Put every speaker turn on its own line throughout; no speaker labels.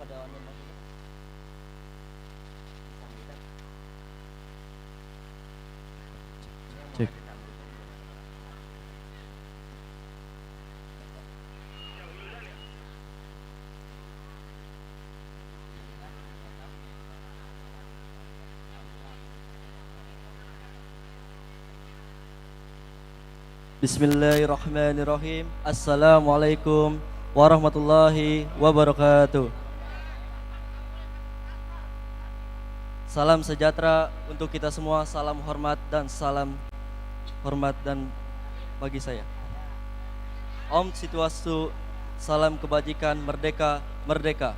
Cek. Bismillahirrahmanirrahim. Assalamualaikum warahmatullahi wabarakatuh. Salam sejahtera untuk kita semua, salam hormat dan bagi saya. Om Swastiastu, salam kebajikan, merdeka, merdeka.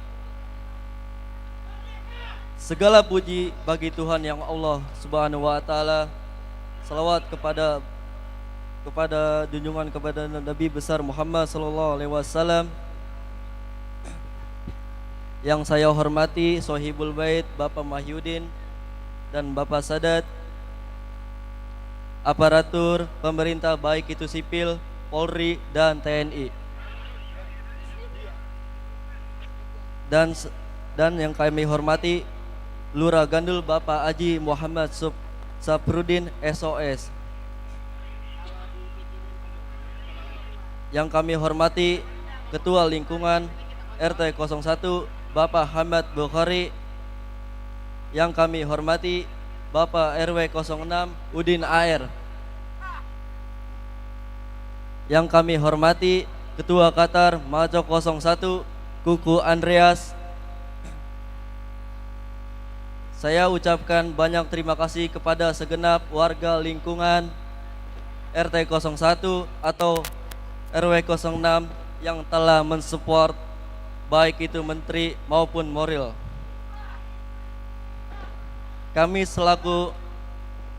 Segala puji bagi Tuhan yang Allah Subhanahu wa taala. Salawat kepada junjungan kepada Nabi besar Muhammad sallallahu alaihi wasallam. Yang saya hormati Sohibul Bait Bapak Mahyudin dan Bapak Sadat, aparatur pemerintah baik itu sipil, Polri dan TNI. Dan yang kami hormati Lurah Gandul Bapak Haji Muhammad Saprudin SOS. Yang kami hormati Ketua Lingkungan RT 01 Bapak Hamad Bukhari. Yang kami hormati Bapak RW 06 Udin AR. Yang kami hormati Ketua Qatar Majo 01 Kuku Andreas. Saya ucapkan banyak terima kasih kepada segenap warga lingkungan RT 01 atau RW 06 yang telah mensupport baik itu menteri maupun moral. Kami selaku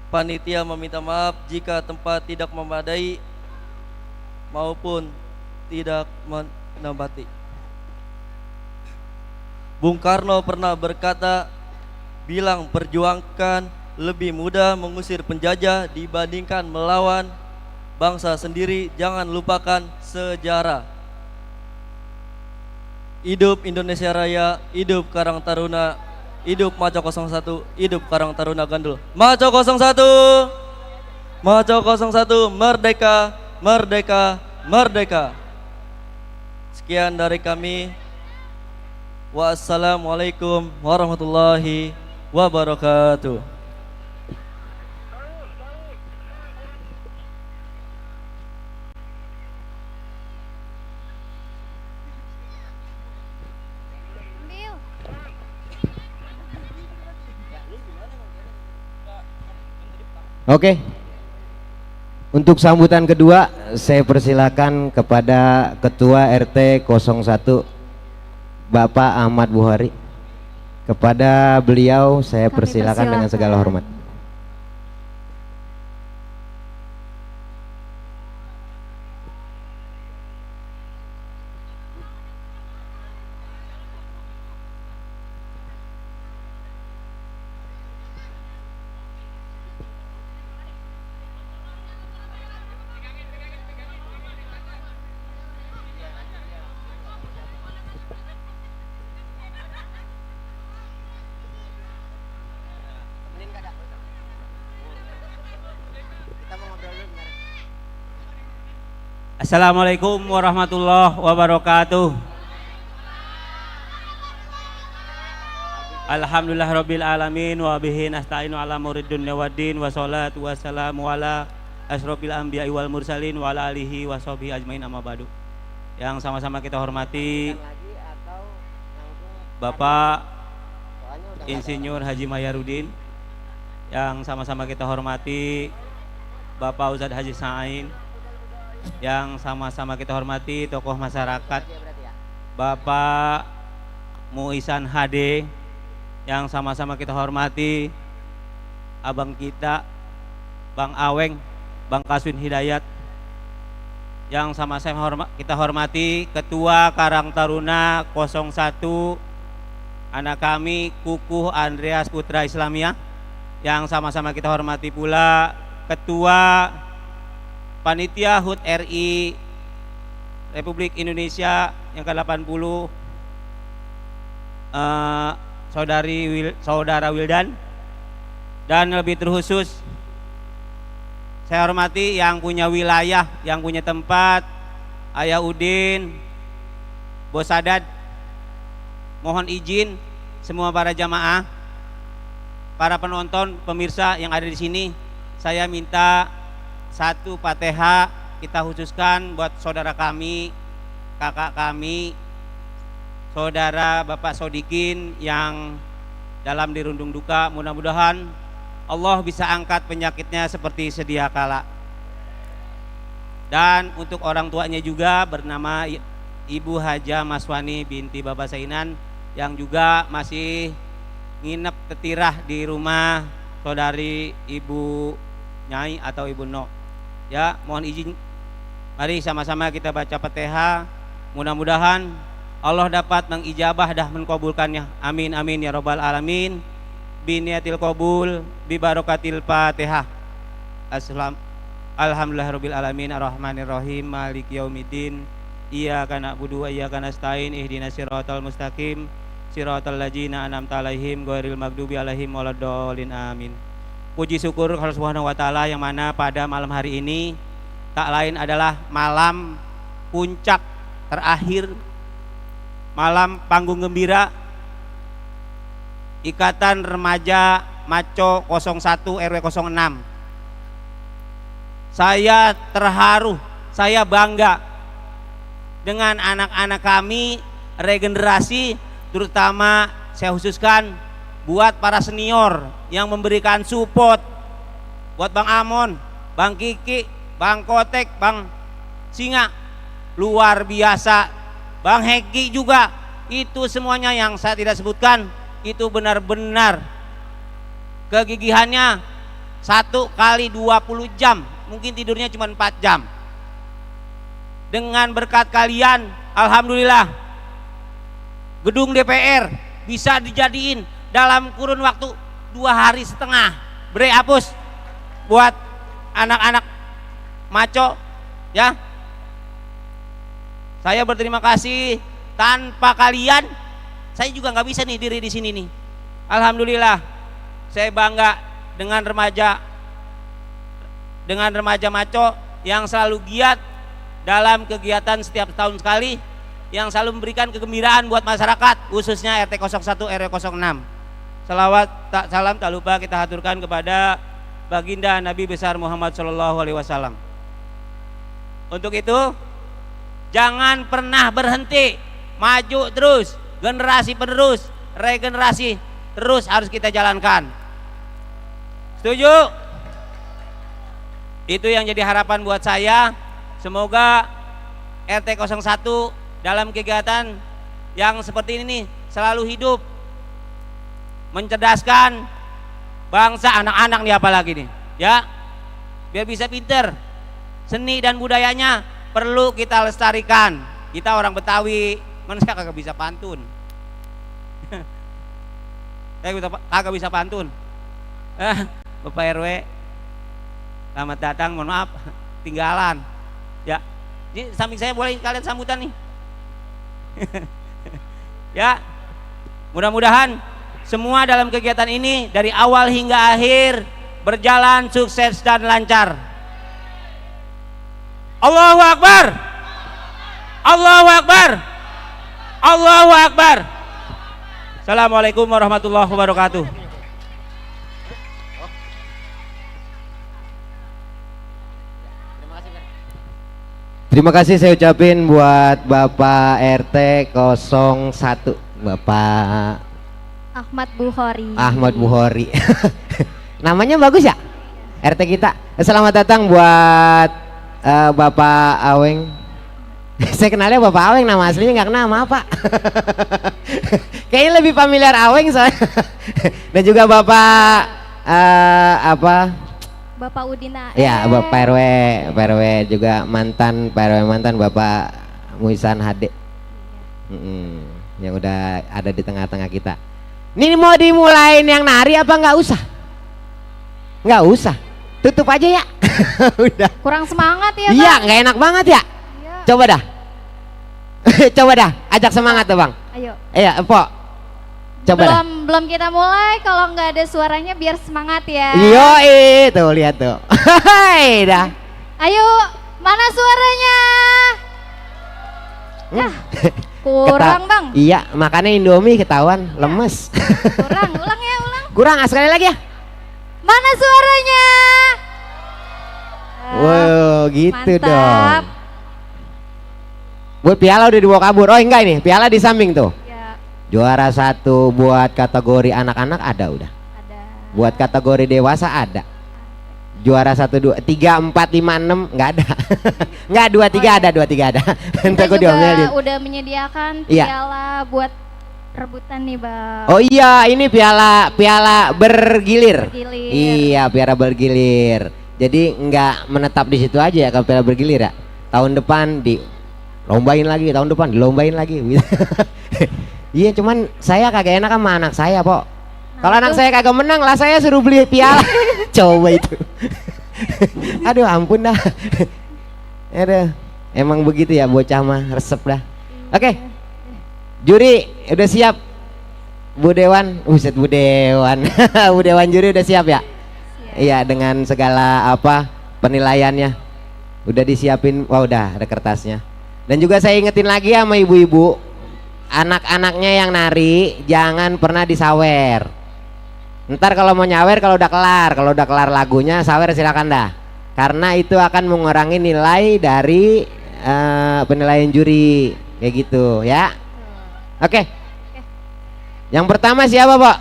panitia meminta maaf jika tempat tidak memadai maupun tidak menempati. Bung Karno pernah berkata, bilang perjuangkan lebih mudah mengusir penjajah dibandingkan melawan bangsa sendiri. Jangan lupakan sejarah. Hidup Indonesia Raya, hidup Karang Taruna, hidup Maco 01, hidup Karang Taruna Gandul. Maco 01, Maco 01, merdeka, merdeka, merdeka. Sekian dari kami. Wassalamualaikum warahmatullahi wabarakatuh.
Oke. Untuk sambutan kedua, saya persilakan kepada Ketua RT 01 Bapak Ahmad Bukhari. Kepada beliau saya persilakan dengan segala hormat.
Assalamualaikum warahmatullahi wabarakatuh. Alhamdulillahirabbil alamin wa bihi nasta'inu ala umuri dunya waddin wa sholatu wassalamu ala asyrofil anbiya'i wal mursalin wa ala alihi wa sahbihi ajmain amma ba'du. Yang sama-sama kita hormati Bapak Insinyur Haji Mayarudin, yang sama-sama kita hormati Bapak Ustadz Haji Sa'in, yang sama-sama kita hormati tokoh masyarakat Bapak Muisan HD, yang sama-sama kita hormati abang kita Bang Aweng, Bang Kaswin Hidayat, yang sama-sama kita hormati Ketua Karang Taruna 01 anak kami Kukuh Andreas Putra Islamiyah, yang sama-sama kita hormati pula Ketua Panitia HUT RI Republik Indonesia yang ke-80 eh, saudara Wildan, dan lebih terkhusus saya hormati yang punya wilayah, yang punya tempat, Ayah Udin, Bos Sadat. Mohon izin semua para jamaah, para penonton, pemirsa yang ada di sini, saya minta satu Fatihah kita khususkan buat saudara kami, kakak kami, saudara Bapak Sodikin yang dalam dirundung duka. Mudah-mudahan Allah bisa angkat penyakitnya seperti sedia kala. Dan untuk orang tuanya juga bernama Ibu Haja Maswani binti Bapak Sainan yang juga masih nginep tetirah di rumah saudari Ibu Nyai atau Ibu No. Ya, mohon izin, mari sama-sama kita baca Fatihah. Mudah-mudahan Allah dapat mengijabah dan mengkabulkannya. Amin amin ya robbal alamin. Biniatil qabul bi barokatil Fatihah. Alhamdulillahirabbil alamin arrahmanir rahim maliki yaumiddin. Iyyaka na'budu wa iyyaka nasta'in ihdinas siratal mustaqim siratal ladzina an'amta 'alaihim ghairil maghdubi 'alaihim waladdallin amin. Puji syukur kepada Allah Subhanahu wa taala yang mana pada malam hari ini tak lain adalah malam puncak terakhir, malam panggung gembira Ikatan Remaja Maco 01 RW 06. Saya terharu, saya bangga dengan anak-anak kami regenerasi, terutama saya khususkan buat para senior yang memberikan support buat Bang Amon, Bang Kiki, Bang Kotek, Bang Singa, luar biasa, Bang Heki juga. Itu semuanya yang saya tidak sebutkan, itu benar-benar kegigihannya 1 kali 20 jam, mungkin tidurnya cuma 4 jam. Dengan berkat kalian, alhamdulillah gedung DPR bisa dijadiin dalam kurun waktu 2 hari setengah. Bre hapus buat anak-anak Maco ya. Saya berterima kasih, tanpa kalian saya juga nggak bisa nih diri di sini nih. Alhamdulillah, saya bangga dengan remaja Maco yang selalu giat dalam kegiatan setiap tahun sekali, yang selalu memberikan kegembiraan buat masyarakat, khususnya RT 01 RW 06. Salawat tak salam tak lupa kita haturkan kepada baginda Nabi besar Muhammad SAW. Untuk itu jangan pernah berhenti, maju terus, generasi penerus, regenerasi terus harus kita jalankan. Setuju? Itu yang jadi harapan buat saya. Semoga RT 01 dalam kegiatan yang seperti ini nih selalu hidup, mencerdaskan bangsa, anak-anak nih apalagi nih ya, biar bisa pinter. Seni dan budayanya perlu kita lestarikan. Kita orang Betawi, manusia kagak bisa pantun. Kagak bisa pantun. Bapak RW, selamat datang, mohon maaf tinggalan ya. Ini samping saya boleh kalian sambutan nih. Ya, mudah-mudahan semua dalam kegiatan ini dari awal hingga akhir berjalan sukses dan lancar. Allahu Akbar, Allahu Akbar, Allahu Akbar. Assalamualaikum warahmatullahi wabarakatuh.
Terima kasih saya ucapin buat Bapak RT 01, Bapak
Ahmad Bukhari.
Ahmad Bukhari. Namanya bagus ya? RT kita. Selamat datang buat Bapak Aweng. Saya kenalnya Bapak Aweng, nama aslinya nggak kenal, maaf Pak. Kayaknya lebih familiar Aweng soalnya. Dan juga Bapak
Bapak Udina.
Ya, Bapak RW juga mantan Pak RW mantan Bapak Muisan Hade. Yang udah ada di tengah-tengah kita. Ini mau dimulain yang nari apa nggak usah? Nggak usah, tutup aja ya. Udah.
Kurang semangat ya,
Iya,
Bang?
nggak enak banget ya.
Iya.
Coba dah. Coba dah, ajak semangat tuh Bang.
Ayo.
Iya, Empok. Coba dah.
Belum kita mulai, kalau nggak ada suaranya biar semangat ya.
Yo, tuh lihat tuh. Hai dah.
Ayo, mana suaranya? Kurang bang.
Iya, makanya Indomie ketahuan lemes.
Kurang, ulang ya, ulang.
Kurang, sekali lagi ya.
Mana suaranya?
Wow, gitu
mantap.
dong. Buat piala udah dibawa kabur. Oh enggak ini, piala di samping tuh.
Ya,
Juara 1 buat kategori anak-anak ada udah.
ada.
Buat kategori dewasa ada. Juara 1, 2, 3, 4, 5, 6 nggak ada. Nggak 2, 3 ada, 2, 3 ada.
Kita
Entar gue
juga
diomelin.
udah menyediakan
Iya.
piala buat rebutan nih bang.
Oh iya, ini piala bergilir.
Bergilir.
Iya, piala bergilir. Jadi nggak menetap di situ aja ya kalau piala bergilir ya. Tahun depan dilombain lagi, tahun depan dilombain lagi. Iya, cuman saya kagak enak sama anak saya, Pok. Kalau anak saya kagak menang lah saya suruh beli piala. Coba itu. Aduh, ampun dah. Aduh, emang begitu ya bocah mah, resep dah. Oke. Juri udah siap. Bu Dewan, buset Bu Dewan. Bu Dewan juri udah siap ya? Iya, dengan segala penilaiannya. Udah disiapin, wah udah ada kertasnya. Dan juga saya ingetin lagi sama ibu-ibu, anak-anaknya yang nari jangan pernah disawer. Ntar kalau mau nyawer kalau udah kelar lagunya sawer silakan dah. Karena itu akan mengurangi nilai dari penilaian juri kayak gitu ya. Oke. Yang pertama siapa, Pak?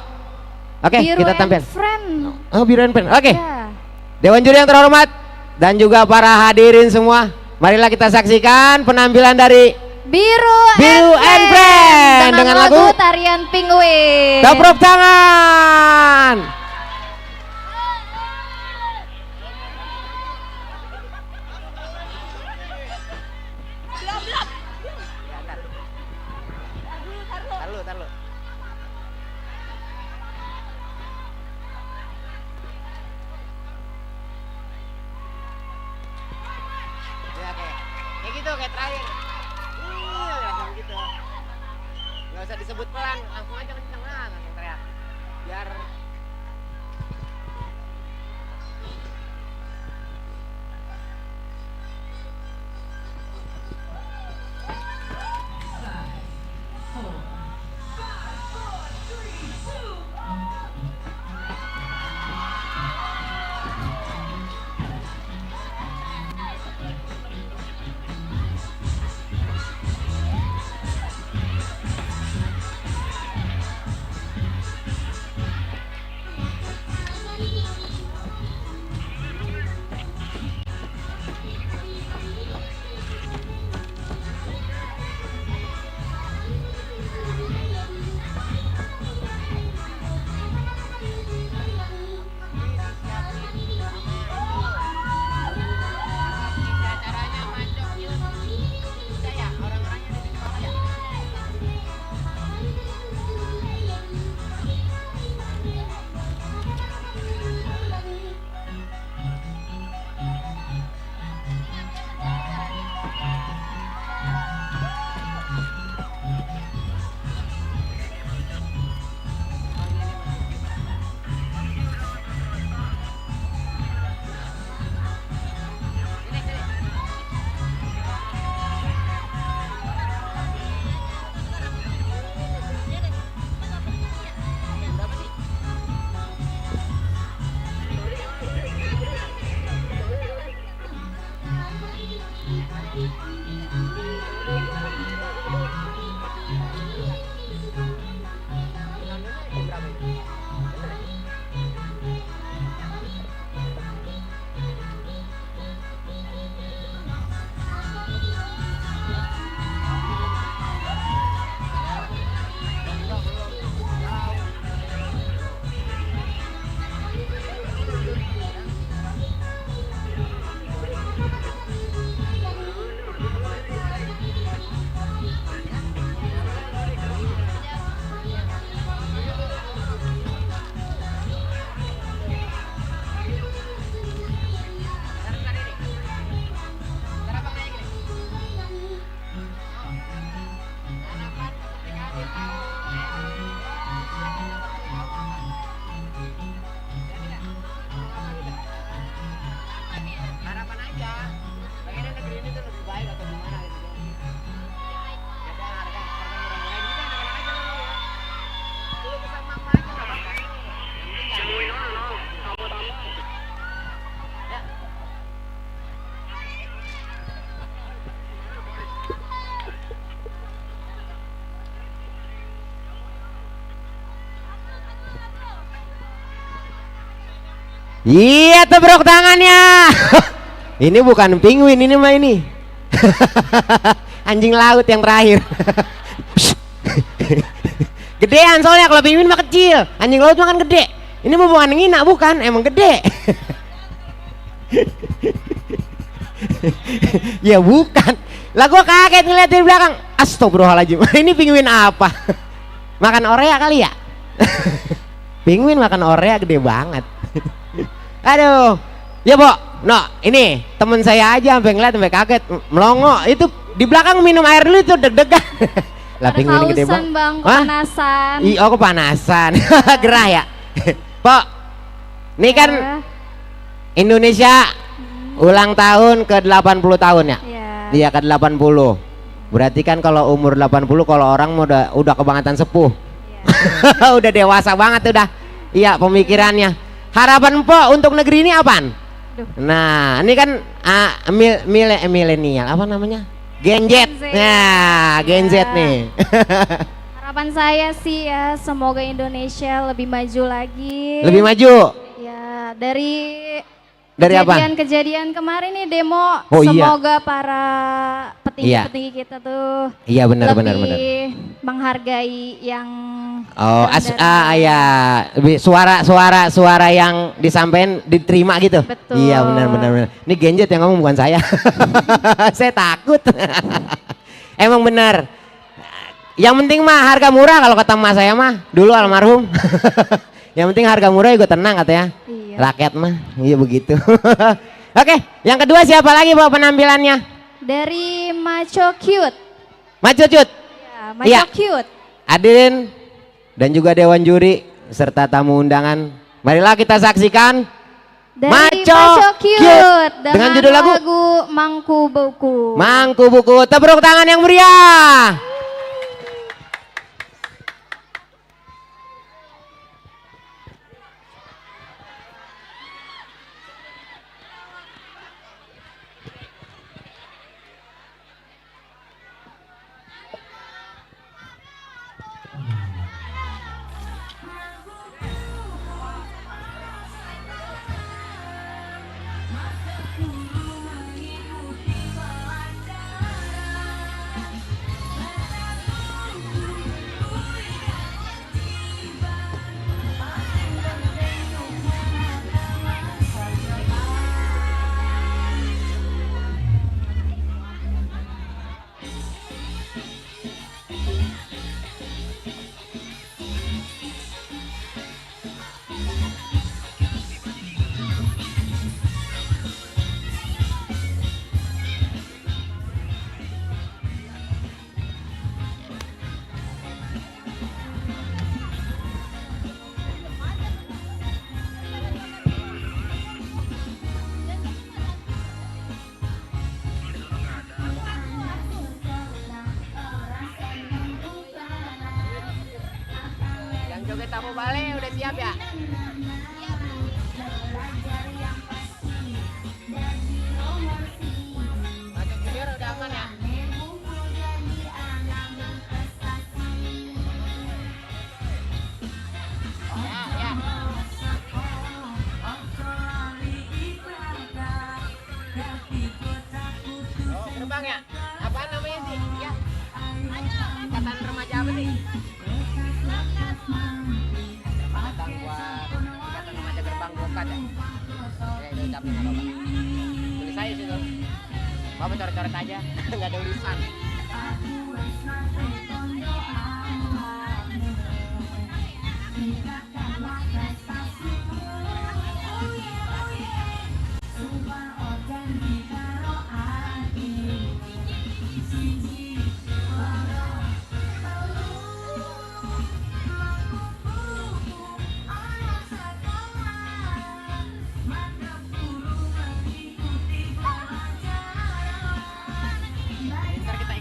Oke,
Biru
kita
and
tampil.
Friend.
Oh, Biru and Friend. Oke.
Ya.
Dewan juri yang terhormat dan juga para hadirin semua, marilah kita saksikan penampilan dari
Biru
and Friend
dengan lagu Tarian Penguin.
Tepuk tangan. Kayak gitu, kayak terakhir. Langsung gitu. Nggak usah disebut pelan, langsung aja kenceng lah, langsung teriak. Biar Iya, tepuk tangannya. Ini bukan penguin, ini mah ini. Anjing laut yang terakhir. Gedean soalnya, kalau penguin mah kecil, anjing laut mah kan gede. Ini mah bukan ngina, bukan, emang gede. Ya bukan. Lah gua kaget ngeliat dari belakang. Astagfirullahaladzim. Ini penguin apa? Makan orea kali ya? Penguin makan orea gede banget. Aduh. Ya, Bo. No, ini temen saya aja sampai ngeliat sampai kaget, melongo. Itu di belakang minum air dulu itu deg-degan. Lah penguin gede banget.
Bang, kepanasan.
Oh, kepanasan. Gerah ya. Pok. Ini kan Indonesia ulang tahun ke 80 tahun ya? Iya, ke 80. Berarti kan kalau umur 80 kalau orang udah kebangetan sepuh. Udah dewasa banget udah. Iya, pemikirannya. Harapan Mpok untuk negeri ini apaan? Nah, ini kan milenial, apa namanya? Gen Z. Nah, Gen Z nih.
Harapan saya sih ya, semoga Indonesia lebih maju lagi.
Lebih maju.
Ya, dari
apa?
Kejadian kemarin nih demo,
Oh,
semoga para petinggi-petinggi kita tuh
benar
lebih menghargai yang
ya, suara yang disampaikan diterima gitu.
Betul.
Iya, benar. Ini Gen Z yang ngomong bukan saya. Saya takut. Emang benar. Yang penting mah harga murah kalau kata emak saya mah dulu almarhum. Yang penting harga murah juga tenang katanya.
Iya.
Rakyat mah, iya begitu. Oke, yang kedua siapa lagi Pak penampilannya?
Dari Macho Cute.
Macho Cute.
Ya, Macho
Iya.
Cute.
Hadirin dan juga dewan juri serta tamu undangan, marilah kita saksikan
Dari
Macho
Cute,
Cute
dengan
judul lagu
Mangku Buku.
Mangku Buku. Tepuk tangan yang meriah. Joget tamu balik udah siap ya? Maju junior udah aman ya? Ya. Oh, gerbang ya? Apaan namanya sih? Ya. Ikatan remaja apa sih? Ikatan remaja gerbang Bokat ya? Ya itu ucapin apa Pak? Tulis aja situ. Bapak coret-coret aja, nggak ada urusan. Ntar kita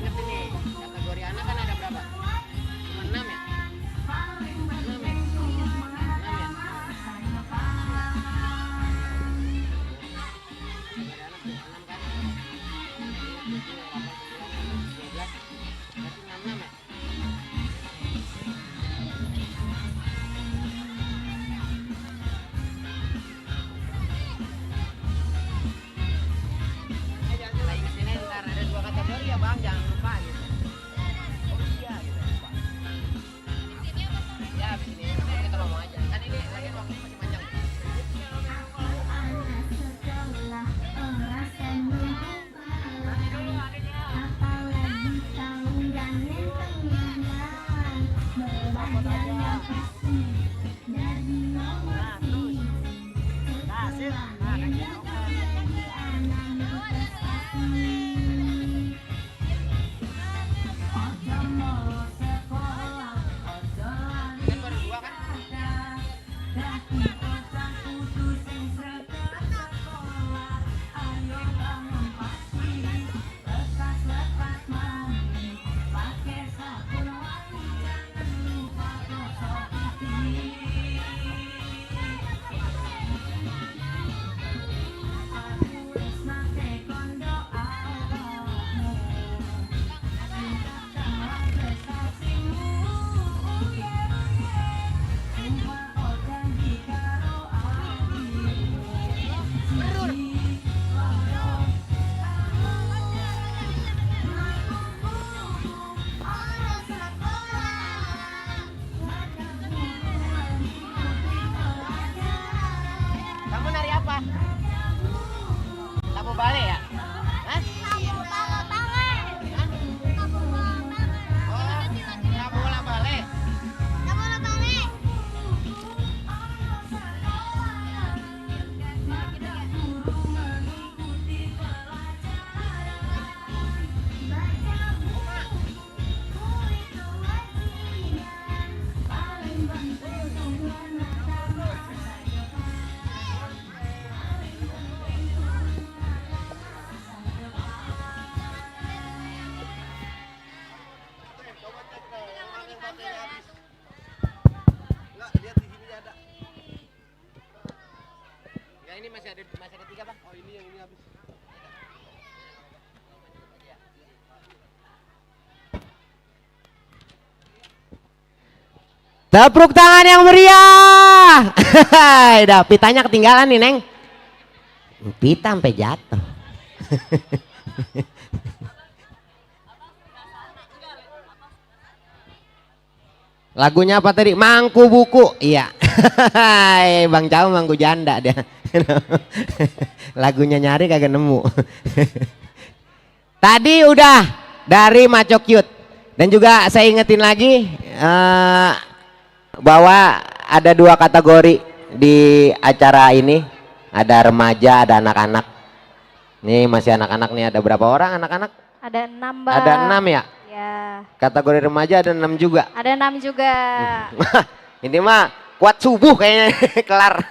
Tepuk tangan yang meriah. Dah pitanya ketinggalan nih Neng. Pita sampai jatuh. Lagunya apa tadi? Mangku buku. Iya. Bang Cao mangku janda dia. Lagunya nyari kagak nemu. Tadi udah dari Maco Cute. Dan juga saya ingetin lagi bahwa ada 2 kategori di acara ini. Ada remaja, ada anak-anak. Nih masih anak-anak nih, ada berapa orang anak-anak?
Ada 6, Bang.
Ada 6 ya?
Ya.
Kategori remaja ada 6 juga.
Ada 6 juga.
Ini mah kuat subuh kayaknya kelar.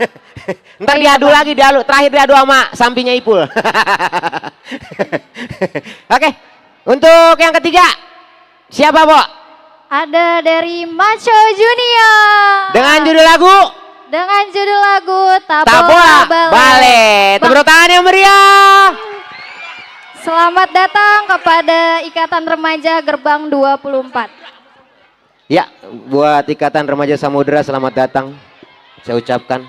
Ntar diadu lagi, terakhir diadu sama sampingnya Ipul. Oke, untuk yang ketiga siapa, Bo?
Ada dari Maco Junior.
Dengan judul lagu
Tabola
Bale. Tepuk tangan yang meriah.
Selamat datang kepada Ikatan Remaja Gerbang 24.
Ya, buat Ikatan Remaja Samudra selamat datang. Saya ucapkan.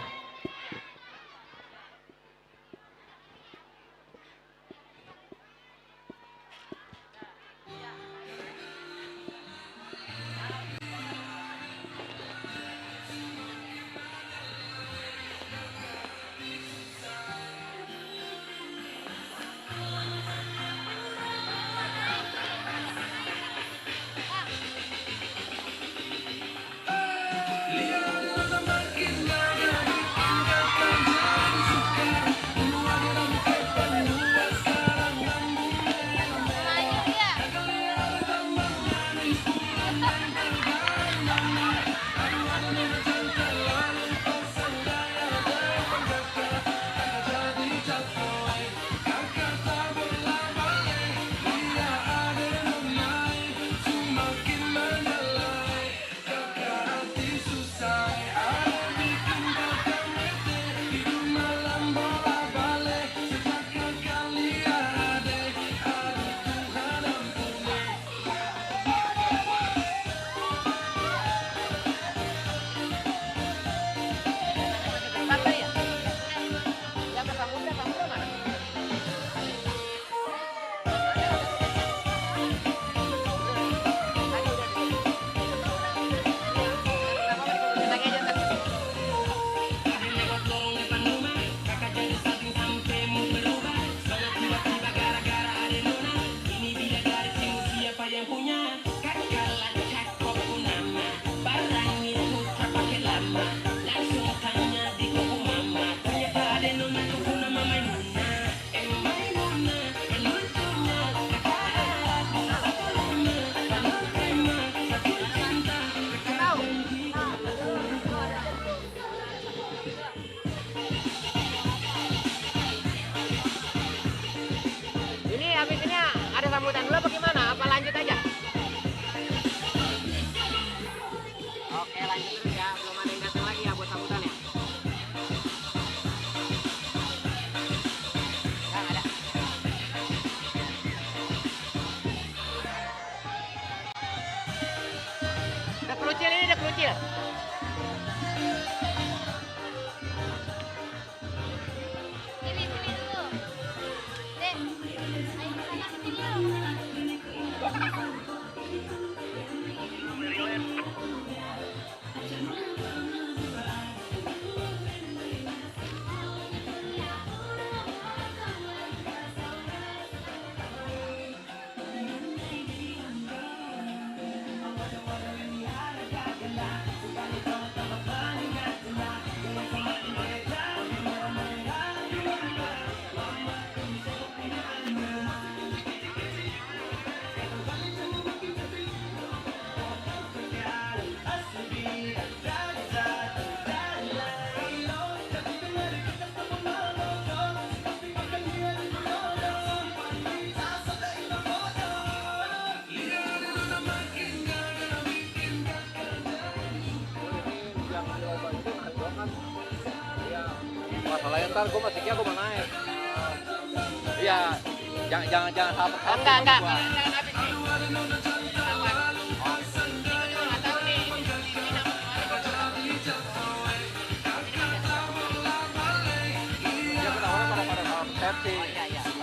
Masalahnya ntar gue masih gue mau naik. Iya, jangan habis.
Enggak.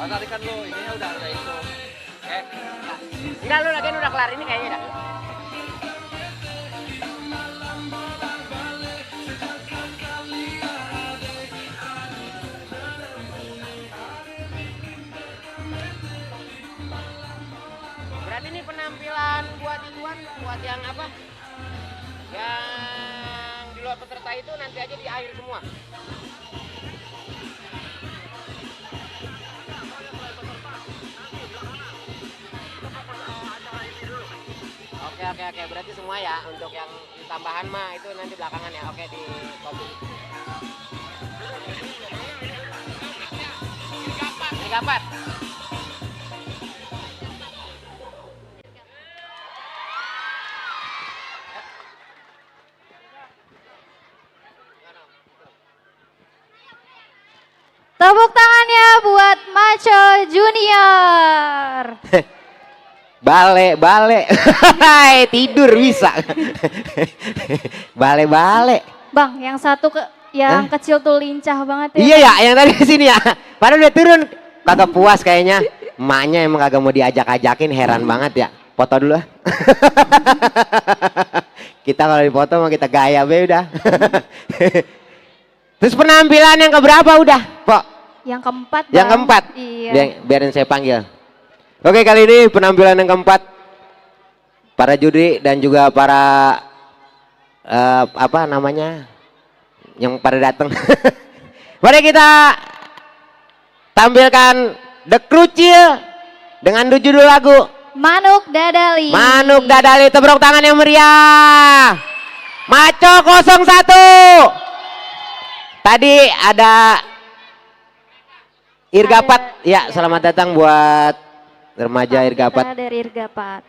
Oh, tadi kan lu ininya udah itu.
Enggak, lu lagi udah kelar ini kayaknya dah. Berarti ini penampilan buat ituan, buat yang apa? Yang di luar peserta itu nanti aja di akhir semua. Oke, berarti semua ya untuk yang tambahan mah itu nanti belakangan ya. Oke, di kopi. Dirgapat.
Tepuk tangannya buat Maco Junior.
Bale. Tidur bisa. Bale.
Bang, yang satu yang kecil tuh lincah banget ya.
Iya ya, yang tadi di sini ya. Padahal udah turun. Kagak puas kayaknya. Emaknya emang kagak mau diajak-ajakin, heran banget ya. Foto dulu ah. Kita kalau dipoto mah kita gaya be udah. Terus penampilan yang keberapa udah, Pok?
Yang keempat.
Yang
Bang.
keempat?
Iya.
Biarin saya panggil. Oke, kali ini penampilan yang keempat. Para juri dan juga para apa namanya? Yang pada datang. Mari kita tampilkan The Krucil dengan judul lagu
Manuk Dadali.
Manuk Dadali, tepuk tangan yang meriah. Maco 01. Tadi ada Irgapat. Ya, selamat datang buat remaja Irgapat.
Kita dari Irgapat.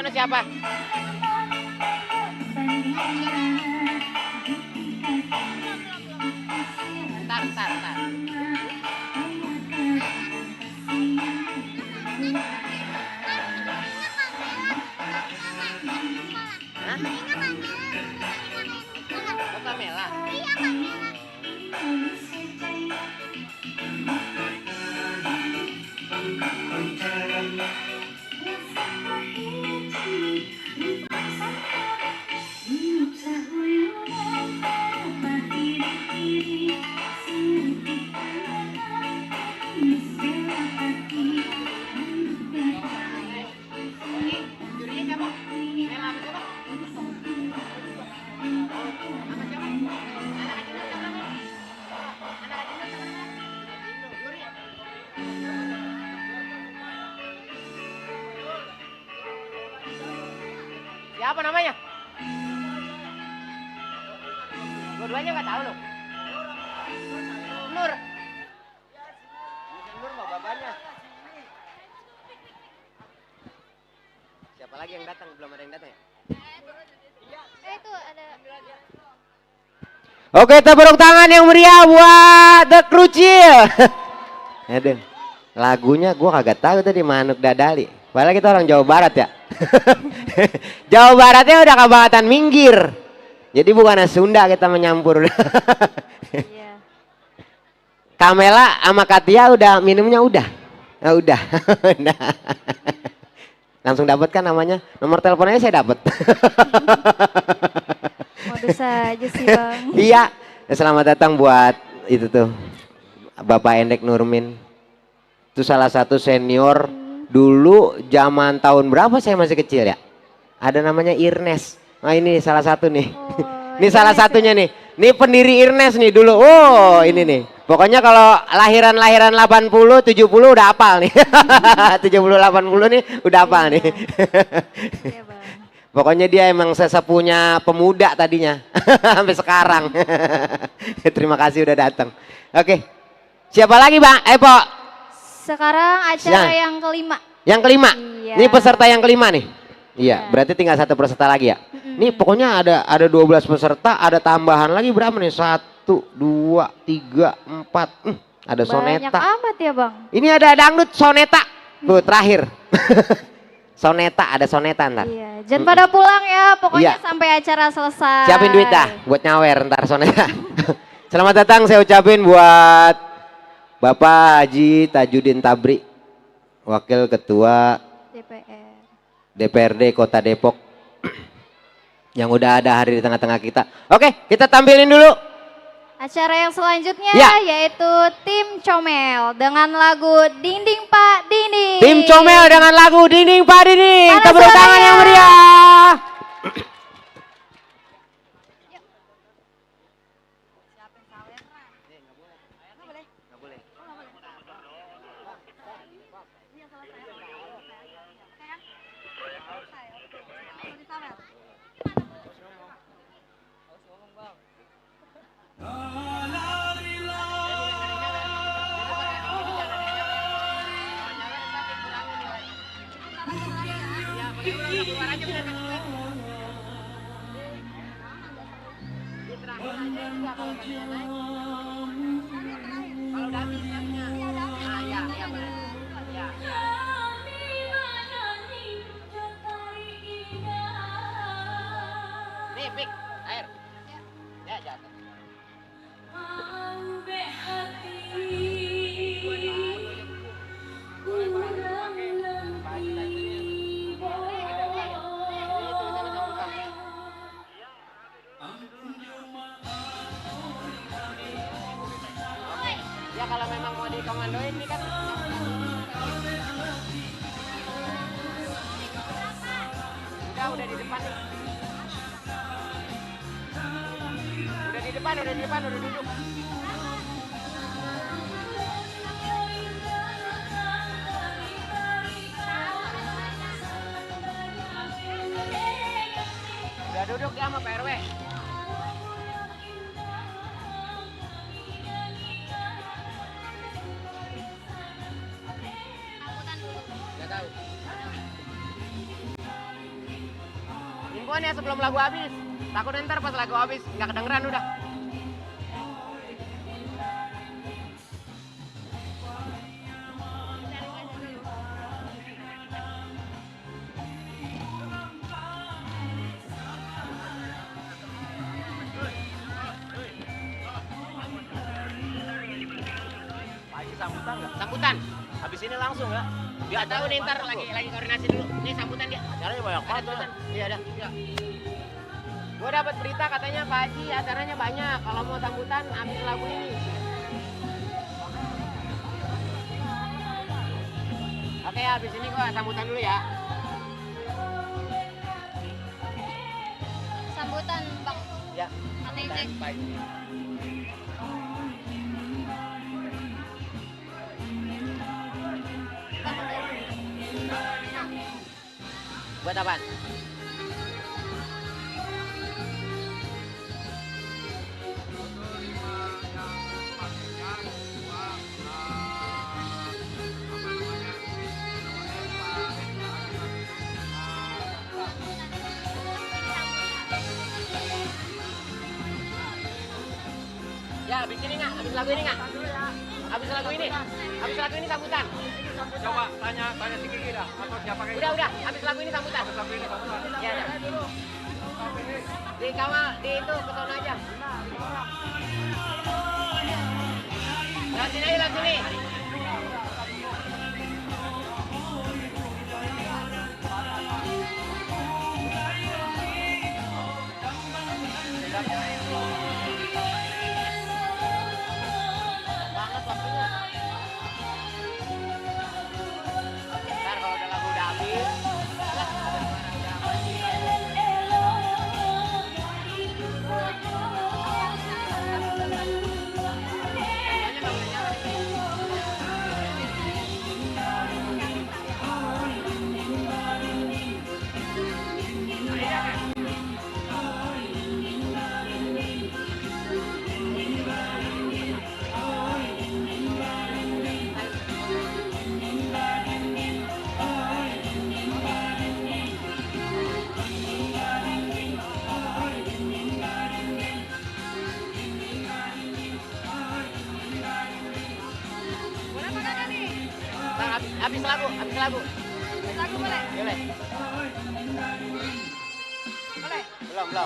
Siapa? Ntar. Kota Mela. Siapa namanya? Dua-duanya nggak tahu loh. Nur. Nur mau babanya. Siapa lagi yang datang? Belum ada yang datang ya?
Itu ada.
Oke, tepuk tangan yang meriah buat The Krucil. Aduh, lagunya gua kagak tahu tadi Manuk Dadali. Padahal kita orang Jawa Barat ya. Jawa Baratnya udah kabatan minggir. Jadi bukan Sunda kita menyampur.
Iya.
Kamela sama Katia udah minumnya udah. Ya udah. Udah. Langsung dapat kan namanya? Nomor teleponnya saya dapat.
Modus aja sih Bang.
Iya. Selamat datang buat itu tuh Bapak Endek Nurmin. Itu salah satu senior dulu zaman tahun berapa saya masih kecil ya. Ada namanya Irnes. Nah ini salah satu nih. Ini salah satunya nih. Ini pendiri Irnes nih dulu. Oh ini nih. Pokoknya kalau lahiran 80, 70 udah hafal nih. 70, 80 nih udah hafal nih.
Iya Bang.
Pokoknya dia emang sesepunya pemuda tadinya. Sampai sekarang. Terima kasih udah datang. Oke. Siapa lagi Bang? Pok.
Sekarang acara yang kelima.
Yang kelima?
Iya.
Ini peserta yang kelima nih? Iya,
Iya.
berarti tinggal satu peserta lagi ya? Nih pokoknya ada 12 peserta, ada tambahan lagi berapa nih? 1, 2, 3, 4. Ada
Banyak
soneta.
amat ya Bang.
Ini ada dangdut soneta. Tuh terakhir. Soneta, ada soneta ntar.
Iya, jangan pada pulang ya, pokoknya
Iya.
sampai acara selesai.
Siapin duit dah buat nyawer ntar soneta. Selamat datang saya ucapin buat Bapak Haji Tajudin Tabri, Wakil Ketua
DPR.
DPRD Kota Depok yang udah ada hari di tengah-tengah kita. Oke, kita tampilin dulu.
Acara yang selanjutnya
Ya.
yaitu Tim Comel dengan lagu Ding Ding Pak Dinding.
Tim Comel dengan lagu Dinding Pak Dinding.
Mana
Tepuk tangan
suaranya?
yang meriah. Nih, Pik, air. Ya, jatuh. Ya kalau memang mau dikomandoin nih kan. Udah di depan nih. Udah di depan, udah duduk. Udah duduk ya sama Pak RW. Nggak tahu. Infoan ya sebelum lagu habis. Takut ntar pas lagu habis nggak kedengeran udah.
sambutan nggak?
Sambutan.
Habis ini langsung ya?
Nggak tahu nih, ntar lagi koordinasi dulu. Ini sambutan dia.
Acaranya banyak
Ada
banget.
tulisan. Iya ada. Iya. Gue dapat berita katanya Pak Haji acaranya banyak. Kalau mau sambutan ambil lagu ini. Oke, habis ini gua sambutan dulu ya.
Sambutan Bang.
Ya.
Nanti cek.
Baik. Buat apaan? Ya, habis ini nggak? Habis lagu ini nggak? Habis lagu ini? Habis lagu ini sambutan?
Coba tanya si Kiki dah. Atau siapa kayak
Udah. Habis lagu ini sambutan?
Habis lagu ini sambutan.
Ya, ya. Di kawal, di itu, ke sana aja. Lewat sini aja, lewat sini. Banget waktunya. Ntar kalau udah lagu udah habis, ntar habis lagu.
Habis lagu boleh?
Boleh.
Boleh.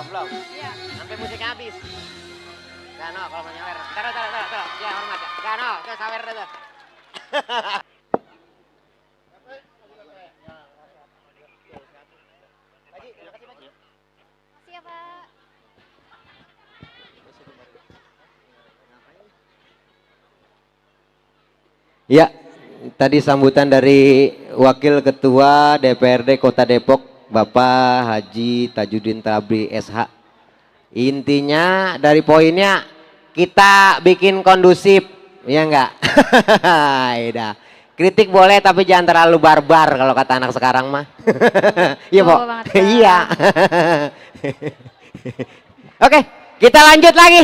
Belum.
Iya.
Sampai musiknya habis. Gak no, kalau mau nyawer. Ntar. Ya, hormat ya. Gak no, itu sawer dulu.
Makasih ya, Pak.
Ya, tadi sambutan dari Wakil Ketua DPRD Kota Depok, Bapak Haji Tajudin Tabri SH. Intinya dari poinnya kita bikin kondusif, ya enggak? Udah. Kritik boleh tapi jangan terlalu barbar kalau kata anak sekarang mah. Iya,
Betul
Pok?
banget, Bang.
Iya. Oke, kita lanjut lagi.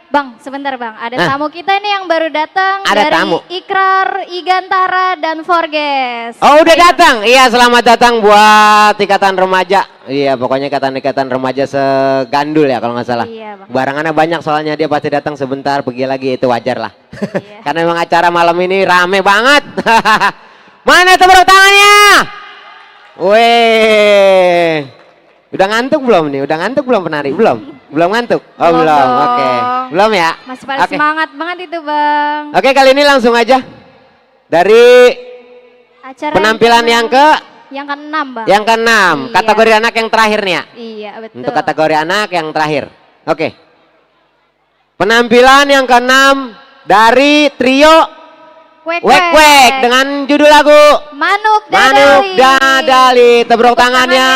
Bang, sebentar Bang. Ada
Hah?
tamu kita nih yang baru datang
Ada
dari
tamu.
Ikrar, Igantara, dan Forges.
Oh, udah datang. Iya, selamat datang buat ikatan remaja. Iya, pokoknya ikatan remaja segandul ya kalau nggak salah.
Iya, Bang.
Barangannya banyak soalnya dia pasti datang sebentar pergi lagi, itu wajar lah.
Iya.
Karena memang acara malam ini rame banget. Mana tepuk tangannya? Weh. Udah ngantuk belum nih? Udah ngantuk belum penari? Belum? Belum ngantuk? Oh,
Belum
belum.
dong.
Oke. Belum ya?
Masih pada
Oke.
semangat banget itu Bang.
Oke, kali ini langsung aja. Dari
Acara
penampilan yang ke
yang keenam Bang.
yang keenam,
Iya.
kategori anak yang terakhir nih ya.
Iya, betul.
Untuk kategori anak yang terakhir. Oke. Penampilan yang keenam dari trio Wek dengan judul lagu
Manuk Dadali.
Manuk Dadali. Tepuk tangannya.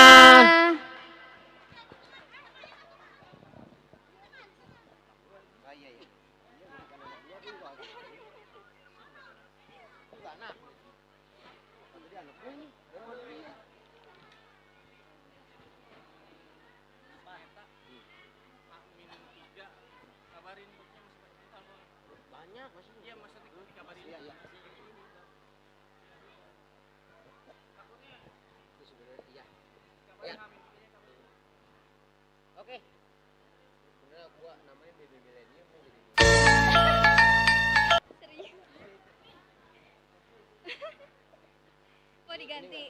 Oke.
Mau diganti.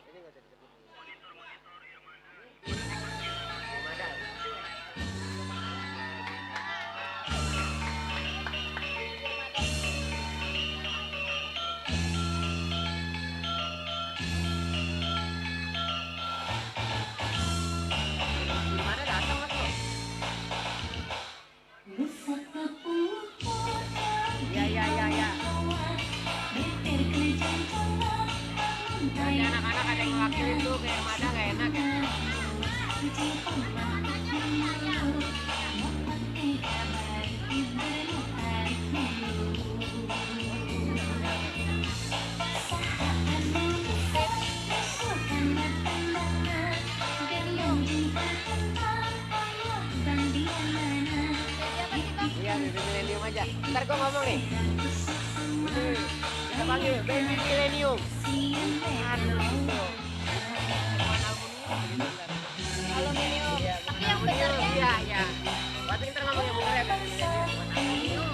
Nanti anak-anak ada yang ngewakilin tuh kayak Armada gak enak ya. Iya, Baby Millennium aja. Ntar gua ngomong nih. Kita panggil Baby Millennium. Aluminium. Tapi yang besarnya? Iya, iya. Berarti kita ngomong yang bener ya Baby Millennium.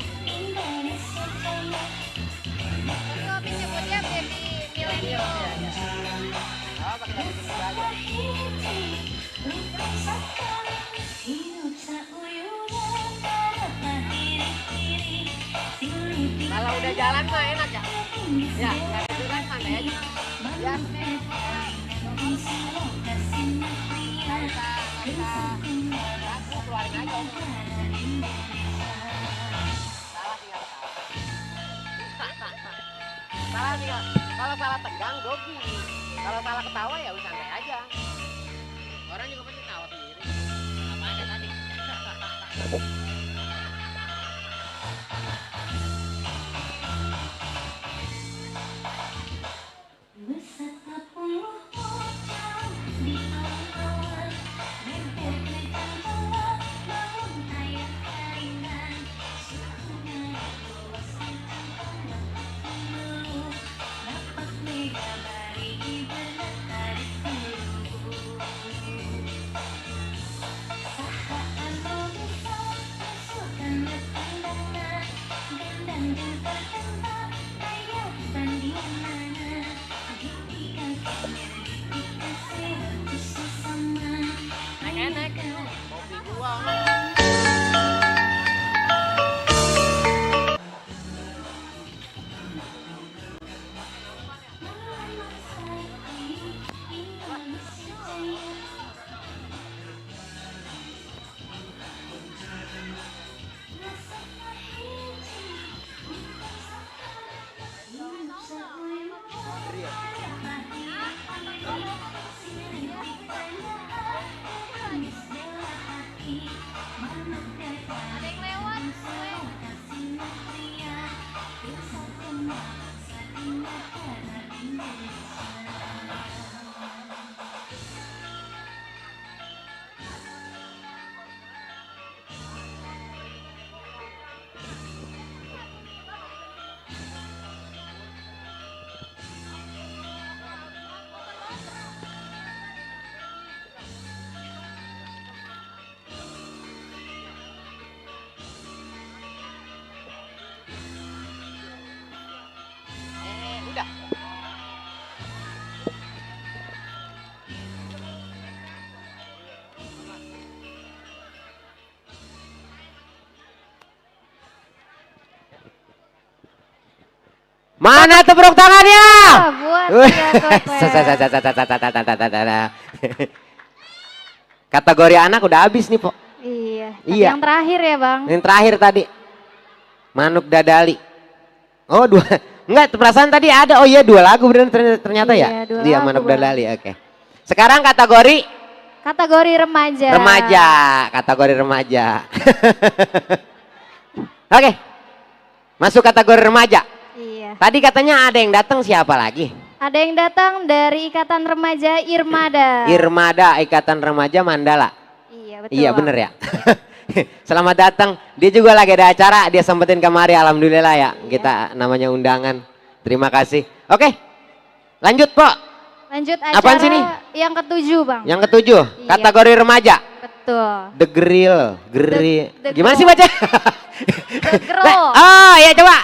Tapi nyebutnya Baby Millennium.
Oh, pakai Baby Millennium aja. Kalau udah jalan mah enak ya. Ya, kalau itu kan santai aja. Ya. Aku keluarin aja om. Salah tinggal. Kalau salah tegang grogi. Kalau salah ketawa ya udah santai aja. Orang juga pasti ketawa sendiri. Apa aja tadi? Enak, kopi gua.
Ada yang lewat.
Udah.
Mana tepuk tangannya?
Ah, buat
Kategori anak udah habis nih, Po.
Iya.
Iya.
Yang terakhir ya bang.
Yang terakhir tadi. Manuk Dadali. Oh, dua. Enggak, perasaan tadi ada. Oh iya, dua lagu bener ternyata
Iya,
ya?
dua
Iya,
lagu,
Manuk
Bang.
Dadali. Oke. Sekarang kategori
Remaja.
remaja. Kategori remaja. Oke. Masuk kategori remaja.
Iya.
Tadi katanya ada yang datang, siapa lagi?
Ada yang datang dari Ikatan Remaja Irmada.
Irmada, Ikatan Remaja Mandala.
Iya betul.
Iya
Bang.
bener ya. Selamat datang. Dia juga lagi ada acara, dia sempetin kemari, alhamdulillah ya.
Iya.
Kita namanya undangan. Terima kasih. Oke. Lanjut, Po.
Lanjut acara
Apaan sih nih?
yang ketujuh bang.
Yang ketujuh,
Iya.
kategori remaja.
Betul.
The Grill,
The
Gimana
Girl.
sih baca?
The Girl.
Oh ya coba.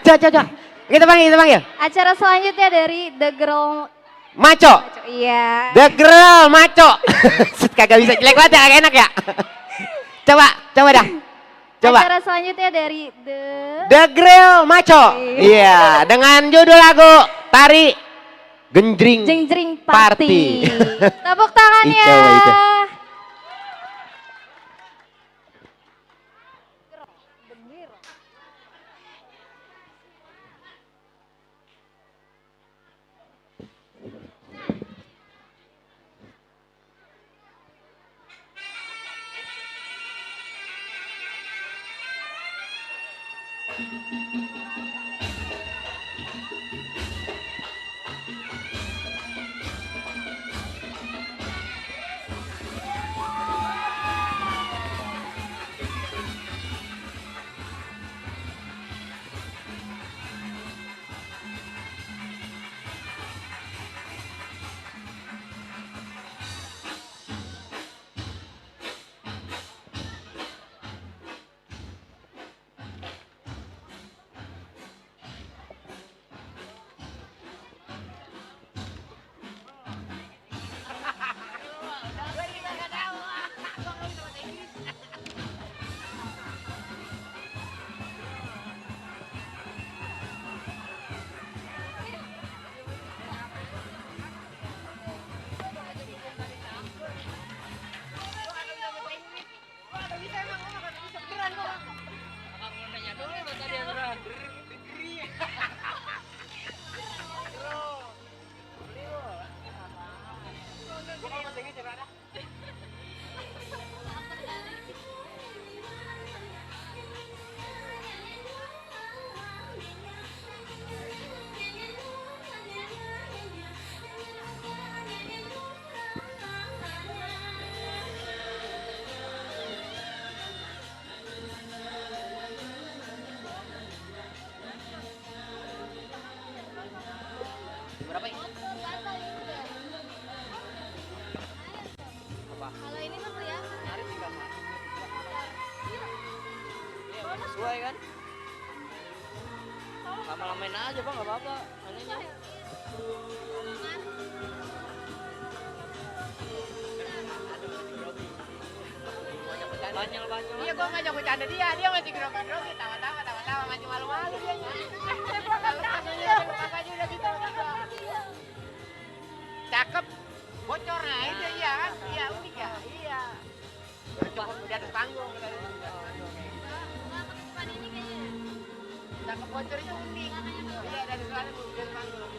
coba. Kita panggil.
Acara selanjutnya dari The Girl.
Maco.
Iya.
The Girl Maco. Kagak bisa, jelek banget ya, kagak enak ya. Coba dah. Coba.
Acara selanjutnya dari
The Grill Maco.
Iya.
Iya, dengan judul lagu Tari Genjring
Jeng-jeng
Party.
Party. Tepuk tangannya.
Coba itu.
Berapa ini?
Kalau ini mah ya.
Nyari 3 mah. Iya, sesuai kan? Lama-lamain aja bang, nggak apa-apa. Anehnya. Banyak. Iya, gua ngajak bercanda dia masih grogi-grogi, tawa-tawa, masih malu-malu dia. Kakaknya udah gitu. Cakep, bocor nah itu iya kan? Iya unik ya, iya. Di atas panggung. Cakep bocor itu unik. Iya dari sana di atas panggung.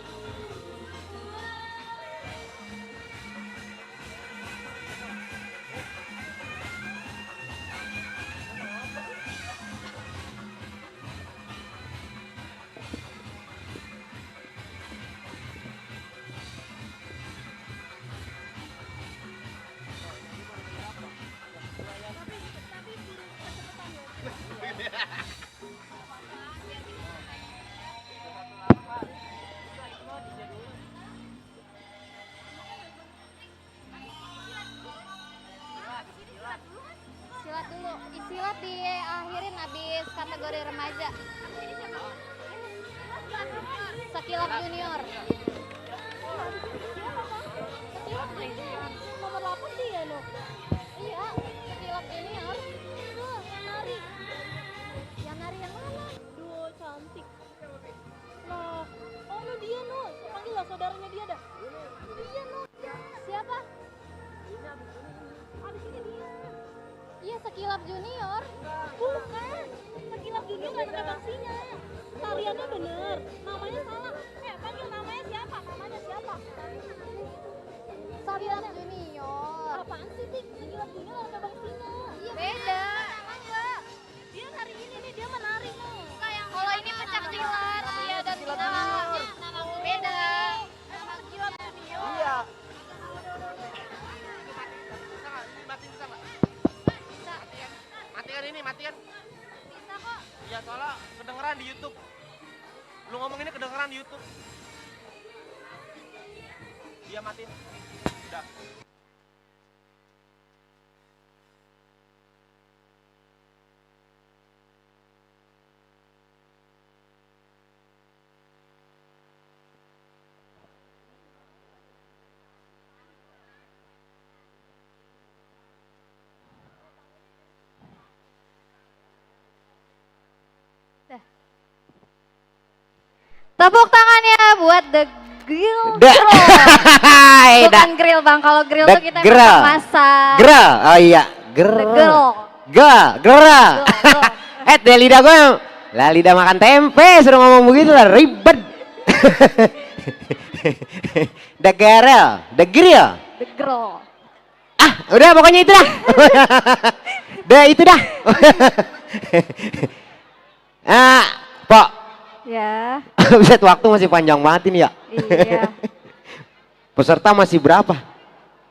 Silat dulu. Silat diakhirin habis kategori remaja. Sekilap junior. Sekilap junior. Nomor 8 dia loh. Iya, sekilap junior. Tuh, yang nari. Yang nari yang mana? Duh, cantik. Loh, oh no dia no. Panggil lah saudaranya dia dah. Iya no. Siapa? Abis ini dia. Iya sekilap junior. Bukan. Sekilap junior nggak ada bangsinya. Tariannya bener. Namanya salah. Panggil namanya siapa? Namanya siapa? Sekilap junior. Apaan sih Tik? Sekilap junior ada bangsinya. Iya, beda. Namanya. Dia hari ini nih dia menari nih. Kalau ini pecah silat. Iya dan namanya beda. Nama sekilap junior.
Iya. Matikan.
Bisa kok.
Iya soalnya kedengeran di YouTube. Lu ngomong ini kedengeran di YouTube. Iya matiin. Udah.
Tepuk tangannya buat The Grill.
Bukan
grill bang, kalau grill
The
tuh kita
Grill.
masak.
Grill, oh iya,
The Grill.
Gelora.
Grill.
Deh lidah gue, lah lidah makan tempe, suruh ngomong begitu lah, ribet. The Grill, The Grill.
The Grill.
Ah, udah pokoknya itu dah. Itu dah. Pak,
Ya,
buset waktu masih panjang banget ini ya.
iya.
Peserta masih berapa?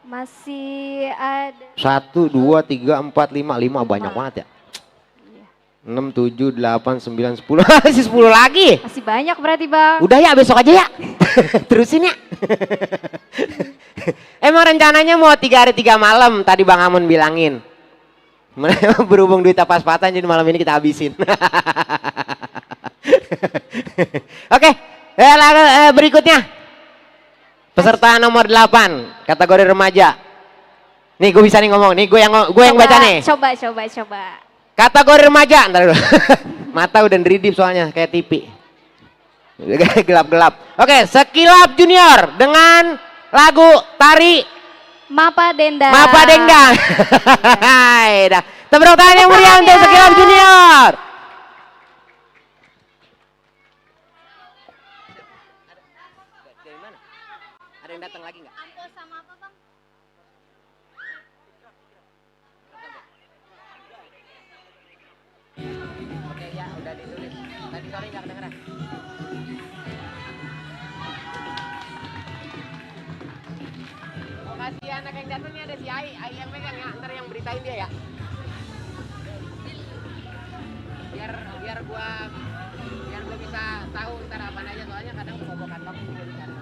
Masih ada
1, 2, 3, 4, 5 banyak banget ya.
Iya.
6, 7, 8, 9, 10 masih 10 lagi.
Masih banyak berarti Bang.
Udah ya besok aja ya. Terusin ya. Emang rencananya mau 3 hari 3 malam tadi Bang Amun bilangin. Berhubung duitnya pas-pasan jadi malam ini kita habisin. Oke, berikutnya. Peserta nomor 8 kategori remaja. Nih gue bisa nih ngomong, nih gue yang baca nih.
Coba.
Kategori remaja, ntar dulu. Mata udah neridip soalnya kayak TV. Gelap-gelap. Oke, Sekilap Junior dengan lagu Tari
Mapa Denda.
Mapa Denggang. Dah. Tepuk tangan yang meriah untuk Sekilap Junior. Dari mana? Ada yang datang lagi nggak?
Ampul sama apa Bang?
Oke ya, udah ditulis. Tadi sore nggak kedengeran.
Makasih anak yang datang nih ada si Ai yang megang ya, ntar yang beritain dia ya. Biar gua bisa tahu ntar apa aja soalnya kadang kebobokan waktu juga di sana.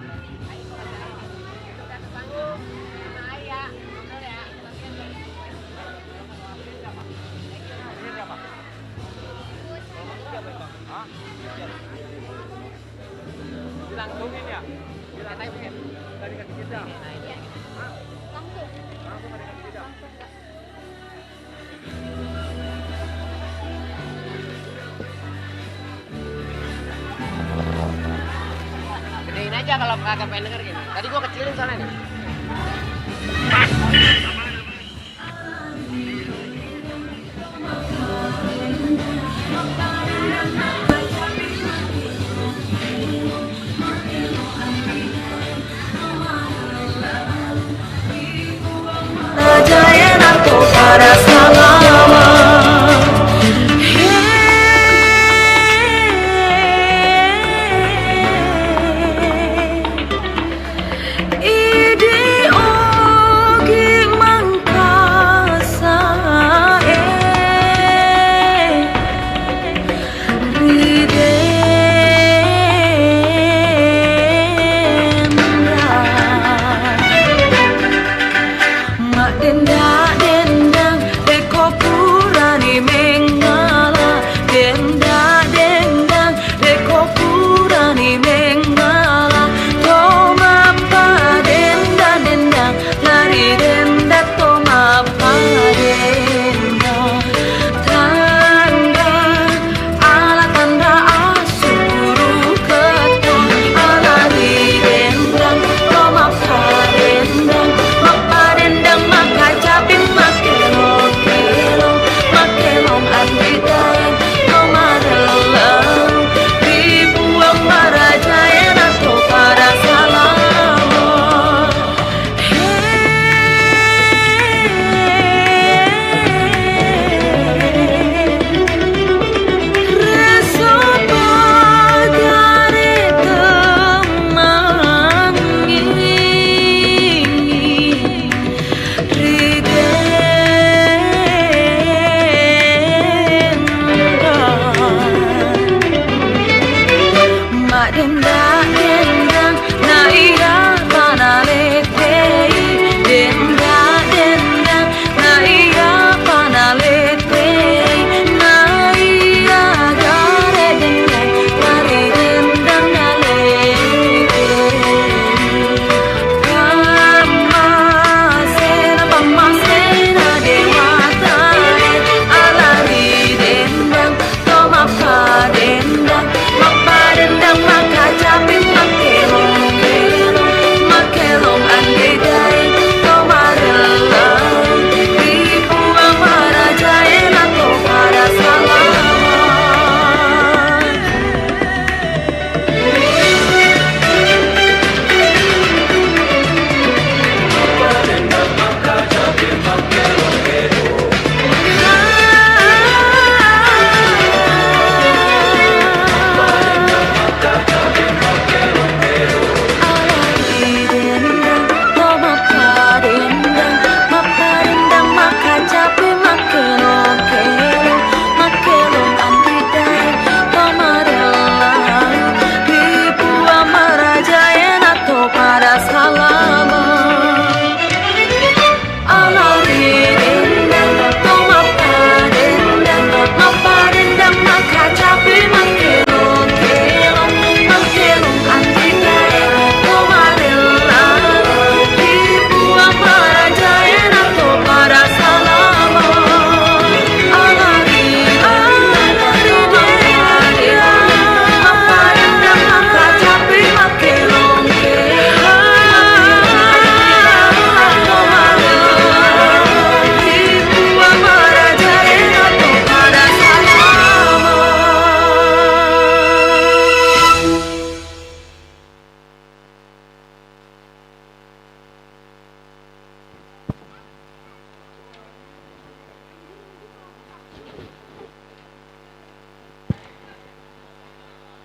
Ai kok ada itu kan panggung sama Ai ya. Ngobrol ya. Dilangtungin ya? Katanya begitu. Tadi kasih jeda.
Langsung.
Langsung ada kasih jeda. Gedein aja kalau kagak pengen denger gini. Tadi gua kecilin soalnya nih.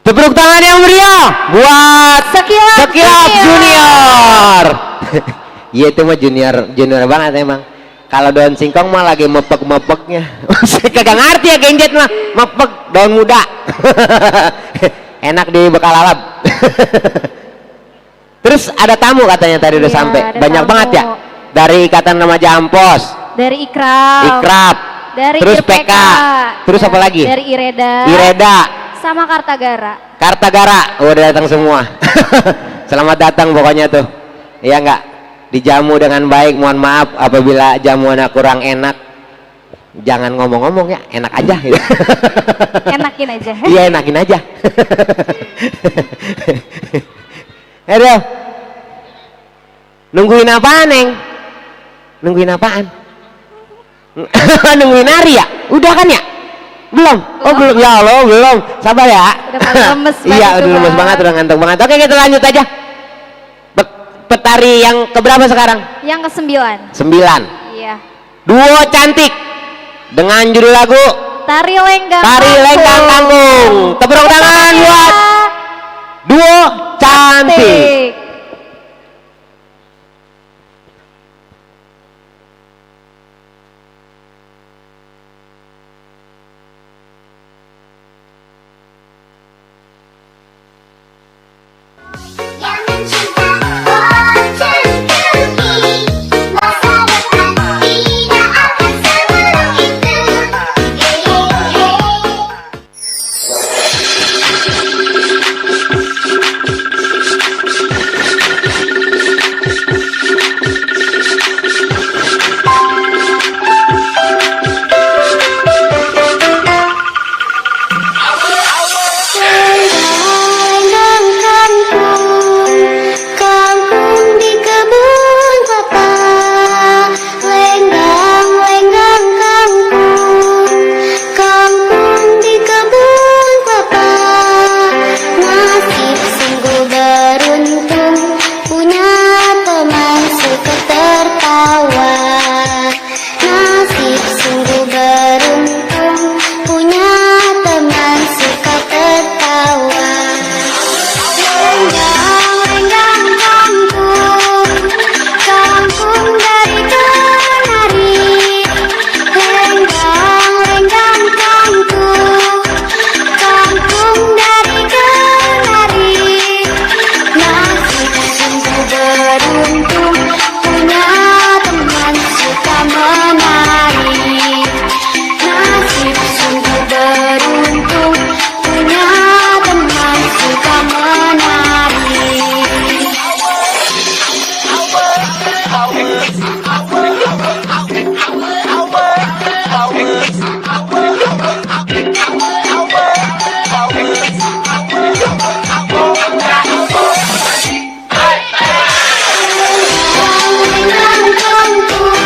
Tepuk tangan yang meriah buat Sekilap Junior. Iya itu mah junior banget emang. Kalau daun singkong mah lagi mepek-mepeknya. Saya kagak ngerti ya genjet mah, mepek daun muda. Enak di Bekalalab. Terus ada tamu katanya tadi udah
Iya,
sampai.
ada
Banyak
tamu.
banget ya. Dari Ikatan Remaja Ampos,
Dari Ikrab. Dari
terus
IRPK.
PK, terus apa lagi?
Dari Ireda.
Ireda,
Sama Kartagara.
Kartagara, udah datang semua. Selamat datang pokoknya tuh. Iya enggak? Dijamu dengan baik. Mohon maaf apabila jamuannya kurang enak. Jangan ngomong-ngomong ya, enak aja. Gitu.
Enakin aja.
Iya enakin aja. Aduh. Nungguin apaan, Neng? Nungguin apaan? Nungguin Ari ya? Udah kan ya? Belum? Oh belum, ya Allah belum. Sabar ya.
Udah pada lemes banget
Iya
tuh,
udah lemes
Bang.
banget, udah ngantuk banget. Oke kita lanjut aja. Petari yang keberapa sekarang?
Yang ke-9.
9.
Iya.
Duo cantik dengan judul lagu
Tari Lenggang.
Tari Lenggang Kangkung. Tepuk tangan buat duo cantik.
Yang mencinta wajah kami, masa depan tidak akan seburuk itu. Kampung di kebun papa, lenggang lenggang kampung, kampung di kebun papa. Nasib sungguh beruntung, punya teman suka tertawa. Nasib sungguh beruntung, punya teman suka tertawa. Lenggang kampung, kampung dari kenari. Lenggang kampung, kampung dari kenari. Nasib sungguh beruntung, punya teman suka menari. Nasib sungguh beruntung, punya teman suka menari. Lenggang kampung,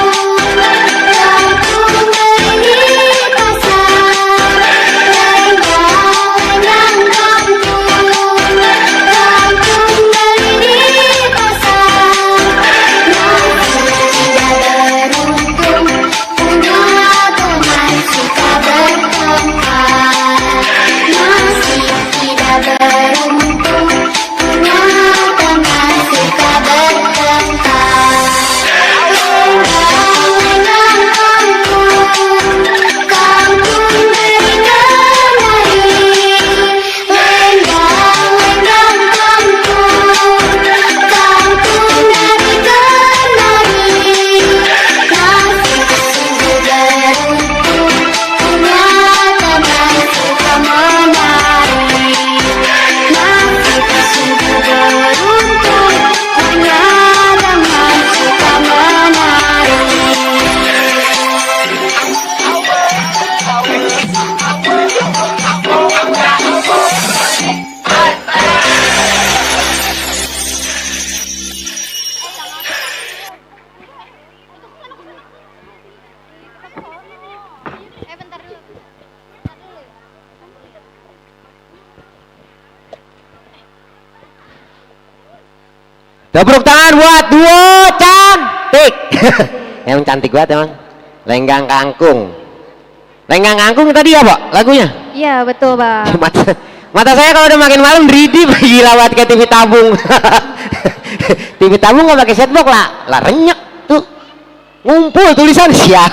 kampung dari pasar. Lenggang kampung, kampung dari pasar. Nasib tidak beruntung, punya teman suka bertengkar. Nasib tidak beruntung, punya teman suka bertengkar. Lenggang kampung, kampung dari kenari. Lenggang kampung, kampung dari kenari. Nasib sungguh beruntung, punya teman suka menari. Nasib sungguh beruntung, punya teman suka menari.
Bentar dulu.
Tepuk tangan buat duo cantik. Emang cantik banget emang. Lenggang Kangkung. Lenggang Kangkung tadi ya, Pak, lagunya?
Iya, betul, Bang.
Mata saya kalau udah makin malam dridip gila banget kayak TV tabung. TV tabung nggak pakai setbox lah renyek tuh. Ngumpul tulisan sial.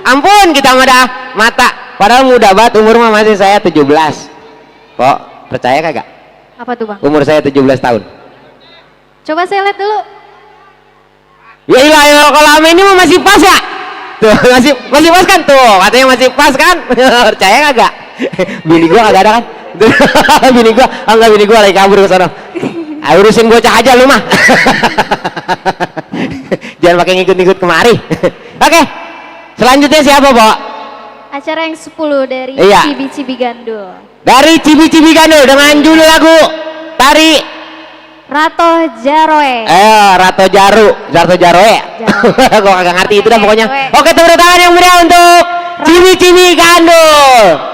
Ampun kita mah dah mata. Padahal muda banget umur mah masih saya 17. Kok percaya kagak?
Apa tuh bang?
Umur saya 17 tahun.
Coba saya lihat dulu.
Ya ilah ya kalau sama ini mah masih pas ya. Tuh masih pas kan tuh katanya masih pas kan. Percaya kagak? Bini gua kagak ada kan? Bini gua enggak, bini gua lagi kabur ke sana. Urusin bocah aja lu mah. Jangan pakai ngikut-ngikut kemari. Oke. Selanjutnya siapa, Bo?
Acara yang 10 dari
Iya.
Cibi-Cibi Gandul.
Dari Cibi-Cibi Gandul dengan judul lagu Tari
Rato Jaroe.
Rato Jaroe. Gua kagak ngerti itu dah pokoknya. Oke, tepuk tangan yang meriah untuk Cibi-Cibi Gandul.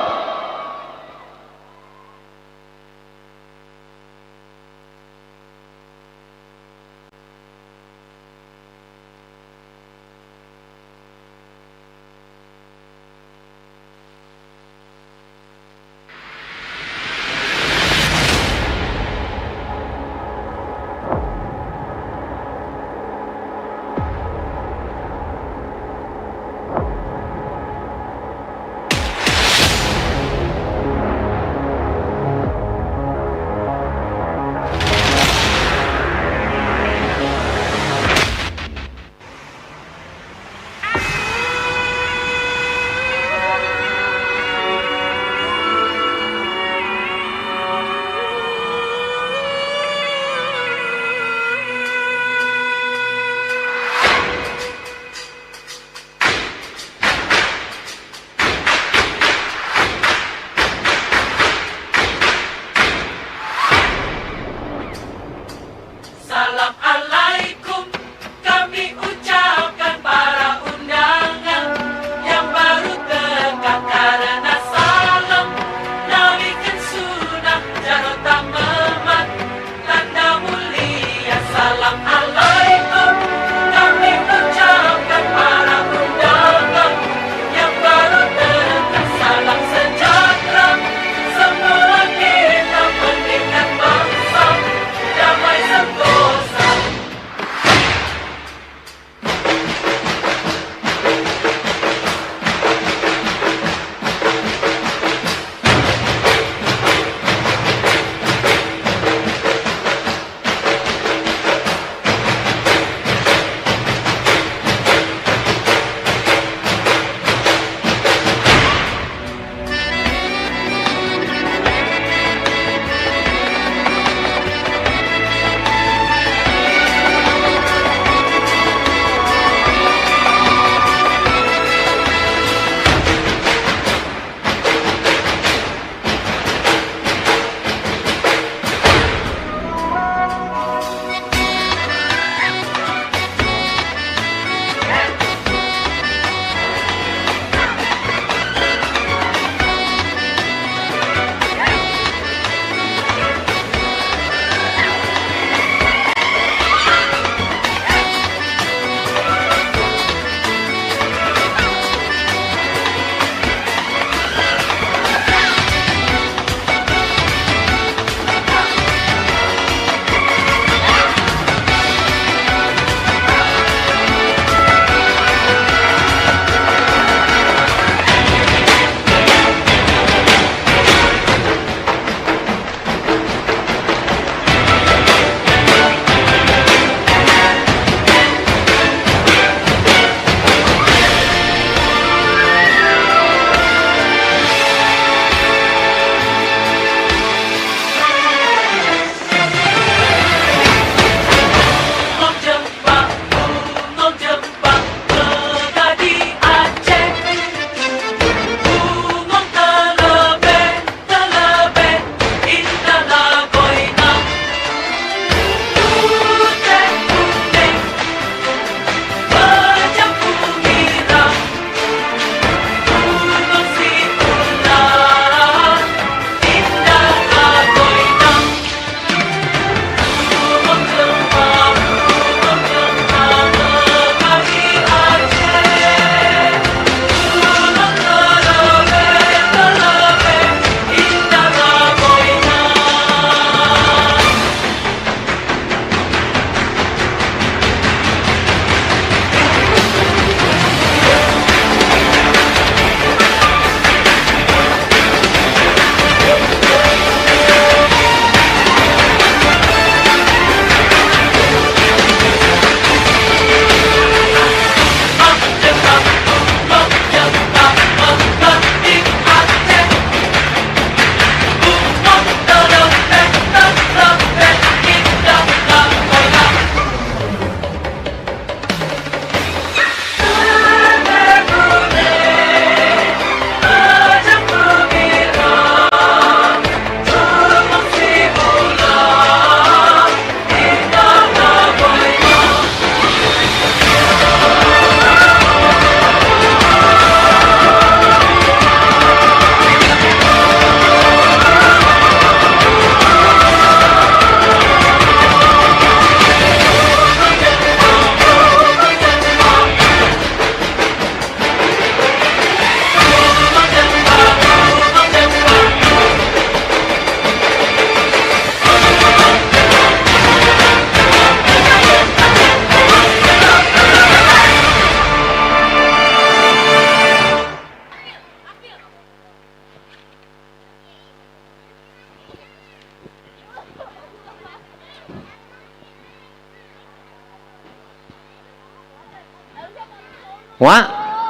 Wah,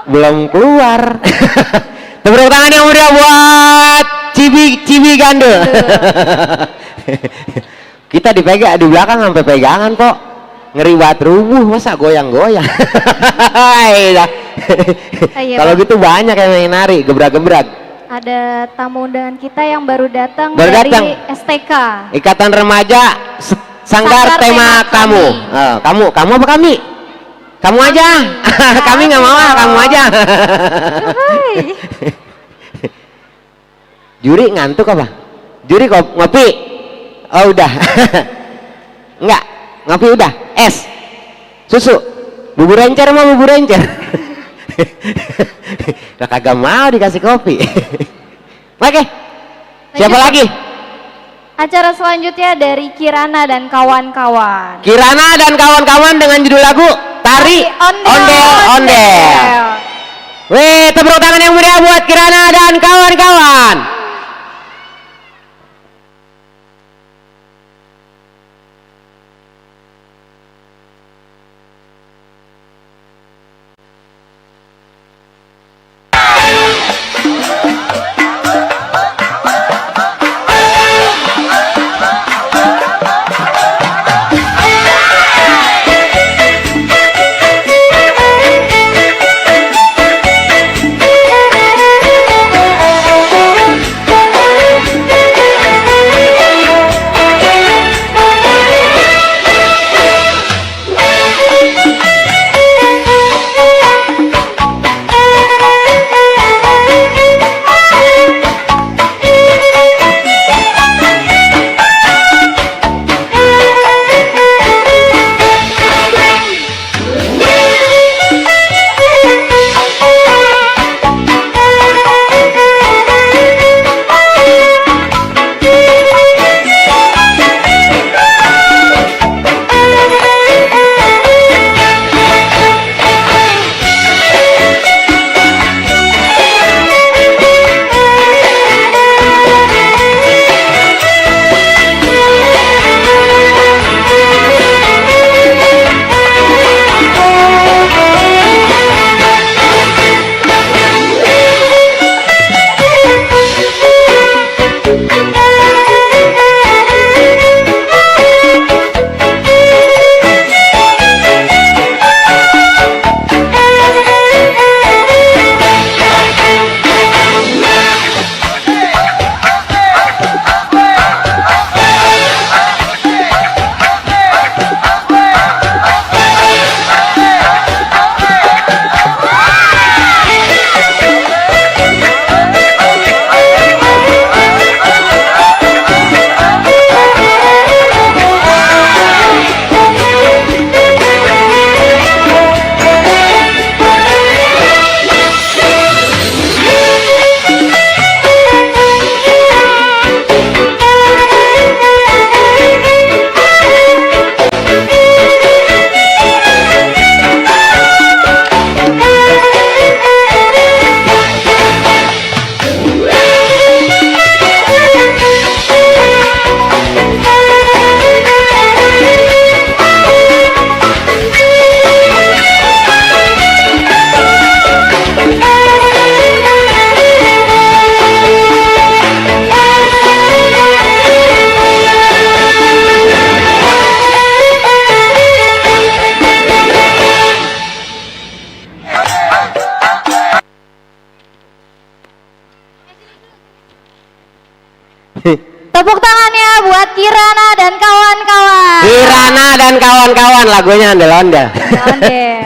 belum keluar. Tepuk tangan yang meriah buat Cibi Gandul. Kita dipegang di belakang sampai pegangan kok. Ngeri banget rubuh, masa goyang-goyang.
Iya,
Kalau
Bang.
gitu banyak yang main nari, gebrak-gebrak.
Ada tamu undangan kita yang baru datang
Baru
dari
datang.
STK.
Ikatan Remaja Sanggar
Sanggar
Tema
Tema
Kamu. Kamu apa kami? Kamu aja. Kami nggak mau, kamu aja.
Hai.
Juri ngantuk apa? Juri ngopi? Oh udah. Enggak, ngopi udah. Es, susu, bubur encer mah bubur encer. Udah kagak mau dikasih kopi. Oke, siapa
Lanjut,
lagi?
Acara selanjutnya dari Kirana dan kawan-kawan.
Kirana dan kawan-kawan dengan judul lagu Tari Ondel Ondel. Wih, tepuk tangan yang meriah buat Kirana dan kawan-kawan.
Tepuk tangannya buat Kirana dan kawan-kawan.
Kirana dan kawan-kawan, lagunya ondel-ondel.
Ondel.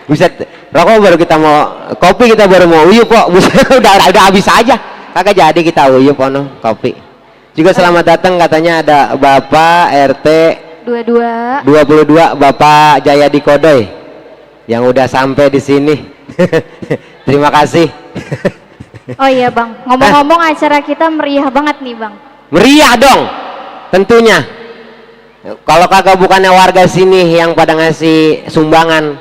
Buset, rokok baru kita mau, kopi kita baru mau uyup kok. Buset, udah habis aja. Kagak jadi kita uyup ono kopi. Juga selamat datang katanya ada Bapak RT 22 Bapak Jayadi Kodoy yang udah sampai di sini. Terima kasih.
Oh iya Bang, ngomong-ngomong acara kita meriah banget nih Bang.
Meriah dong, tentunya. Kalau kagak bukannya warga sini yang pada ngasih sumbangan,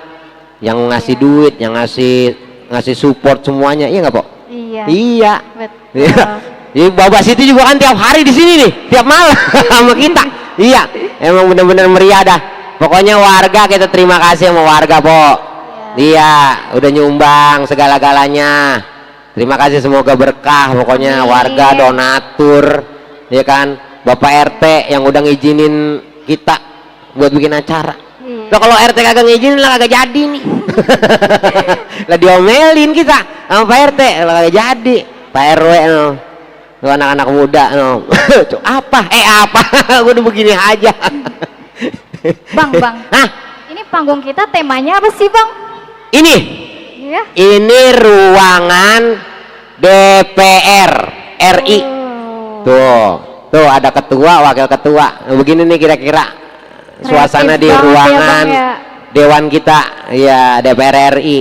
yang ngasih duit, yang ngasih support semuanya, iya nggak Pok?
Iya.
Iya.
Betul.
Iya. Ya, Bapak Siti juga kan tiap hari di sini nih, tiap malam sama kita. Iya, emang bener-bener meriah dah. Pokoknya warga kita terima kasih sama warga Pok. Iya, udah nyumbang segala-galanya. Terima kasih, semoga berkah pokoknya.
Amin.
Warga, donatur, ya kan, Bapak RT yang udah ngizinin kita buat bikin acara. Loh, kalau RT kagak ngizinin lah kagak jadi nih. Lah diomelin kita sama Pak RT, lah kagak jadi. Pak RW no. Tuh anak-anak muda no. Apa? Apa? Gue udah begini aja.
Bang,
Hah?
ini panggung kita temanya apa sih bang?
Ini
Iya.
Ini ruangan DPR RI. Tuh ada ketua, wakil ketua. Nah, begini nih kira-kira suasana
Kreatif
di
banget ya,
ruangan
Bang, ya.
dewan kita, ya DPR RI.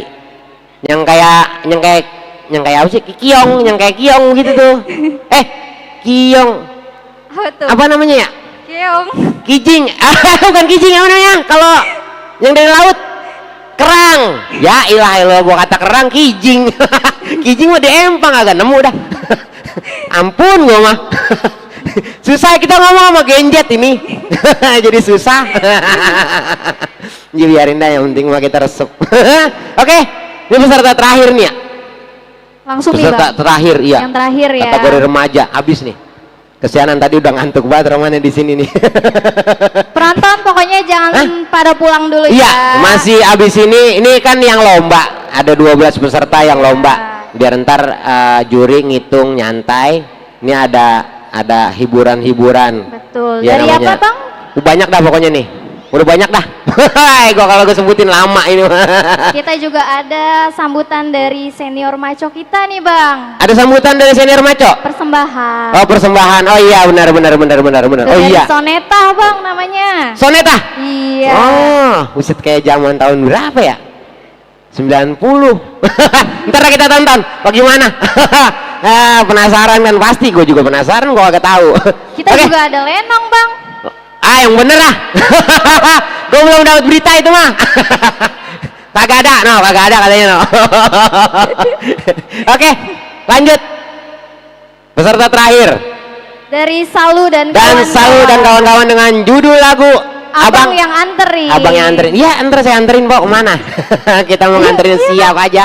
Yang kayak apa sih? Kiong, yang kayak kiong gitu tuh. Kiong.
Apa tuh?
Apa namanya ya?
Keong.
Kijing. Bukan kijing, apa namanya? Kalau yang dari laut, kerang. Ya ilah gua kata kerang, kijing. Kijing mah di empang agak nemu dah. Ampun gua mah. Susah kita ngomong sama genjet ini. Jadi susah. Jadi biarin dah, yang penting mah kita resep. Oke, ini peserta terakhir nih ya.
Langsung nih
Peserta
bang.
terakhir iya.
Yang terakhir ya.
Kategori remaja habis nih. Kesianan tadi udah ngantuk banget Romannya di sini nih.
Penonton pokoknya jangan pada pulang dulu
Iya,
ya.
masih abis ini kan yang lomba. Ada 12 peserta yang lomba. Biar ntar juri ngitung nyantai. Ini ada hiburan-hiburan.
Betul.
Ya,
Dari
namanya.
apa bang?
Banyak dah pokoknya nih. Udah banyak dah. Kalau gue sebutin lama ini.
Kita juga ada sambutan dari senior maco kita nih bang.
Ada sambutan dari senior maco.
Persembahan.
Oh, persembahan. Oh iya, benar. Oh
Dari
iya.
Soneta bang namanya.
Soneta.
Iya.
Oh, buset, kayak zaman tahun berapa ya? 90. Ntar kita tonton bagaimana. Penasaran kan, pasti gue juga penasaran, gue agak tahu.
Kita
Oke.
juga ada lenong bang.
Yang bener lah. Gue belum dapat berita itu mah. Kagak ada katanya no. Oke, lanjut. Peserta terakhir
Dari Salu dan
Salu dan kawan-kawan dengan judul lagu
Abang yang anterin.
Abang yang anterin. Iya, anter saya anterin, Pak, kemana? Kita mau nganterin, siap aja.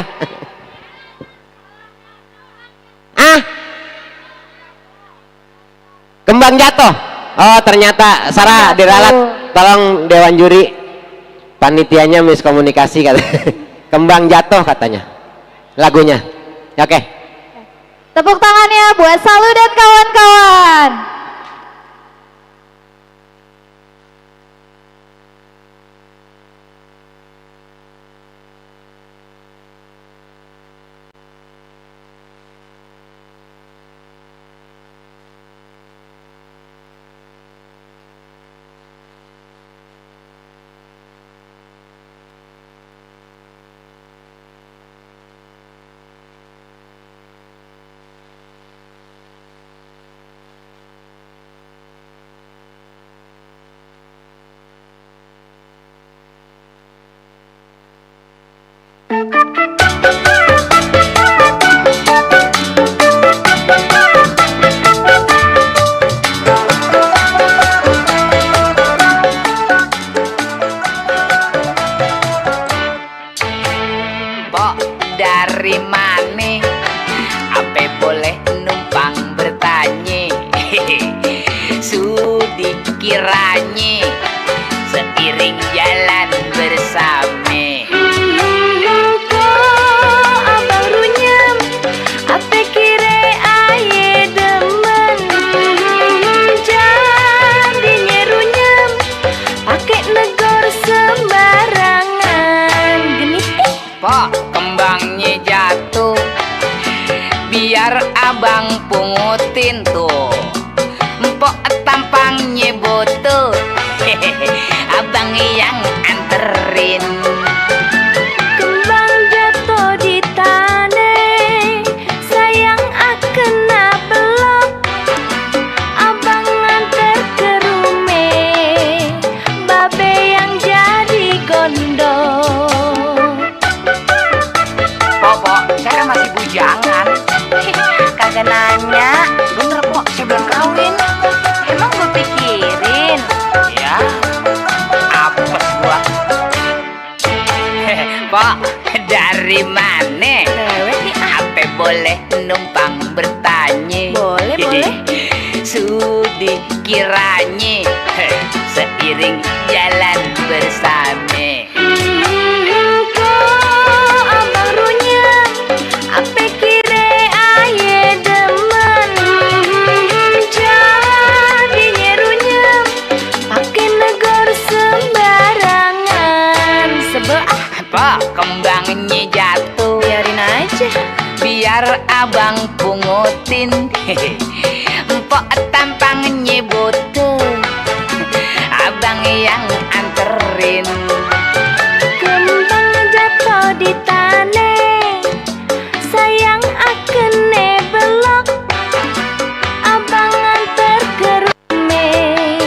Kembang jatuh. Oh, ternyata Sarah diralat. Tolong dewan juri, panitianya miskomunikasi katanya. Kembang jatuh katanya lagunya. Oke.
Tepuk tangannya buat Salu dan kawan-kawan.
Pok dari mana? Apa boleh numpang bertanya? Sudi kiranya seiring jalan bersama.
Abang runyam, apa kira aye demen? Jadinya runyam, pakai negor sembarangan. Genit
Pok kembangnya jatuh, biar abang pungutin tuh. Mpok tampangnya butuh, abang yang anter dari mana?
Lewat nih ah.
Apa boleh numpang bertanya?
Boleh, boleh.
Sudi kiranya seiring jalan bersama.
Kok abang runyam, apa kira aye demen? Jadinya runyam, pakai negor sembarangan. Sebel ah,
Apa kembangnya jatuh?
biarin aja.
Biar abang pungutin. Empok tampangnya butuh, abang yang anterin.
Kembang jatuh di tanah, sayang akan belok. Abang antar ke rumah,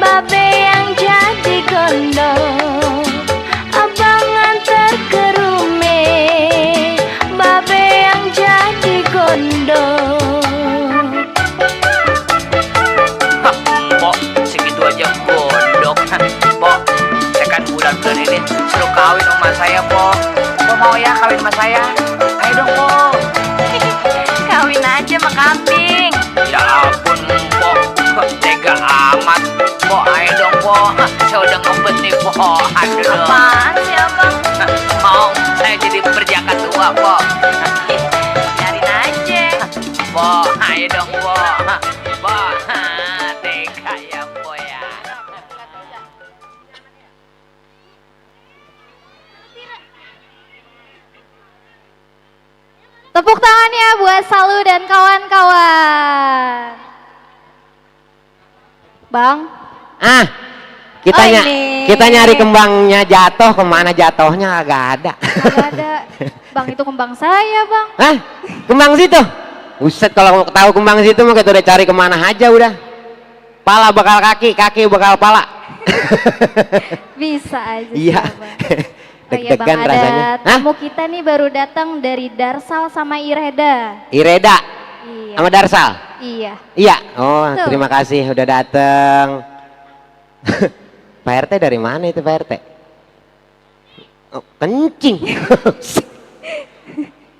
babe yang jadi gondok. Abang antar ke rumah, babe yang jadi gondok.
Empok segitu aja gondok. Pok, saya kan bulan-bulan ini suruh kawin sama saya, Pok. Pok mau ya kawin sama saya? Ayo dong, Pok.
Kawin aja sama kambing.
Ya ampun, Pok. Kok tega amat. Pok, ayo dong, Pok. Saya udah ngebet nih, Pok. Aduh.
Apaan sih abang?
Mau saya jadi perjaka tua, Pok.
Biarin aja.
Pok, ayo dong, Pok. Pok, tega ya, Pok ya.
Tepuk tangannya buat Salu dan kawan-kawan. Bang,
Ah,
Oh, ini.
kita nyari kembangnya jatuh, kemana jatuhnya agak ada.
nggak ada. Bang itu kembang saya, Bang.
Hah? Kembang situ? Buset, kalau mau tahu kembang situ mah kita udah cari kemana aja udah. Pala bakal kaki, kaki bakal pala.
Bisa aja sih,
Iya.
Bang. Oh iya, Bang,
Deg-degan
ada
rasanya. Hah?
tamu kita nih baru datang dari Darsal sama Ireda.
Ireda
Iya.
sama Darsal.
Iya.
Iya. Oh,
Tuh.
terima kasih udah dateng. Pak RT dari mana itu Pak RT? Oh, kencing.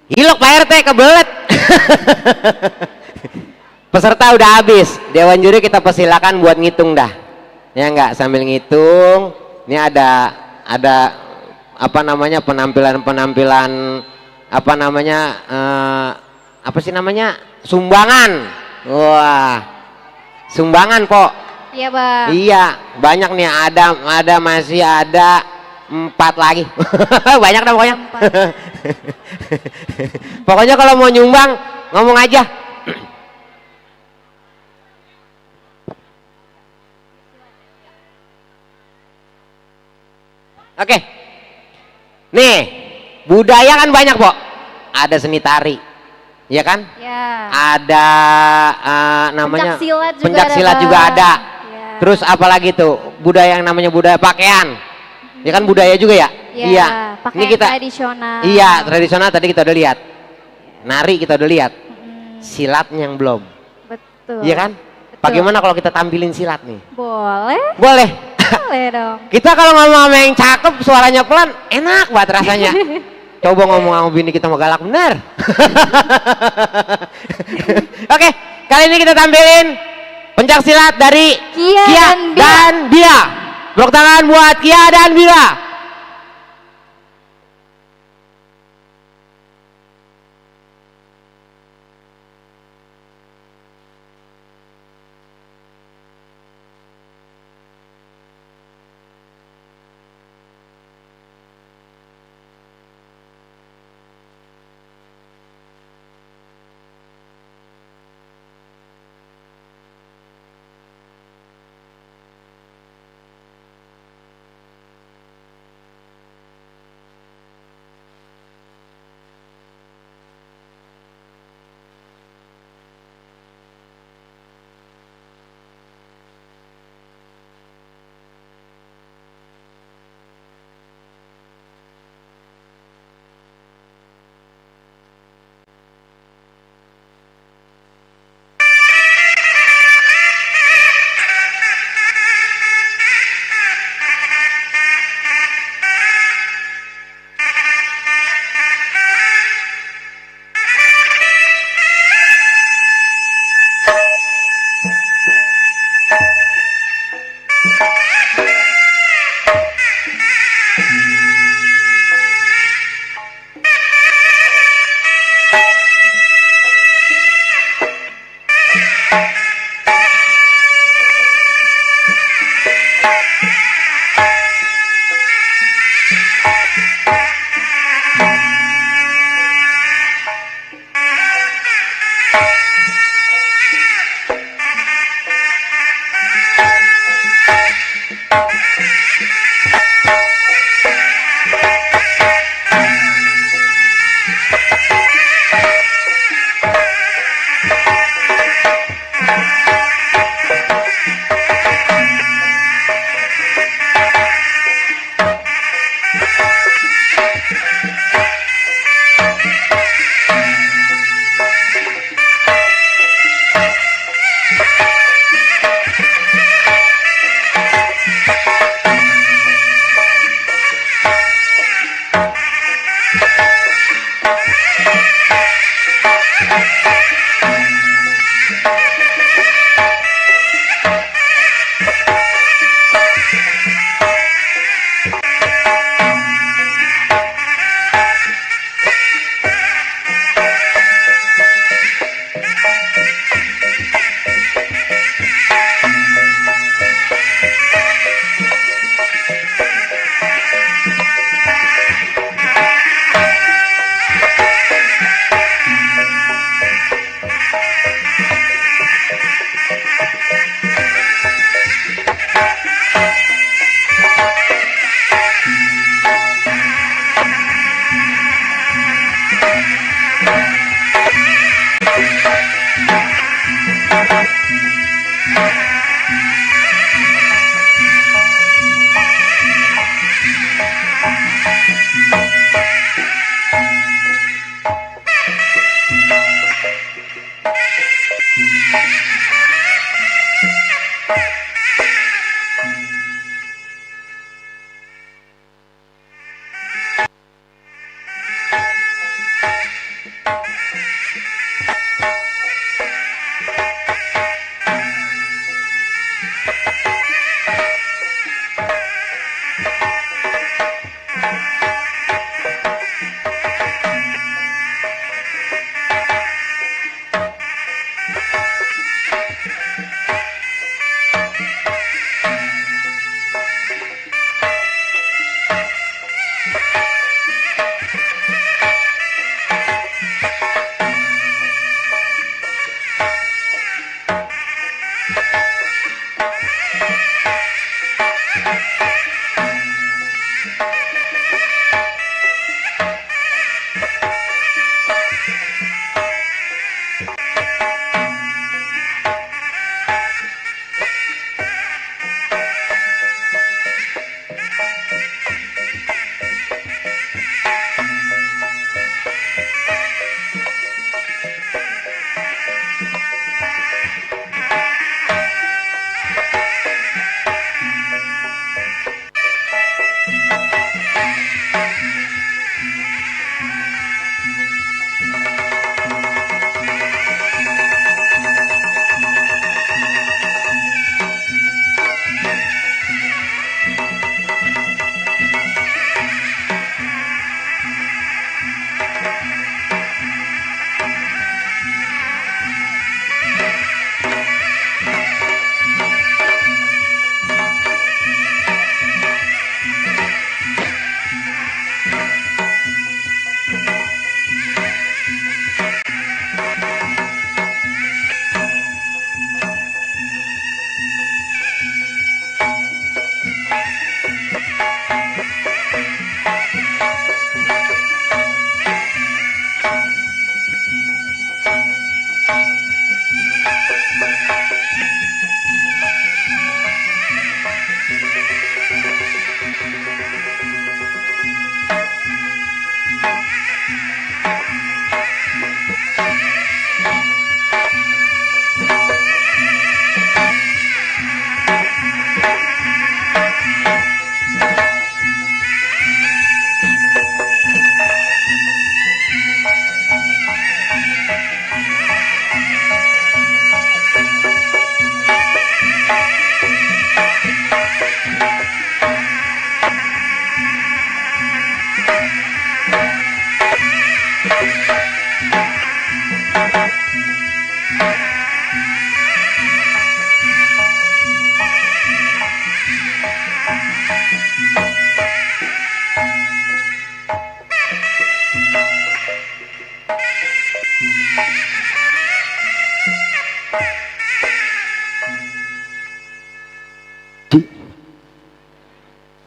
Hilok Pak RT kebelet. Peserta udah habis. Dewan juri kita persilakan buat ngitung dah. Ya enggak, sambil ngitung. Ini ada apa namanya penampilan apa namanya apa sih namanya sumbangan. Wah, sumbangan kok.
Iya, Bang.
Iya, banyak nih, ada masih ada 4 lagi. Banyak dah pokoknya.
4.
Pokoknya kalau mau nyumbang ngomong aja. Oke. Nih, budaya kan banyak, Pok. Ada seni tari. Ya kan?
Ya.
Ada namanya
Pencaksilat juga
pencaksilat
ada,
juga
Bang.
ada.
Ya.
Terus apalagi tuh budaya yang namanya budaya pakaian. Ya kan budaya juga ya?
Ya,
Iya.
pakaian
Ini kita
tradisional.
Iya, tradisional tadi kita udah lihat. Nari kita udah lihat. Silatnya yang belum.
Betul.
Iya kan? Bagaimana kalau kita tampilin silat nih?
Boleh,
Boleh.
boleh dong.
Kita kalau ngomong sama yang cakep suaranya pelan, enak banget rasanya. Coba ngomong sama bini kita mau galak bener. Oke, kali ini kita tampilin pencaksilat dari
Kia dan Bila.
dan Bila. Tepuk tangan buat Kia dan Bila.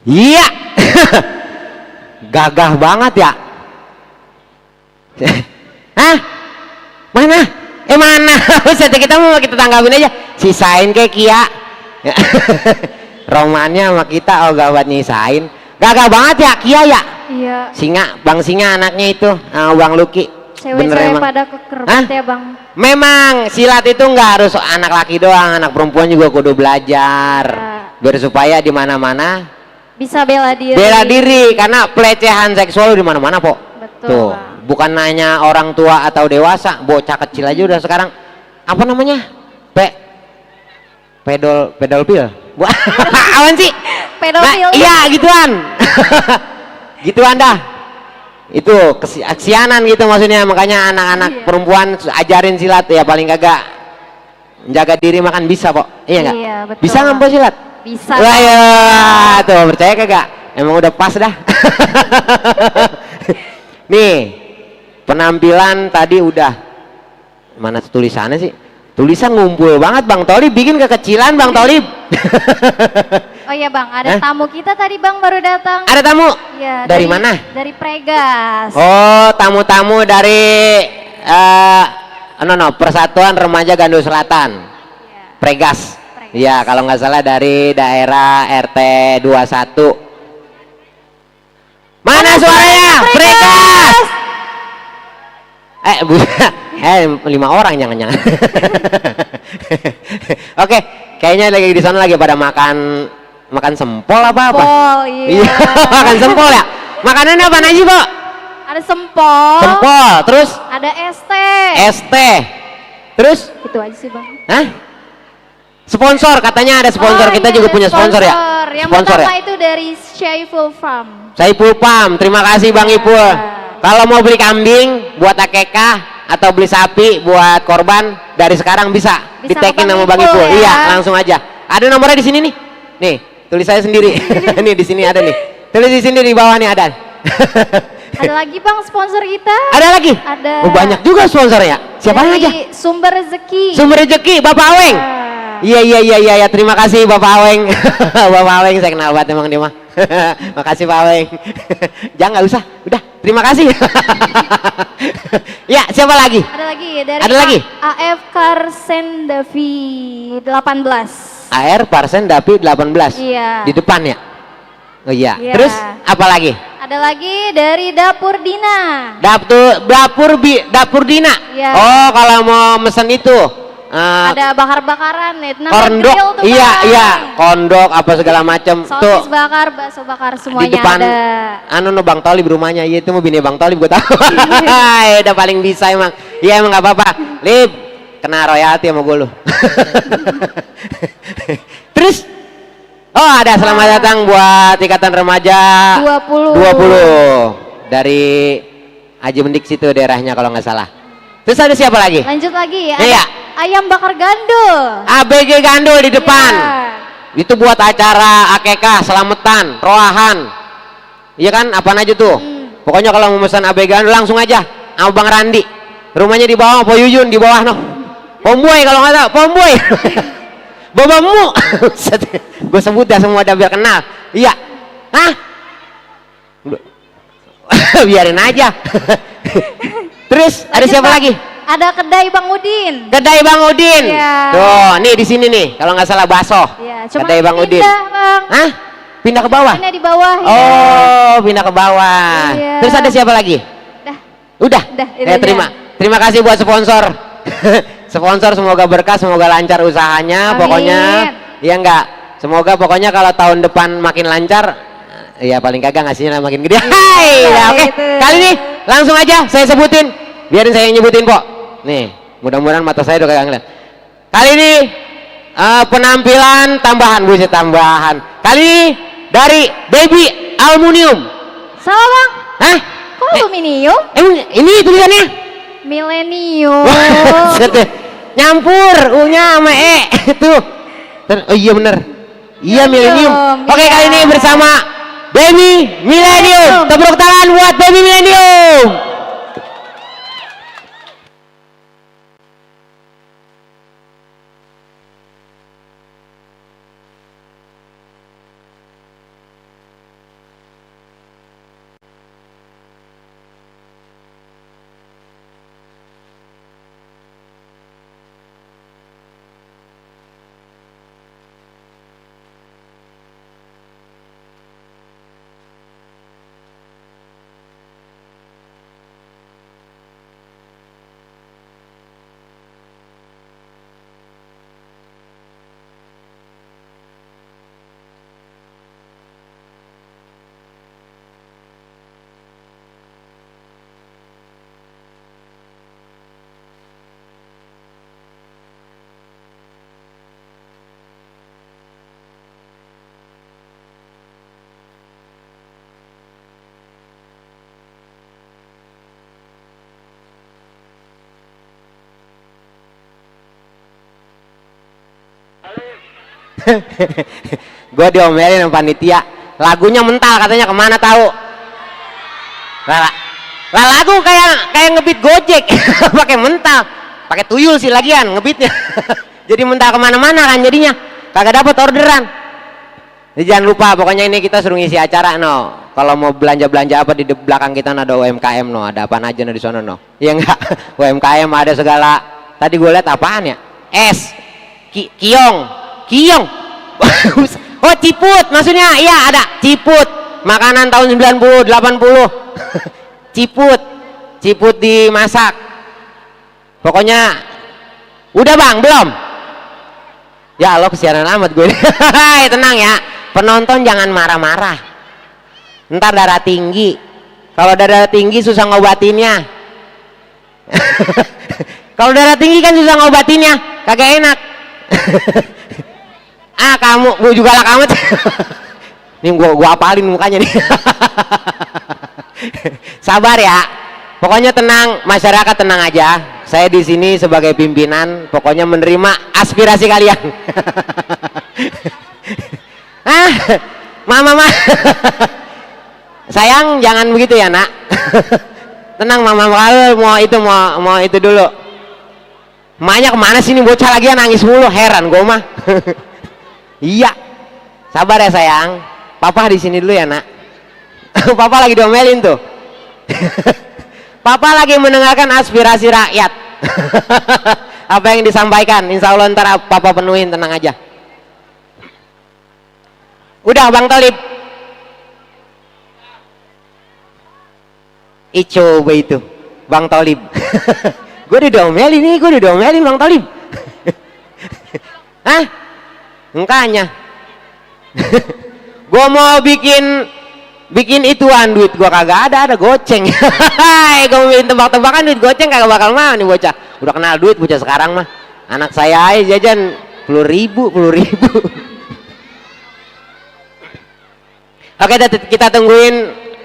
Iya. Gagah banget ya. Hah? Mana? Mana? Usah kita mau kita tanggapin aja. Sisain kayak Kia. Romannya sama kita gak buat nyisain. Gagah banget ya Kia ya.
Iya.
Singa, Bang Singa anaknya itu, Bang Luki.
Cewek-cewek pada kekerbat ya bang.
Memang silat itu nggak harus anak laki doang, anak perempuan juga kudu belajar. Biar supaya di mana-mana
Bisa bela diri.
bela diri, karena pelecehan seksual di mana-mana po.
Betul.
Tuh,
Bang.
bukan nanya orang tua atau dewasa, bocah kecil aja udah sekarang apa namanya? Pedol pil. Awan sih?
Pedofil.
Iya gituan. Gituan dah. Itu kesianan gitu maksudnya, makanya anak-anak perempuan ajarin silat ya, paling kagak jaga diri makan bisa kok. Iya nggak?
Iya, betul.
Bisa nggak po silat?
Bisa.
Wah ya, tuh percaya kagak? Emang udah pas dah. Nih, penampilan tadi udah. Mana tulisannya sih? Tulisan ngumpul banget Bang Tolib, bikin kekecilan Bang Tolib.
Oh iya bang, ada tamu kita tadi bang baru datang.
Ada tamu?
Iya.
Dari mana?
Dari Pregas.
Oh, tamu-tamu dari Persatuan Remaja Galuh Selatan. Pregas. Iya, kalau nggak salah dari daerah RT 21. Mana suaranya? Pregas. Bu, 5 orang jangan-jangan. Oke, kayaknya lagi di sana lagi pada makan sempol apa?
Sempol, iya.
Makan sempol ya. Makanannya apa aja, Po?
Ada sempol.
Sempol, terus
Ada ST.
ST. Terus?
Itu aja sih bang.
Hah? Sponsor, katanya ada sponsor.
Oh,
Kita
iya,
juga
ada
punya sponsor ya.
Yang
Sponsor
pertama
ya.
itu dari Syaiful Farm.
Saiful Farm, terima kasih Bang Ipul. Kalau mau beli kambing buat akekah atau beli sapi buat korban, dari sekarang bisa ditekin
Bang
sama Bang
Ipul,
Ipul.
ya.
Iya, langsung aja. Ada nomornya di sini nih. Nih, tulis saya sendiri. Nih di sini ada nih. Tulis di sini di bawah nih ada.
Ada lagi bang sponsor kita.
Ada lagi?
Ada.
Oh, banyak juga sponsornya. Siapa
Dari
aja?
Sumber Rezeki.
Sumber Rezeki, Bapak Aweng. Iya, terima kasih Bapak Aweng. Bapak Aweng saya kenal banget emang dia mah. Makasih Pak Aweng. Jangan, nggak usah, udah terima kasih. Ya, siapa lagi?
Ada lagi dari
Ada lagi?
AF Karsen Davi 18.
AR Parsen Dapi 18.
Iya.
Di depan ya? Oh iya.
Iya.
Terus apa lagi?
Ada lagi dari Dapur Dina.
Dapur Dina.
Iya.
Oh, kalau mau mesen itu
Ada bakar-bakaran nih, tenang
kondok,
grill tuh,
iya
Bang.
iya, kondok apa segala macam tuh
Sosis bakar, bakso bakar
di
semuanya
depan.
ada.
Anu no Bang Tolib rumahnya, iya itu mau bini Bang Tolib gue tahu. Udah paling bisa emang. Iya emang nggak apa-apa. Lip, kena royalti sama gue lu. Terus, oh ada selamat datang buat Ikatan Remaja 20 dari Haji Mendik situ daerahnya kalau nggak salah. Terus ada siapa lagi?
Lanjut lagi, ada
Iya.
ayam bakar gandul.
ABG Gandul di depan.
Iya.
Itu buat acara akekah, selamatan, roahan. Iya kan, apaan aja tuh. Pokoknya kalau mau pesan ABG Gandul langsung aja sama Bang Randi. Rumahnya di bawah, Po Yuyun di bawah noh. Pomboy kalau nggak tahu, Pomboy. Babamu. Gue sebut ya semua, udah biar kenal. Iya. Hah? Biarin aja. Terus ada
Lanjut,
siapa
Pak.
lagi?
Ada kedai Bang Udin.
Kedai Bang Udin.
Iya.
Tuh, nih di sini nih, kalau nggak salah baso.
Iya, cuma
Kedai Bang Udin.
pindah, Bang.
Hah? Pindah ke bawah?
Ini di bawah ya.
Oh, pindah ke bawah.
Iya.
Terus ada siapa lagi?
Dah.
Udah.
Itu aja.
Terima kasih buat sponsor. Sponsor semoga berkah, semoga lancar usahanya.
Amin.
Pokoknya, ya enggak. Semoga pokoknya kalau tahun depan makin lancar, ya paling kagak ngasihnya makin gede. Hai, ya, oke.
Itu.
Kali ini langsung aja saya sebutin. Biarin saya yang nyebutin, Pok. Nih, mudah-mudahan mata saya udah kagak ngeliat. Kali ini penampilan tambahan, buset tambahan. Kali ini dari Baby Aluminium.
Salah, Bang.
Hah?
Kok aluminium?
Ini tulisannya?
Milenium.
Set deh. Nyampur U-nya sama E. Tuh. Oh iya bener. Iya Millennium. Oke,
Iya.
kali ini bersama Baby Millennium. Tepuk tangan buat Baby Millennium. Gue diomelin sama panitia, lagunya mental katanya, kemana tahu. Lah lagu kayak ngebit Gojek. Pakai mental, pakai tuyul sih lagian ngebitnya. Jadi mental kemana-mana kan jadinya, kagak dapat orderan. Jadi jangan lupa, pokoknya ini kita suruh ngisi acara no. Kalau mau belanja apa di belakang kita ada UMKM no, ada apaan aja no di sana no. Iya enggak? UMKM ada segala. Tadi gue lihat apaan ya? Es, Kiong. Oh ciput maksudnya, iya ada ciput, makanan tahun 90 80. Ciput dimasak. Pokoknya udah Bang, belum? Ya Allah, kesianan amat gue. Tenang ya, penonton jangan marah-marah. Ntar darah tinggi. Kalau darah tinggi susah ngobatinnya. Kalau darah tinggi kan susah ngobatinnya, kagak enak. Kamu, gue juga lah kamu. Nih gua apalin mukanya nih. Sabar ya. Pokoknya tenang, masyarakat tenang aja. Saya di sini sebagai pimpinan, pokoknya menerima aspirasi kalian. Mama. Sayang, jangan begitu ya, Nak. Tenang, Mama. Kalau mau itu dulu. Emaknya kemana sih, ini bocah lagi nangis mulu, heran gue mah. Iya, sabar ya sayang, papa di sini dulu ya nak. Papa lagi diomelin tuh. Papa lagi mendengarkan aspirasi rakyat. Apa yang disampaikan, insya Allah ntar papa penuhin, tenang aja. Udah Bang Tolib. Coba itu Bang Tolib. Gue diomelin nih, gue diomelin Bang Tolib. Hah? Engkanya. Gue mau bikin ituan, duit gue kagak ada goceng. Gue mau bikin tebak-tebakan, duit goceng kagak bakal mau nih bocah. Udah kenal duit bocah sekarang mah. Anak saya aja jajan 10.000. Oke, kita tungguin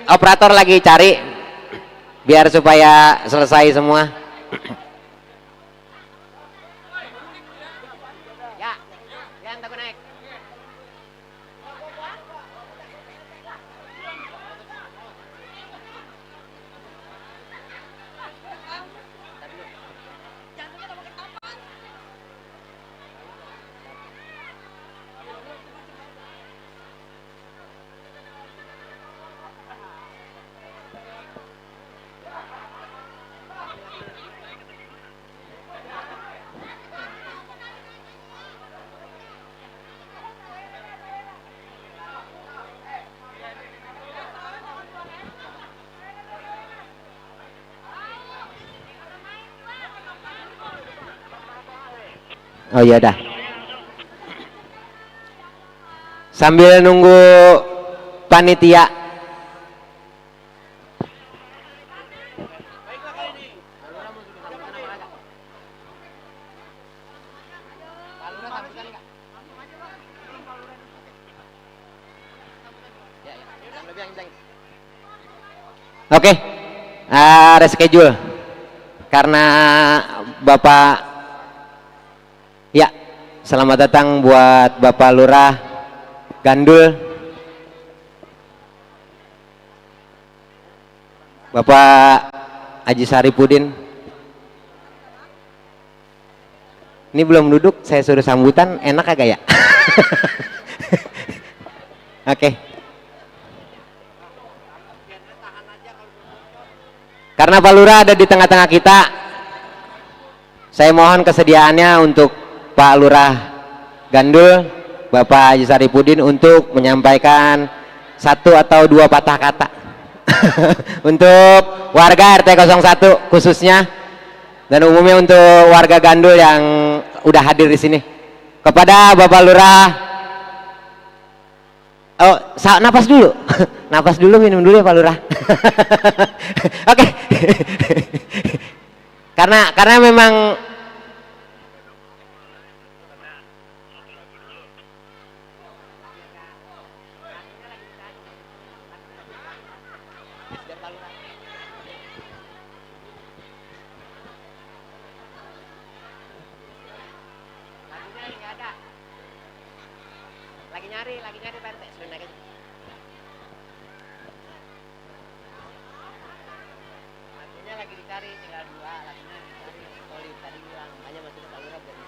operator lagi cari biar supaya selesai semua.
Ya, yang takut naik.
Oh iya dah. Sambil nunggu panitia. Oke, reschedule karena Bapak. Ya, selamat datang buat Bapak Lurah Gandul, Bapak Haji Saripudin. Ini belum duduk, saya suruh sambutan, enak kagak ya? Oke. Karena Pak Lurah ada di tengah-tengah kita, saya mohon kesediaannya untuk Pak Lurah Gandul, Bapak Haji Saripudin untuk menyampaikan 1 atau 2 patah kata untuk warga RT 01 khususnya dan umumnya untuk warga Gandul yang udah hadir di sini. Kepada Bapak Lurah, oh, napas dulu, napas dulu, minum dulu ya Pak Lurah. Oke. Karena memang
lagi nyari Pak RT, sudah naik aja. Lagunya lagi dicari, tinggal 2, lagunya dicari. Tolib tadi bilang, makanya masih Pak Lurah dari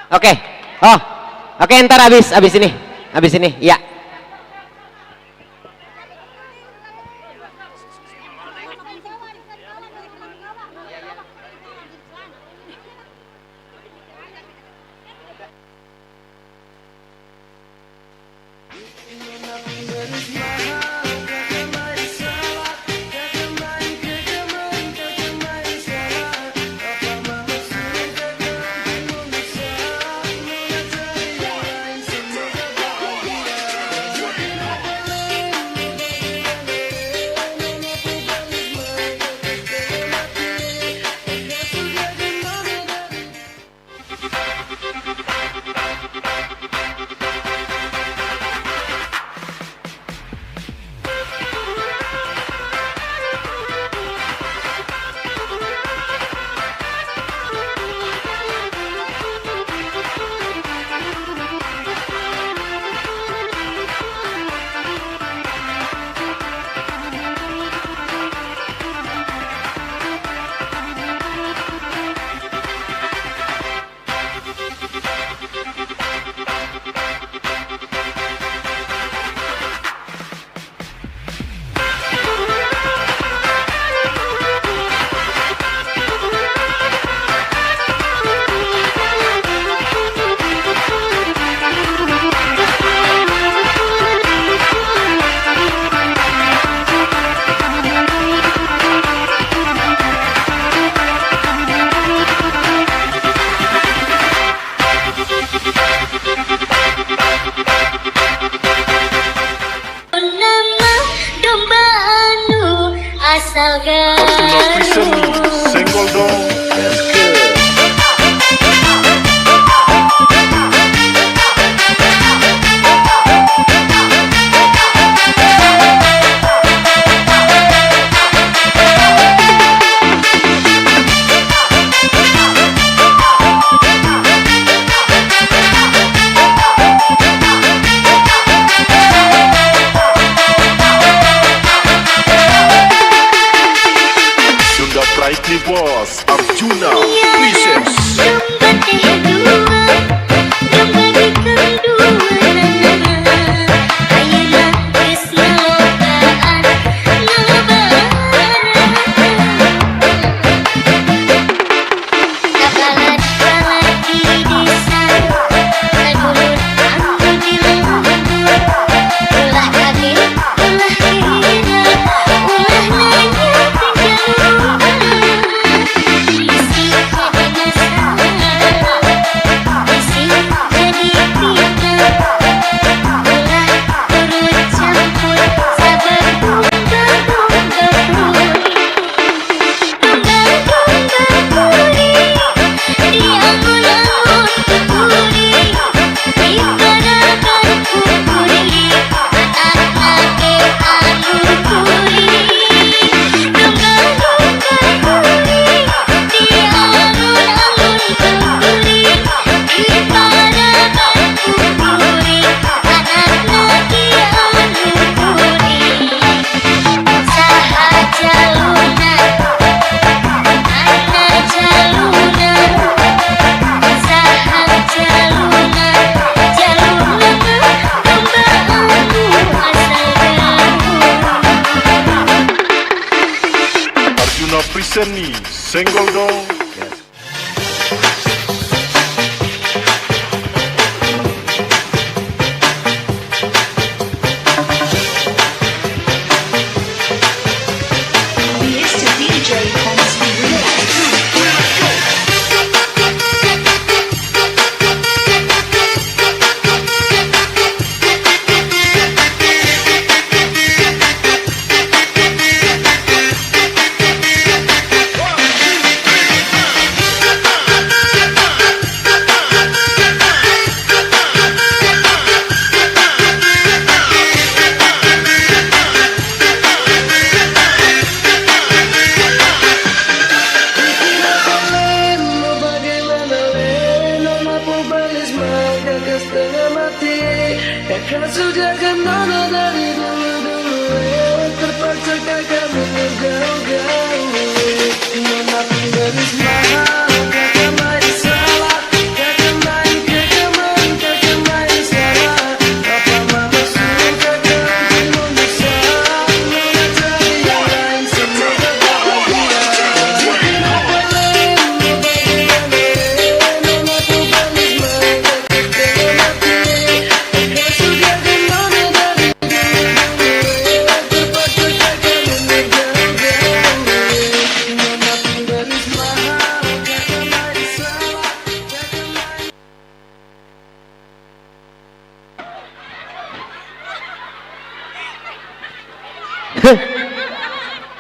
Oke. Oh, oke, ntar habis ini, ya.
Arjuna Presents. Arjuna Presents Senggol dong.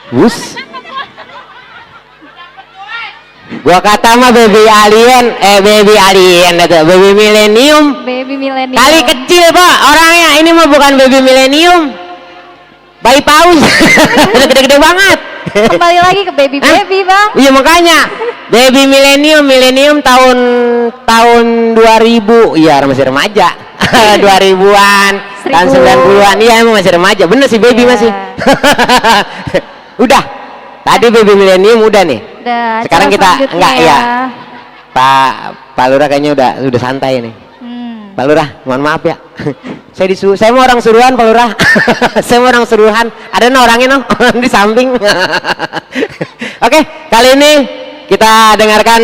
Bus. Gua kata mah baby alien, atau baby millennium.
Baby milenial.
Kali kecil pak orangnya, ini mah bukan baby millennium, bayi paus. Gede-gede banget.
Kembali lagi ke baby bang.
Iya makanya baby millennium tahun 2000, iya masih remaja. 2000-an, tahun 90-an, iya emang masih remaja, bener sih baby masih. Udah, tadi baby millennium udah nih.
Udah,
sekarang kita enggak ya. Pak Lurah kayaknya udah santai nih. Pak Lurah, mohon maaf ya. Saya mau orang suruhan Pak Lurah. Saya mau orang suruhan. Ada no orangnya no di samping. Oke, kali ini kita dengarkan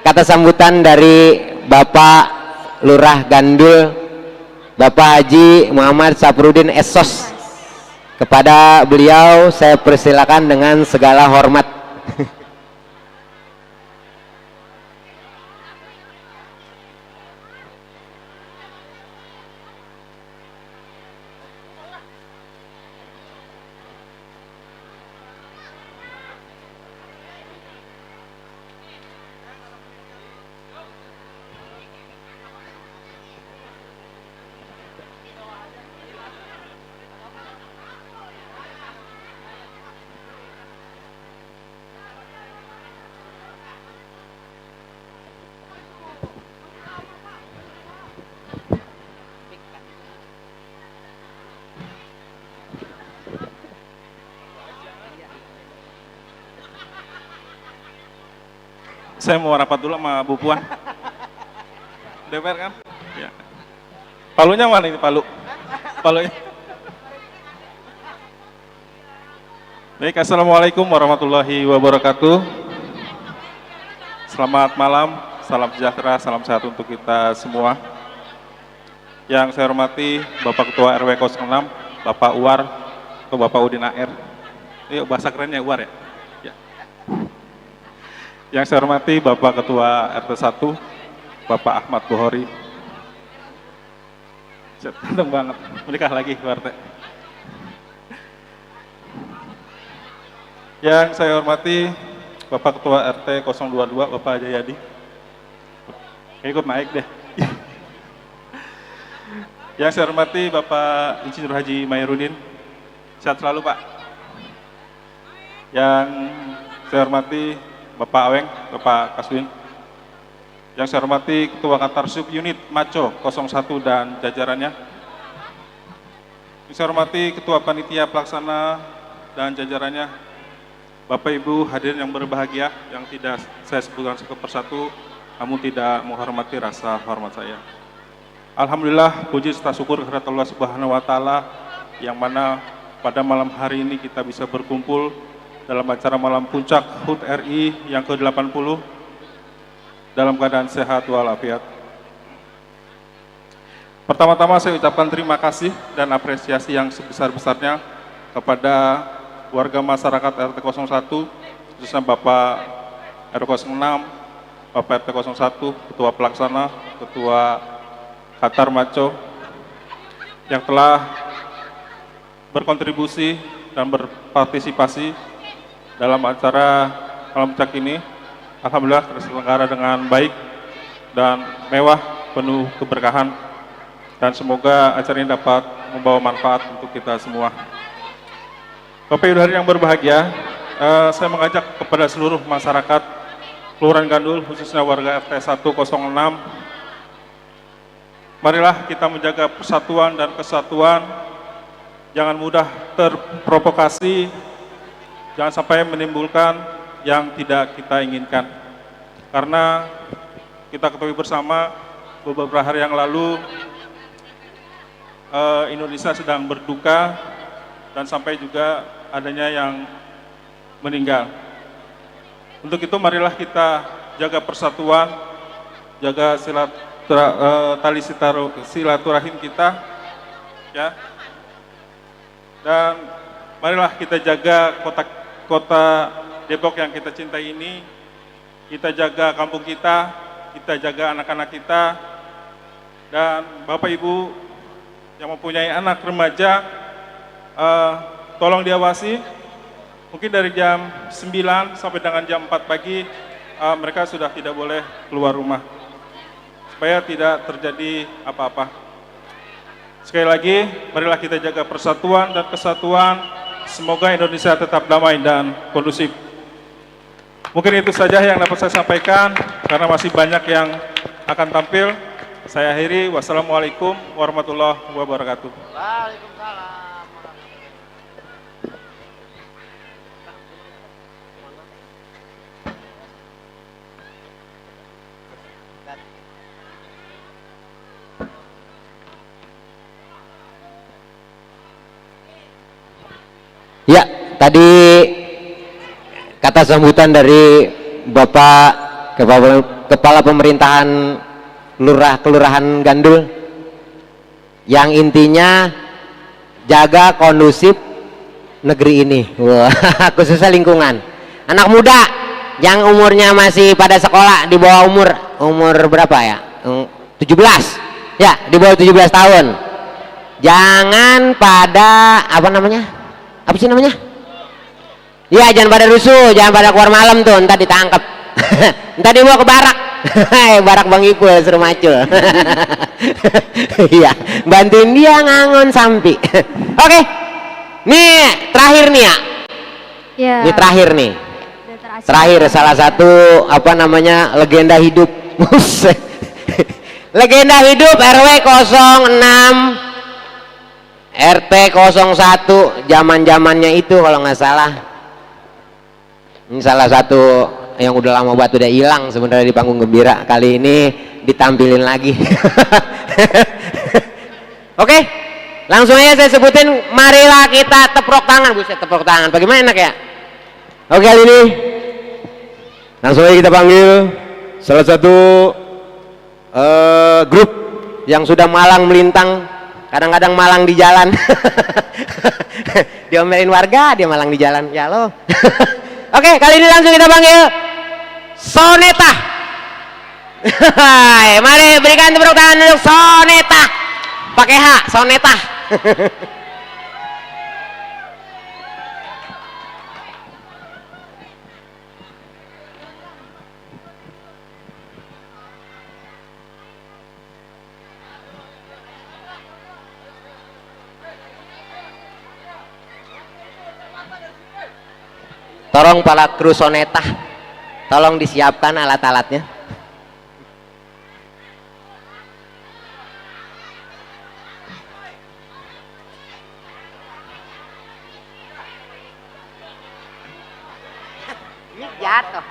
kata sambutan dari Bapak Lurah Gandul, Bapak Haji Muhammad Saprudin Esos. Kepada beliau saya persilakan dengan segala hormat.
Saya mau rapat dulu sama Bu Puan. DPR kan? Ya. Palunya mana ini palu? Palunya. Baik, assalamualaikum warahmatullahi wabarakatuh. Selamat malam, salam sejahtera, salam sehat untuk kita semua. Yang saya hormati Bapak Ketua RW 06, Bapak Uwar, atau Bapak Udin AR. Ini bahasa kerennya Uwar ya? Ya. Yang saya hormati Bapak Ketua RT 1, Bapak Ahmad Buhori. Ganteng banget, menikah lagi Pak RT. Yang saya hormati Bapak Ketua RT 022, Bapak Jayadi. Ikut naik deh. Yang saya hormati Bapak Insinyur Haji Mairudin. Sehat selalu Pak. Yang saya hormati Bapak Aweng, Bapak Kaswin. Yang saya hormati Ketua Kantor Subunit Maco 01 dan jajarannya. Yang saya hormati Ketua Panitia Pelaksana dan jajarannya. Bapak Ibu hadirin yang berbahagia, yang tidak saya sebutkan satu persatu, namun tidak menghormati rasa hormat saya. Alhamdulillah, puji serta syukur kehadirat Allah Subhanahu wa Ta'ala, yang mana pada malam hari ini kita bisa berkumpul dalam acara malam puncak HUT RI yang ke-80 dalam keadaan sehat walafiat. Pertama-tama saya ucapkan terima kasih dan apresiasi yang sebesar-besarnya kepada warga masyarakat RT 01, khususnya Bapak RW 06, Bapak RT 01, Ketua Pelaksana, Ketua Qatar Maco, yang telah berkontribusi dan berpartisipasi dalam acara malam puncak ini. Alhamdulillah terselenggara dengan baik dan mewah, penuh keberkahan, dan semoga acara ini dapat membawa manfaat untuk kita semua. Bapak Ibu hadirin yang berbahagia, saya mengajak kepada seluruh masyarakat Kelurahan Gandul, khususnya warga RT 106, marilah kita menjaga persatuan dan kesatuan, jangan mudah terprovokasi, jangan sampai menimbulkan yang tidak kita inginkan. Karena kita ketahui bersama beberapa hari yang lalu Indonesia sedang berduka dan sampai juga adanya yang meninggal. Untuk itu marilah kita jaga persatuan, jaga tali silaturahim kita, ya. Dan marilah kita jaga kota Depok yang kita cintai ini, kita jaga kampung kita jaga anak-anak kita, dan Bapak Ibu yang mempunyai anak remaja, tolong diawasi, mungkin dari jam 9 sampai dengan jam 4 pagi, mereka sudah tidak boleh keluar rumah, supaya tidak terjadi apa-apa. Sekali lagi, marilah kita jaga persatuan dan kesatuan, semoga Indonesia tetap damai dan kondusif. Mungkin itu saja yang dapat saya sampaikan, karena masih banyak yang akan tampil. Saya akhiri, wassalamualaikum warahmatullahi wabarakatuh.
Waalaikumsalam.
Ya, tadi kata sambutan dari Bapak Kepala Pemerintahan Kelurahan Gandul, yang intinya jaga kondusif negeri ini. Wah, khususnya lingkungan. Anak muda yang umurnya masih pada sekolah, di bawah umur berapa ya? 17. Ya, di bawah 17 tahun. Jangan pada apa sih namanya? Ya, jangan pada rusuh, jangan pada keluar malam tuh, ntar ditangkap. Ntar dibawa ke barak. Barak Bang Ipul suruh macul. Iya, bantuin dia ngangon sampi. Oke. Nih, terakhir nih ya.
Ya.
Ini terakhir nih. Terakhir salah satu legenda hidup. Legenda hidup RW 06 RT 01 zaman-zamannya itu kalau nggak salah. Ini salah satu yang udah lama banget udah hilang sebenarnya di panggung gembira. Kali ini ditampilin lagi. Oke, langsung aja saya sebutin. Marilah kita tepuk tangan. Buset, tepuk tangan. Bagaimana enak ya? Oke, kali ini langsung aja kita panggil salah satu grup yang sudah malang melintang, kadang-kadang malang di jalan. Diomelin warga, dia malang di jalan. Ya lo. Oke, kali ini langsung kita panggil Soneta. Mari berikan tepuk tangan untuk Soneta. Pakai H, Soneta. Tolong para kru Soneta, tolong disiapkan alat-alatnya. Ini jatuh.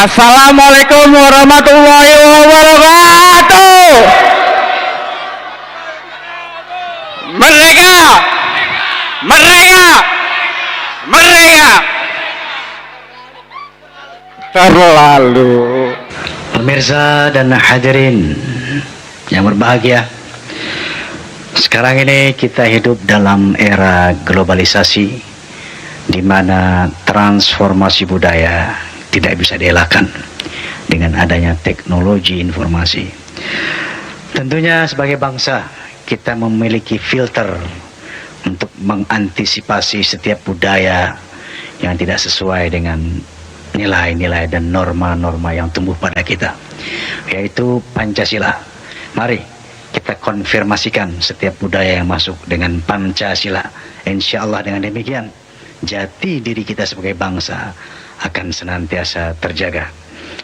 Assalamualaikum warahmatullahi wabarakatuh. Merdeka, merdeka, merdeka. Terlalu.
Pemirsa dan hadirin yang berbahagia, sekarang ini kita hidup dalam era globalisasi di mana transformasi budaya tidak bisa dielakkan dengan adanya teknologi informasi. Tentunya sebagai bangsa kita memiliki filter untuk mengantisipasi setiap budaya yang tidak sesuai dengan nilai-nilai dan norma-norma yang tumbuh pada kita, yaitu Pancasila. Mari kita konfirmasikan setiap budaya yang masuk dengan Pancasila. Insya Allah dengan demikian jati diri kita sebagai bangsa akan senantiasa terjaga.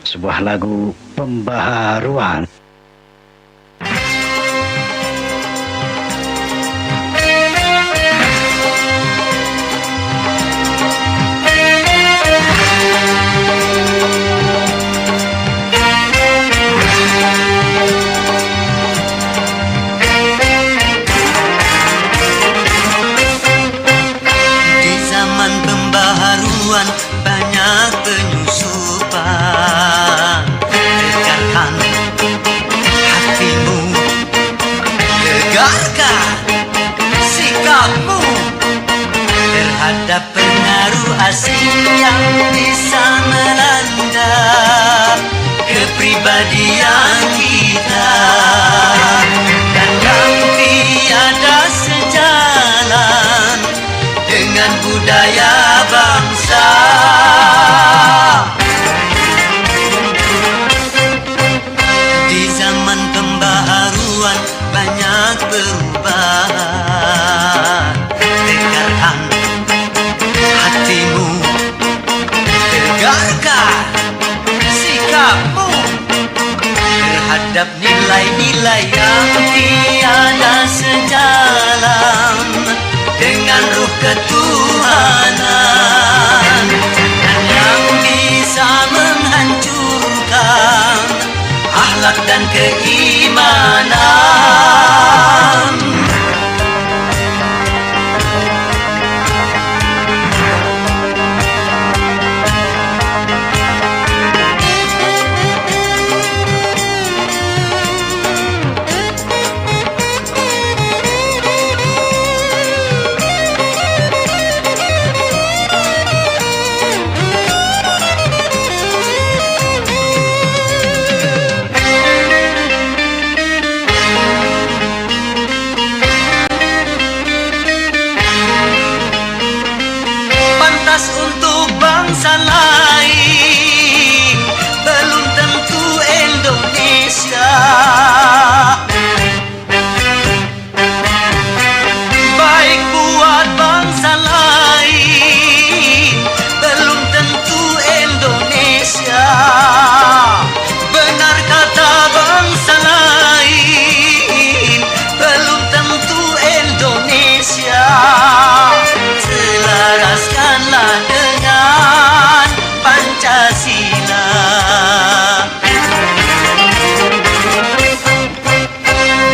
Sebuah lagu pembaharuan.
Di zaman pembaharuan banyak penyusupan, dengarkan asing yang bisa melanda kepribadian kita, dan yang tiada sejalan dengan budaya bangsa. Di zaman pembaharuan banyak perubahan. Tegarkan hatimu, tegarkan sikapmu terhadap nilai-nilai yang tiada sejalan dengan ruh ketuhanan, dan yang bisa menghancurkan akhlak dan keimanan. Untuk bangsa lain belum tentu Indonesia. Baik buat bangsa lain belum tentu Indonesia. Benar kata bangsa lain belum tentu Indonesia. Selaraskanlah dengan Pancasila.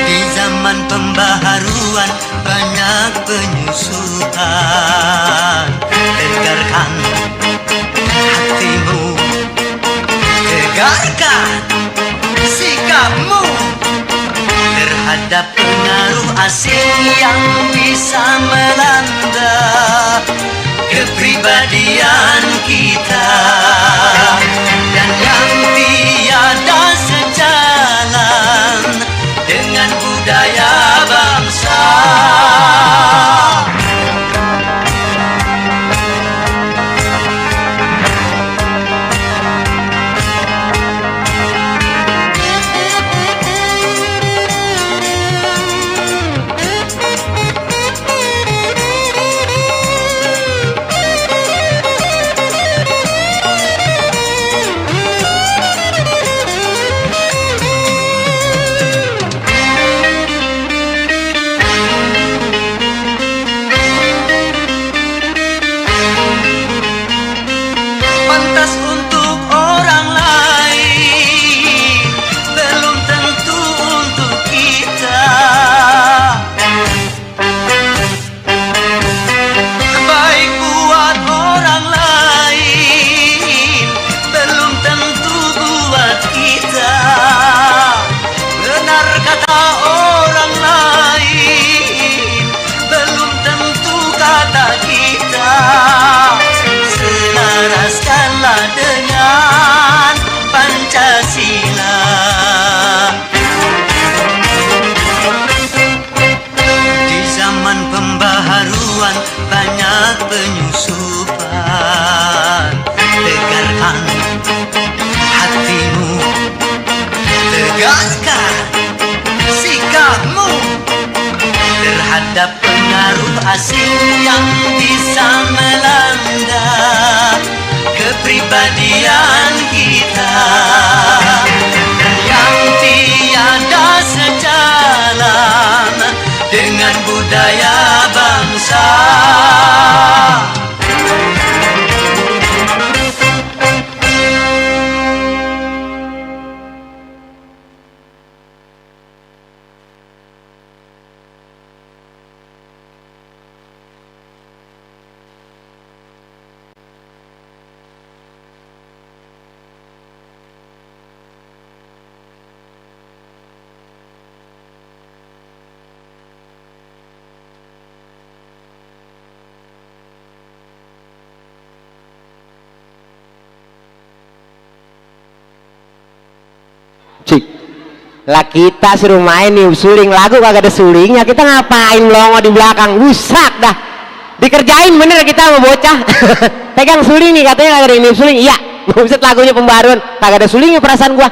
Di zaman pembaharuan banyak penyusupan. Tegarkan hatimu, tegarkan sikapmu terhadap pengaruh asing yang bisa melanda kepribadian kita, dan yang tiada sejalan dengan budaya bangsa. Pantas untuk orang lain belum tentu untuk kita. Baik buat orang lain belum tentu buat kita. Benar kata orang lain belum tentu kata kita. Selaraskanlah dengan Pancasila. Di zaman pembaharuan banyak penyusupan. Tegarkan hatimu, tegarkan sikapmu terhadap pengaruh asing yang bisa melanda kepribadian kita, dan yang tiada sejalan dengan budaya bangsa.
Lah kita suruh main nih suling lagu kagak ada sulingnya, kita ngapain melongo di belakang, busak dah. Dikerjain bener kita sama bocah. Pegang suling nih katanya kagak ada ini suling, iya. Buset lagunya pembaruan, kagak ada sulingnya perasaan gua.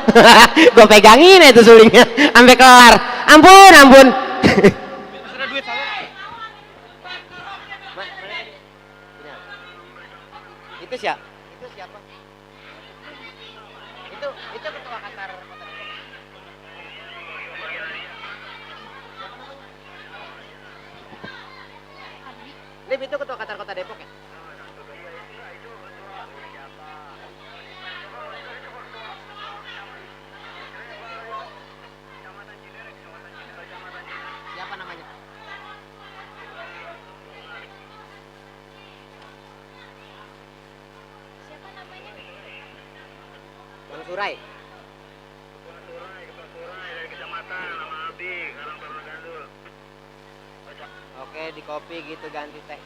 Gua pegangin itu sulingnya sampai kelar. Ampun, ampun. Itu siapa? Itu siapa? Itu ketua Qatar Kota Depok. Lip, itu ketua Qatar Kota Depok ya? Siapa namanya?
Siapa namanya?
Bang Surai. Oke, di kopi gitu ganti teh.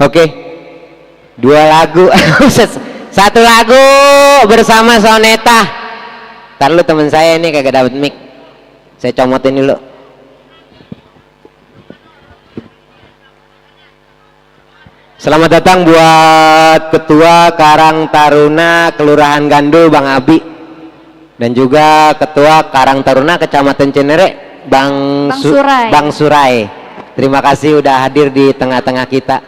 Oke. 2 lagu. Satu lagu bersama Soneta. Ntar lu temen saya ini kagak dapet mic. Saya comotin dulu. Selamat datang buat Ketua Karang Taruna Kelurahan Gandul Bang Abi, dan juga Ketua Karang Taruna Kecamatan Cinere Bang Surai. Terima kasih udah hadir di tengah-tengah kita.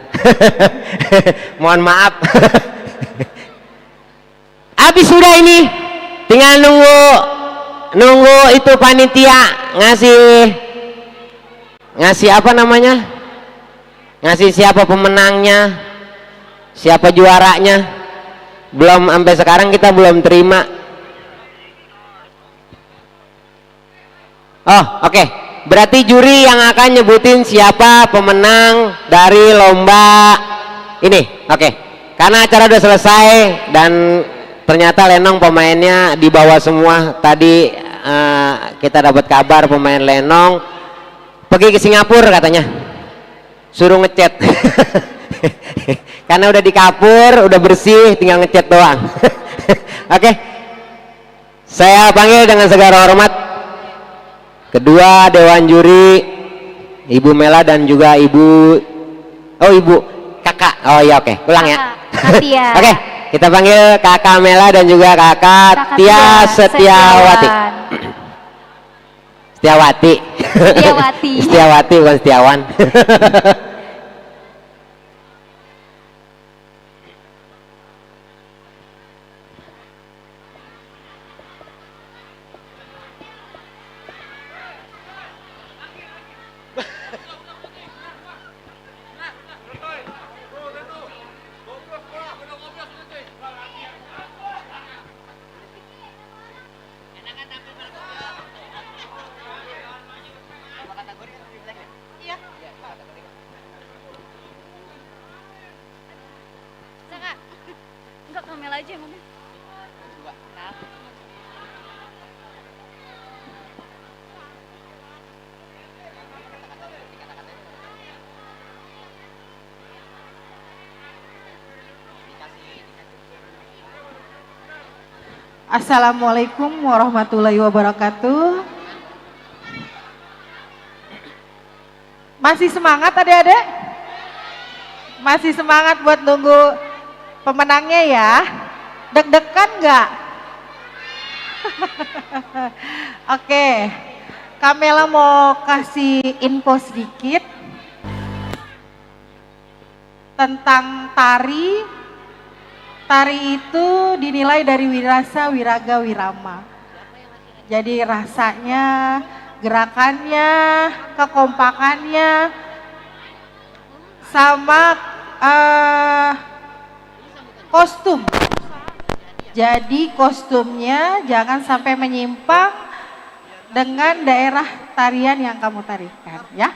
Mohon maaf. Habis sudah ini, tinggal nunggu itu panitia ngasih apa namanya? Ngasih siapa pemenangnya, siapa juaranya. Belum, sampai sekarang kita belum terima. Oh, oke. Berarti juri yang akan nyebutin siapa pemenang dari lomba ini. Oke. Karena acara udah selesai dan ternyata Lenong pemainnya dibawa semua. Tadi kita dapat kabar pemain Lenong pergi ke Singapura katanya. Suruh ngechat. Karena udah di kapur, udah bersih, tinggal ngechat doang. Oke. Saya panggil dengan segala hormat kedua dewan juri, Ibu Mela dan juga Ibu Kakak. Oh iya, oke. Ulang ya.
Katia.
Oke, kita panggil Kakak Mela dan juga Kakak Tia Setiawati. Setiawati bukan Setiawan.
Enggak, Kamel aja yang ngomong.
Assalamualaikum warahmatullahi wabarakatuh. Masih semangat adik-adik? Masih semangat buat nunggu pemenangnya ya? Deg-degan nggak? Oke, Kamela mau kasih info sedikit tentang tari. Tari itu dinilai dari wirasa, wiraga, wirama. Jadi rasanya, gerakannya, kekompakannya, sama kostum. Jadi kostumnya jangan sampai menyimpang dengan daerah tarian yang kamu tarikan, ya.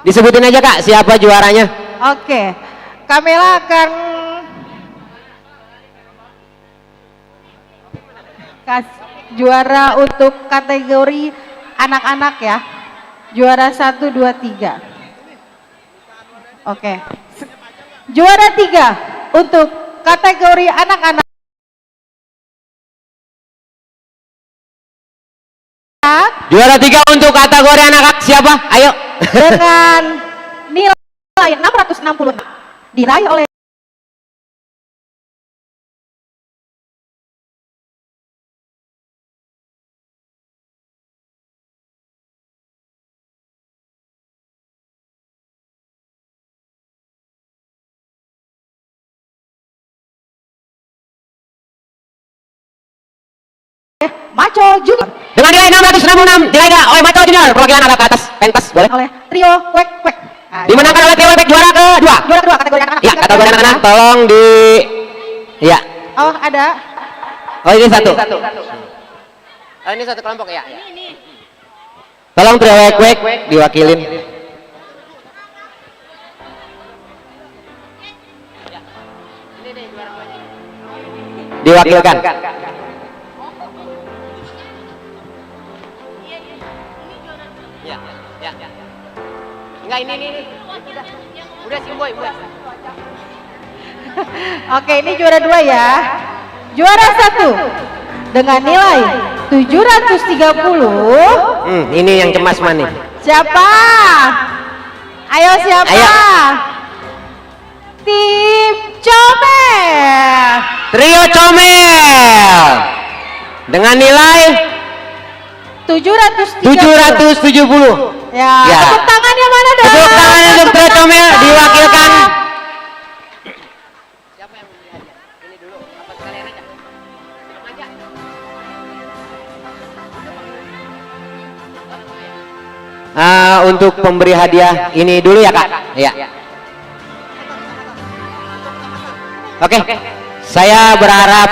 Disebutin aja Kak, siapa juaranya?
Oke, Kamela akan Juara untuk kategori anak-anak ya. Juara 1, 2, 3. Oke. Juara 3 untuk kategori anak-anak.
Juara 3 untuk kategori anak-anak siapa? Ayo.
Dengan nilai 660 diraih oleh Maco Junior
Dengan nilai 666 diraih oleh Maco Junior perwakilan anak ke atas pentas boleh.
oleh trio Kwek Kwek.
Dimenangkan oleh trio Kwek juara kedua.
Juara kedua kategori anak-anak.
Ya, kategori anak-anak tolong di ya.
Oh, ada.
Oh, ini satu.
Oh, ini satu kelompok ya?
Tolong trio Kwek Kwek diwakilin. Diwakilkan.
Enggak, ini. Udah sih, Boy.
Oke, ini juara 2 ya. Juara 1 dengan nilai 730.
Ini yang cemas mana?
Siapa? Ayo siapa?
Ayo.
Tim Comel.
Trio Comel. Dengan nilai 770.
Ya,
Ya.
tepuk tangannya mana dong?
Tepuk tangan untuk Trio Comel diwakilkan.
Siapa yang beli hadiah? Ini dulu, apa sekalian aja? Langsung aja.
Untuk pemberi hadiah ini dulu ya Kak. Ya. Oke. Saya berharap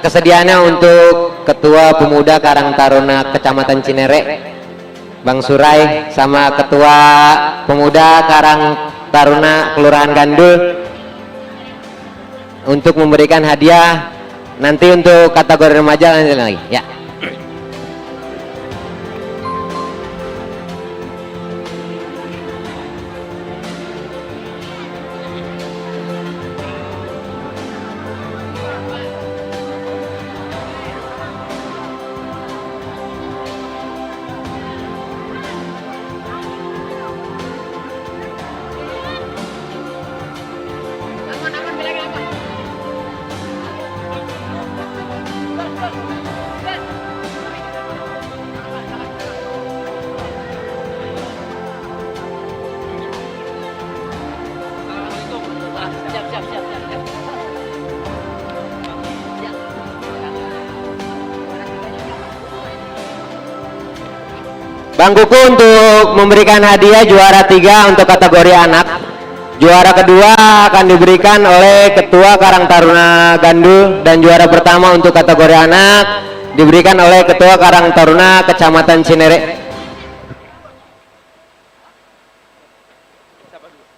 kesediaannya untuk Ketua Pemuda Karang Taruna Kecamatan Cinere, Bang Surai, sama Ketua Pemuda Karang Taruna Kelurahan Gandul untuk memberikan hadiah. Nanti untuk kategori remaja nanti lagi. Ya. Bang Kuku untuk memberikan hadiah juara 3 untuk kategori anak. Juara kedua akan diberikan oleh Ketua Karang Taruna Gandul, dan juara pertama untuk kategori anak diberikan oleh Ketua Karang Taruna Kecamatan Cinere.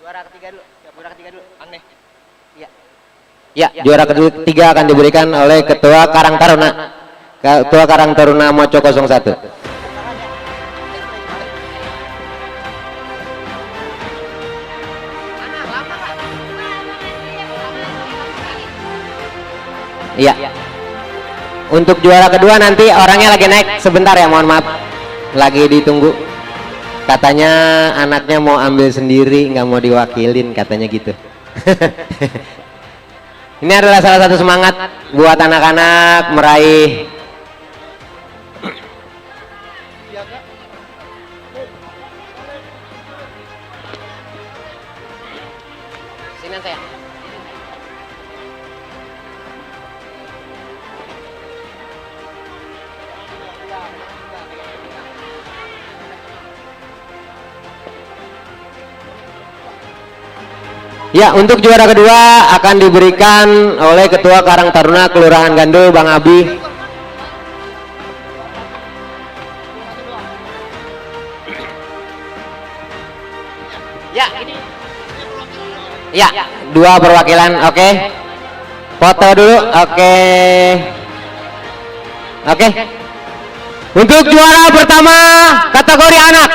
Juara ketiga dulu. Aneh. Iya.
Ya, juara ketiga akan diberikan oleh Ketua Karang Taruna. Ketua Karang Taruna Moco 01. Iya. Untuk juara kedua nanti orangnya lagi naik sebentar ya, mohon maaf. Lagi ditunggu. Katanya anaknya mau ambil sendiri, nggak mau diwakilin, katanya gitu. Ini adalah salah satu semangat buat anak-anak meraih
Sini saya.
Ya, untuk juara kedua akan diberikan oleh Ketua Karang Taruna Kelurahan Gandul, Bang Abi.
Ya, ini.
Ya, dua perwakilan, oke. Foto dulu, oke. Oke. Untuk juara pertama kategori anak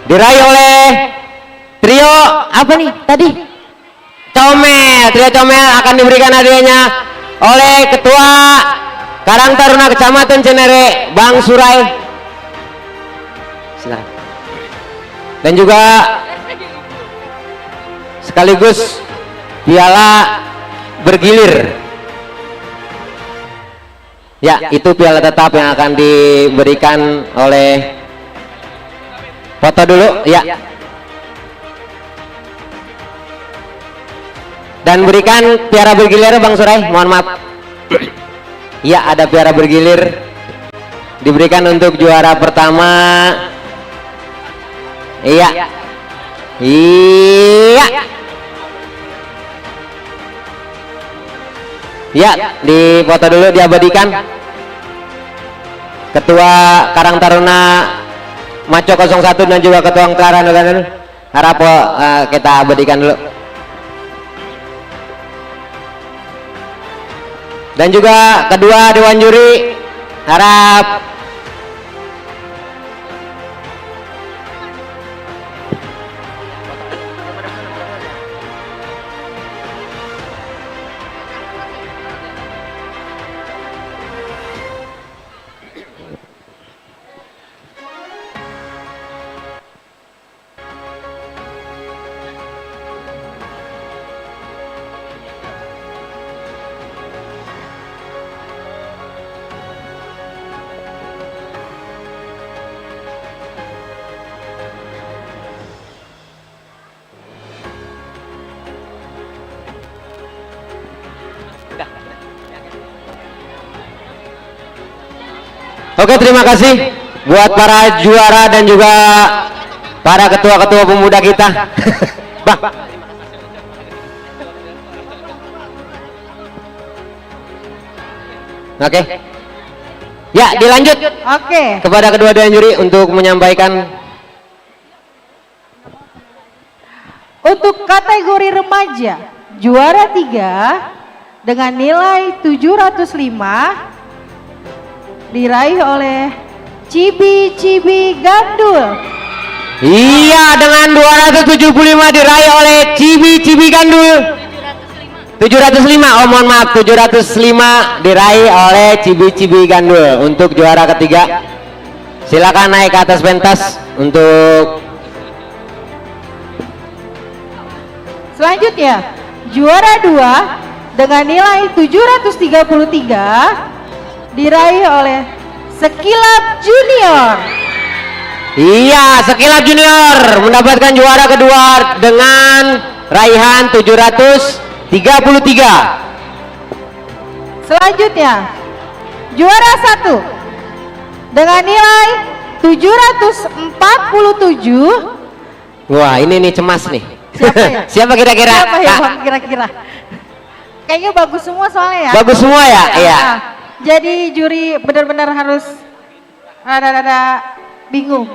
diraih oleh trio apa nih tadi? Comel. Trio Comel akan diberikan hadiahnya oleh Ketua Karang Taruna Kecamatan Cenere, Bang Surai. Silakan. Dan juga sekaligus piala bergilir. Ya, itu piala tetap yang akan diberikan oleh foto dulu, ya. Dan berikan piala bergilir Bang Surai, mohon maaf. Ya, ada piala bergilir diberikan untuk juara pertama. Iya. Iya. Ya, di foto dulu diabadikan. Ketua Karang Taruna Maco 01 dan juga Ketua Karang Taruna harap kita abadikan dulu. Dan juga kedua dewan juri harap Oke, terima kasih buat para juara dan juga para ketua-ketua pemuda kita. Bang. Oke. Ya, dilanjut.
Oke.
Kepada kedua dewan juri untuk menyampaikan.
Untuk kategori remaja, juara 3 dengan nilai 705 diraih oleh Cibi Gandul.
Iya, dengan 275 diraih oleh Cibi Gandul. 705. Oh, mohon maaf, 705 diraih oleh Cibi Gandul untuk juara ketiga. Silakan naik ke atas pentas untuk
selanjutnya. Juara 2 dengan nilai 733 diraih oleh Sekilap Junior.
Iya, Sekilap Junior mendapatkan juara kedua dengan raihan 733.
Selanjutnya, juara 1 dengan nilai 747.
Wah, ini nih cemas nih.
Siapa ya?
Siapa kira-kira?
Siapa ya Bang, kira-kira? Kayaknya bagus semua soalnya ya.
Bagus semua ya? Iya.
Jadi juri benar-benar harus rada-rada bingung.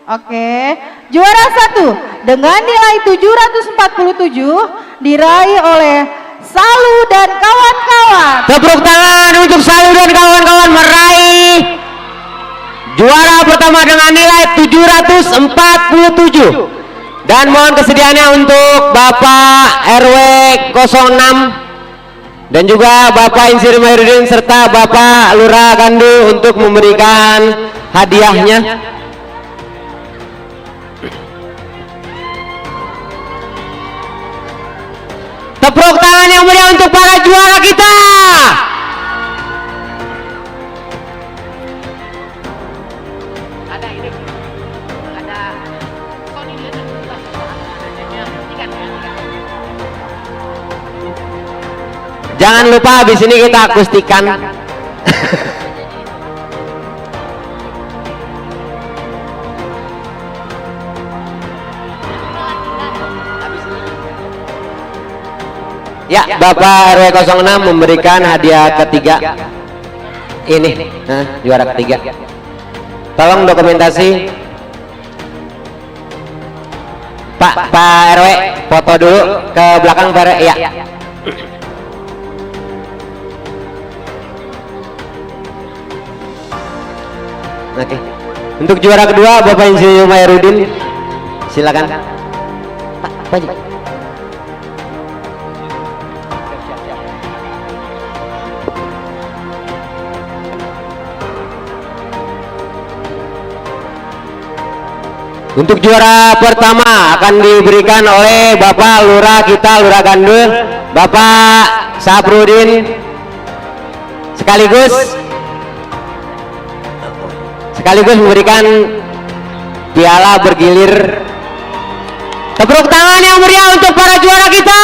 Oke, juara 1 dengan nilai 747 diraih oleh Salu dan kawan-kawan.
Tepuk tangan untuk Salu dan kawan-kawan meraih juara pertama dengan nilai 747. Dan mohon kesediaannya untuk Bapak RW 06 dan juga Bapak Insir Mahyudin serta Bapak Lurah Gandu untuk memberikan hadiahnya. Tepuk tangan yang meriah untuk para juara kita.
Ada ini, ada Sony dia
Jangan lupa habis ini kita akustikan. Ya, Bapak RW 06 memberikan hadiah ketiga. Ini, juara ketiga. Tolong dokumentasi. Pak RW, foto dulu ke belakang Pak RW. Ya. Oke. Untuk juara kedua Bapak Insinyur Mahyarudin, silakan. Pak, Pak. Untuk juara pertama akan diberikan oleh Bapak Lurah kita, Lurah Gandul, Bapak Saprudin, sekaligus memberikan piala bergilir. Tepuk tangan yang meriah untuk para juara kita.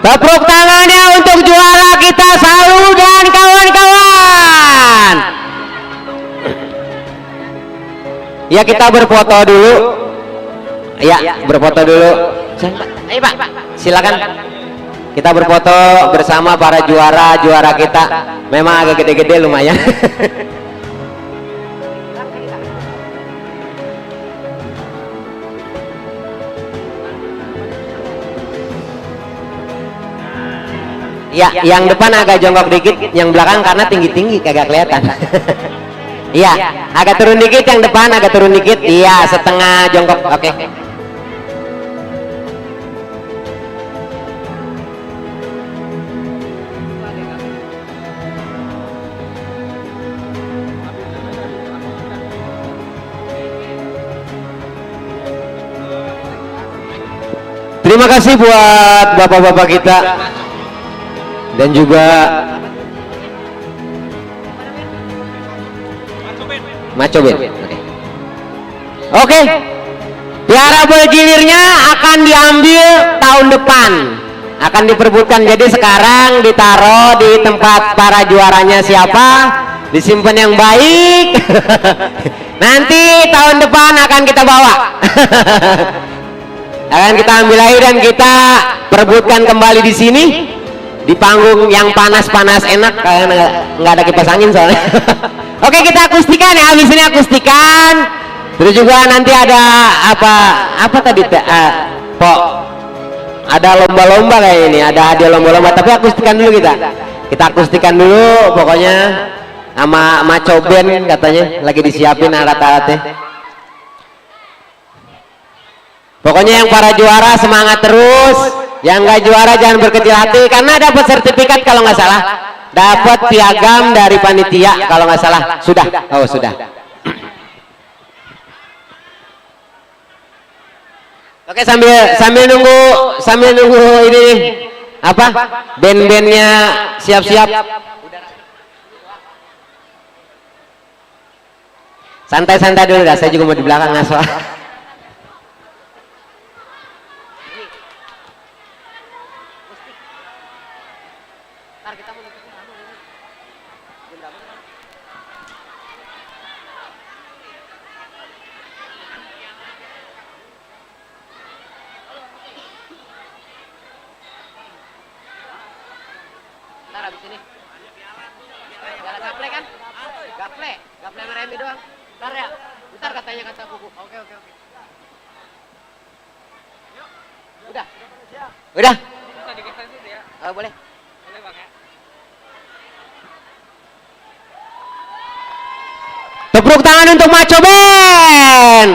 Tepuk tangannya untuk juara kita Salu dan kawan-kawan. Ya, kita berfoto dulu. Ya, berfoto dulu. Ayo Pak, silakan. Kita berfoto bersama para juara kita. Memang agak gede-gede lumayan. Ya, yang depan agak jongkok dikit, yang belakang karena tinggi-tinggi kagak kelihatan. Iya, agak turun dikit, yang depan agak turun dikit. Iya, setengah jongkok. Oke. Terima kasih buat bapak-bapak kita. Dan juga Macobin. Oke. Piala bergilirnya akan diambil tahun depan. Akan diperbutkan. Jadi sekarang ditaruh di tempat para juaranya siapa, disimpan yang baik. Nanti tahun depan akan kita bawa. Akan kita ambil lagi dan kita perbutkan kembali di sini. Di panggung yang panas-panas enak karena nggak ada kipas angin soalnya. Oke, kita akustikan ya, habis ini akustikan. Terus juga nanti ada apa tadi Pok, ada lomba-lomba kayak ini, ada hadiah lomba-lomba, tapi akustikan dulu kita akustikan dulu pokoknya sama Maco Band katanya lagi disiapin alat-alatnya. Pokoknya yang para juara semangat terus. Yang nggak juara jangan berkecil hati karena dapat sertifikat kalau nggak salah, dapat piagam dari panitia kalau nggak salah. Sudah, oh sudah. Oke, sambil nunggu ini apa? Band-bandnya siap-siap. Santai-santai dulu dah, saya juga mau di belakang ngaso.
Ntar abis ini. Piala gaple kan? Gaple sama Remi doang. Ntar ya. Ntar katanya kata buku. Oke. Udah. Bisa digeser situ ya? Oh, boleh. Boleh Bang ya.
Tepuk tangan untuk Maco Band.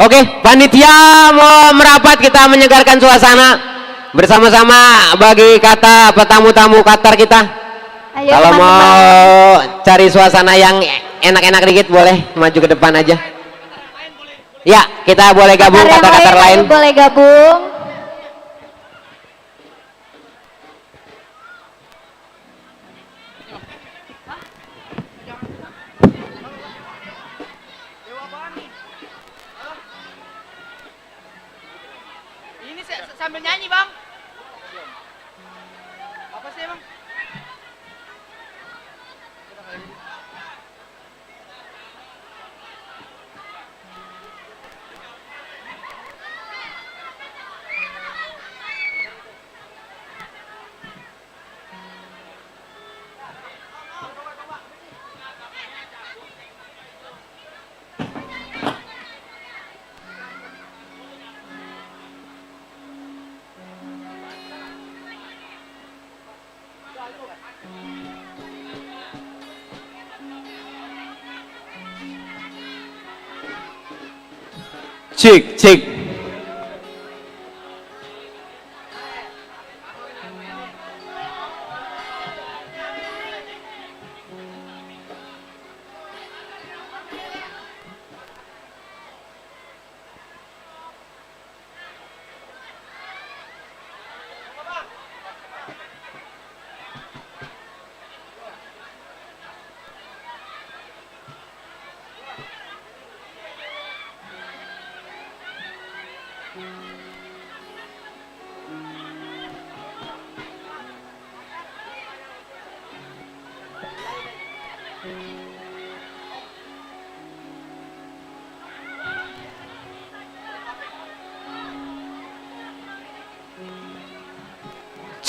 Oke, panitia mau merapat, kita menyegarkan suasana bersama-sama bagi kata tamu-tamu Qatar kita. Ayo, kalau teman-teman mau cari suasana yang enak-enak dikit boleh maju ke depan aja. Ya, kita boleh gabung Qatar lain.
Boleh gabung.
Cik, cik.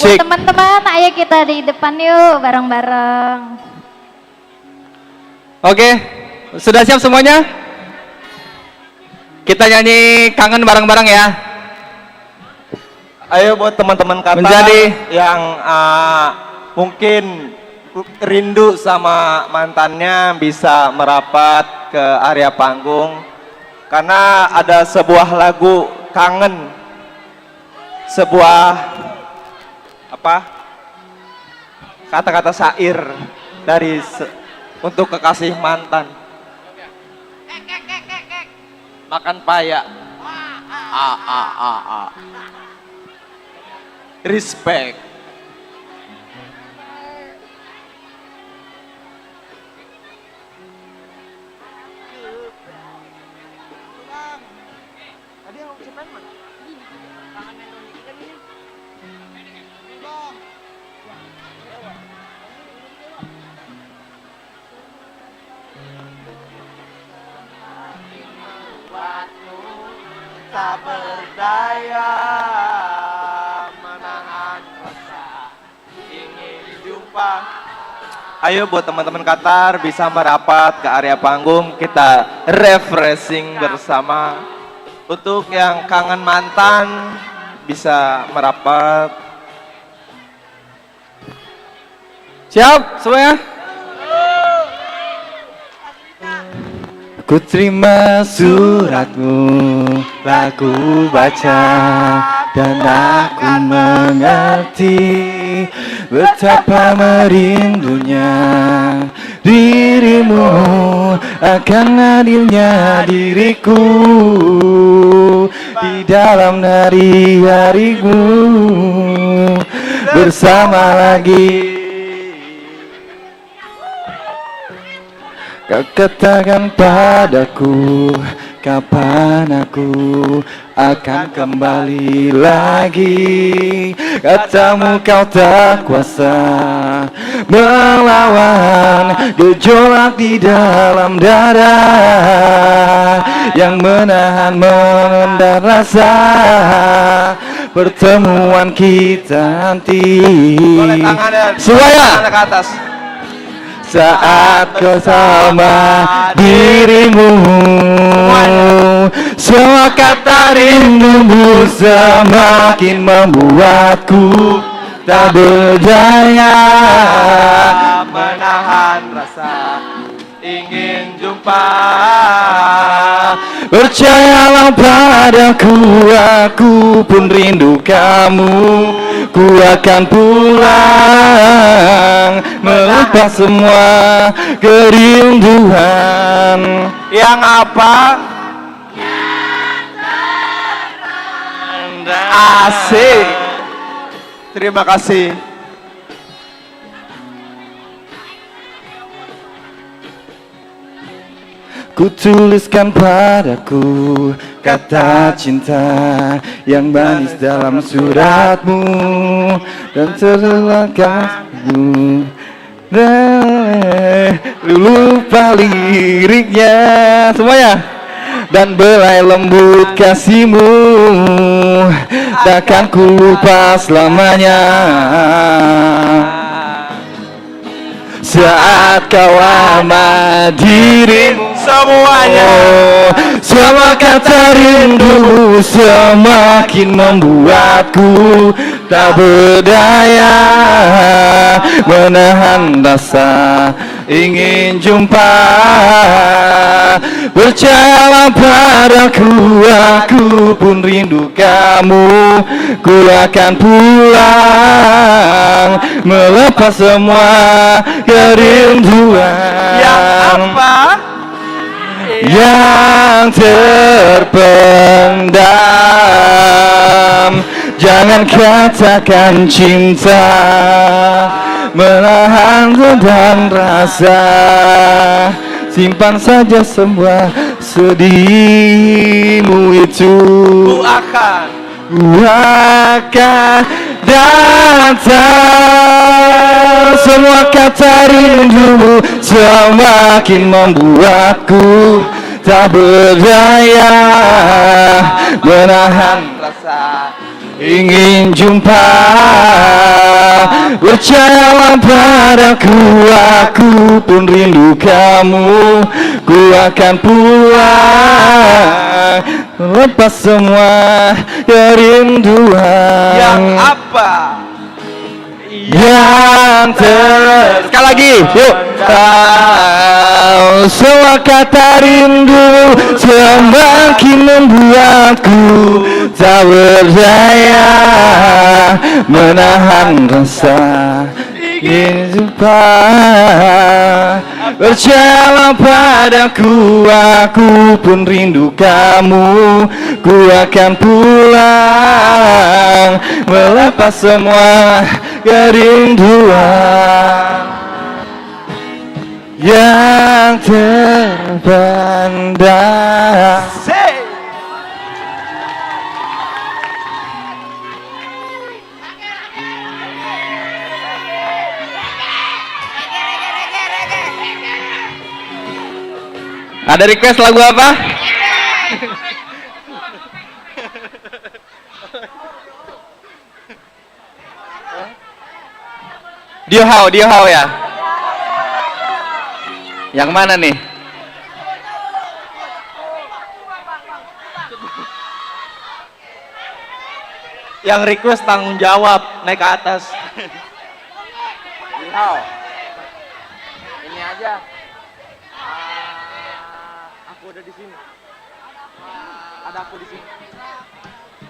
Buat teman-teman, ayo kita di depan yuk bareng-bareng.
Oke, sudah siap semuanya? Kita nyanyi kangen bareng-bareng ya.
Ayo buat teman-teman Qatar
Menjadi
yang mungkin rindu sama mantannya bisa merapat ke area panggung karena ada sebuah lagu kangen, sebuah kata-kata syair dari untuk kekasih mantan. Makan paya. Respect. Tak berdaya menahan rasa ingin jumpa. Ayo buat teman-teman Qatar bisa merapat ke area panggung, kita refreshing bersama. Untuk yang kangen mantan bisa merapat.
siap semuanya? Ku terima suratmu, aku baca dan aku mengerti betapa merindunya dirimu akan hadirnya diriku di dalam hari-harimu bersama lagi. Kau katakan padaku, kapan aku akan kembali lagi. Katamu kau tak kuasa melawan gejolak di dalam dada yang menahan mengendar rasa pertemuan kita nanti. Semuanya ke atas. Saat kau sama dirimu, semua kata rindumu semakin membuatku tak berdaya
Menahan rasa ingin jumpa.
Percayalah padaku, aku pun rindu kamu. Ku akan pulang melepas semua kerinduan.
Yang apa? Asik. Terima kasih.
Ku tuliskan padaku kata cinta yang manis dalam suratmu dan terlelakmu. Lupa liriknya semuanya. Dan belai lembut kasihmu takkan ku lupa selamanya. Saat kau amat dirimu
semuanya,
Semua kata rindu semakin membuatku tak berdaya menahan rasa ingin jumpa. Percayalah padaku, aku pun rindu kamu. Ku akan pulang melepas semua kerinduan yang terpendam. Jangan katakan cinta, menahan dan rasa. Simpan saja semua sedihmu itu. Ku akan datang. Semua kata rindumu semakin membuatku tak berdaya menahan rasa ingin jumpa. Percayalah padaku, aku pun rindu kamu. Ku akan pulang melepas semua kerinduan.
Yang apa?
Yang sekali lagi, yuk. Semua kata rindu semakin membuatku tak berdaya menahan rasa ingin jumpa. Percayalah padaku, aku pun rindu kamu. Ku akan pulang melepas semua kerinduan yang terpendam. Ada request lagu apa? Dio Hao ya? Yang mana nih?
Yang request tanggung jawab, naik ke atas.
Hao. Ini aja. Aku udah di sini. Ada aku di sini.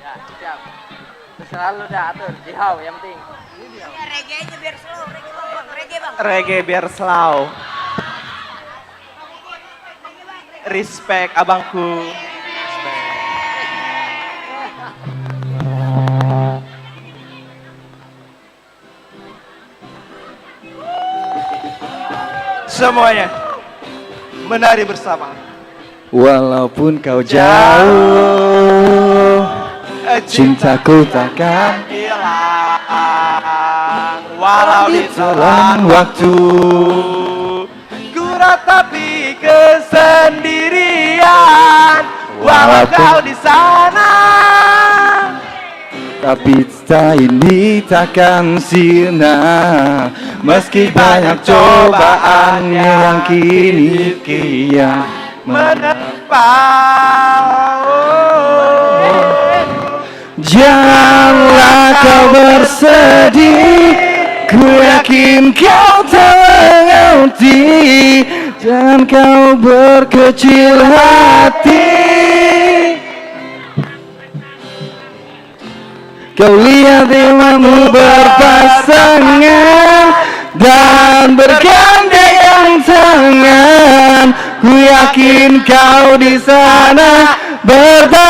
Ya, siap. Terserah lu dah atur. Jihau yang penting.
Reggae aja biar slow, reggae bang, reggae bang.
Reggae biar slow. Respect abangku. Semuanya menari bersama.
Walaupun kau jauh, cintaku takkan
hilang. Walau di
telan waktu,
ku ratapi kesendirian. Walau kau di sana,
tapi cinta ini takkan sirna. Meski banyak cobaan yang kini kian
menempa.
Janganlah kau bersedih, ku yakin kau tak mengerti. Jangan kau berkecil hati. Kau lihat temanmu berpasangan dan bergandengan tangan. Ku yakin kau di sana bertahan.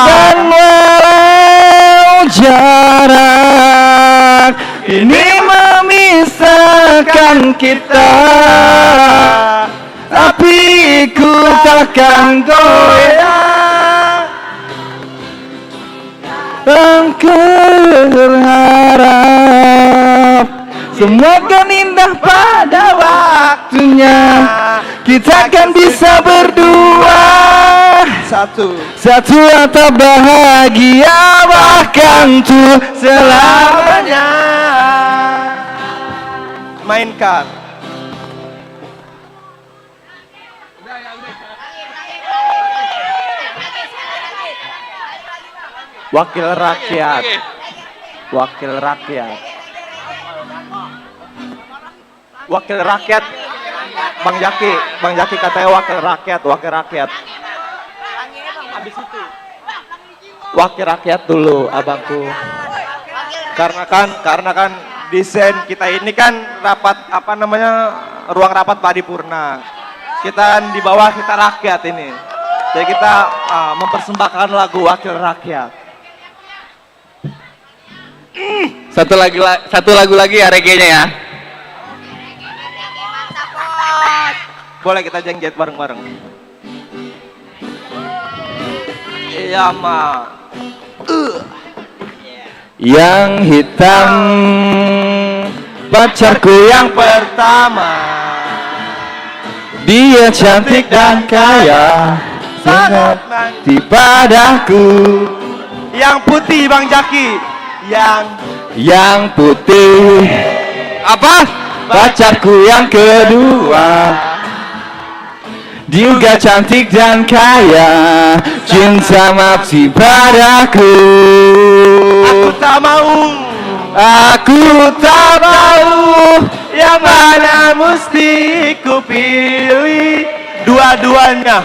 Dan walau jarak ini memisahkan kita, tapi ku takkan goyah. Engkau berharap semua kan indah pada waktunya. Kita kan bisa berdua, satu atap bahagia, bahkan tuh selamanya.
Mainkan.
Wakil rakyat. Wakil rakyat. Wakil rakyat. Bang Jaki katanya wakil rakyat, wakil rakyat. Habis itu. Wakil rakyat dulu, abangku. Karena kan desain kita ini kan rapat apa namanya ruang rapat paripurna. Kita di bawah kita rakyat ini. Jadi kita mempersembahkan lagu wakil rakyat.
Satu lagu lagi ya reggae-nya ya.
Boleh kita jengjet bareng-bareng. Iya ma. Yang hitam pacarku yang pertama. Dia cantik dan kaya, sangat nanti padaku. Yang putih Bang Jaki. Yang putih. Apa? Pacarku yang kedua. Juga cantik dan kaya, cinta mati padaku. Aku tak mau yang mana mesti ku pilih. Dua-duanya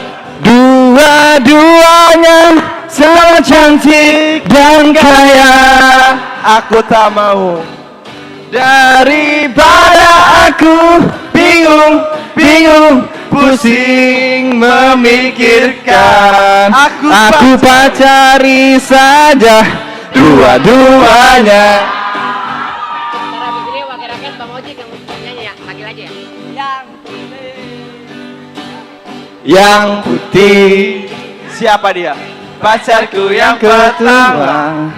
sama cantik dan kaya. Aku tak mau daripada aku bingung pusing memikirkan. Aku pacari saja dua-duanya.
Cara begini wakil rakyat Bang Ojek yang nyanyi ya, panggil aja ya.
Yang putih. Siapa dia? Pacarku yang pertama.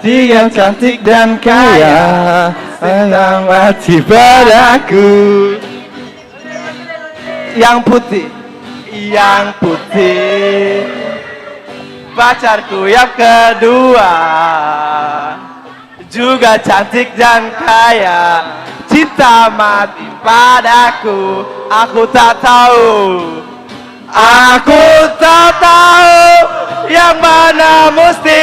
Dia cantik dan kaya, sangat mati padaku. Yang putih, pacarku yang kedua, juga cantik dan kaya, cinta mati padaku. Aku tak tahu yang mana mesti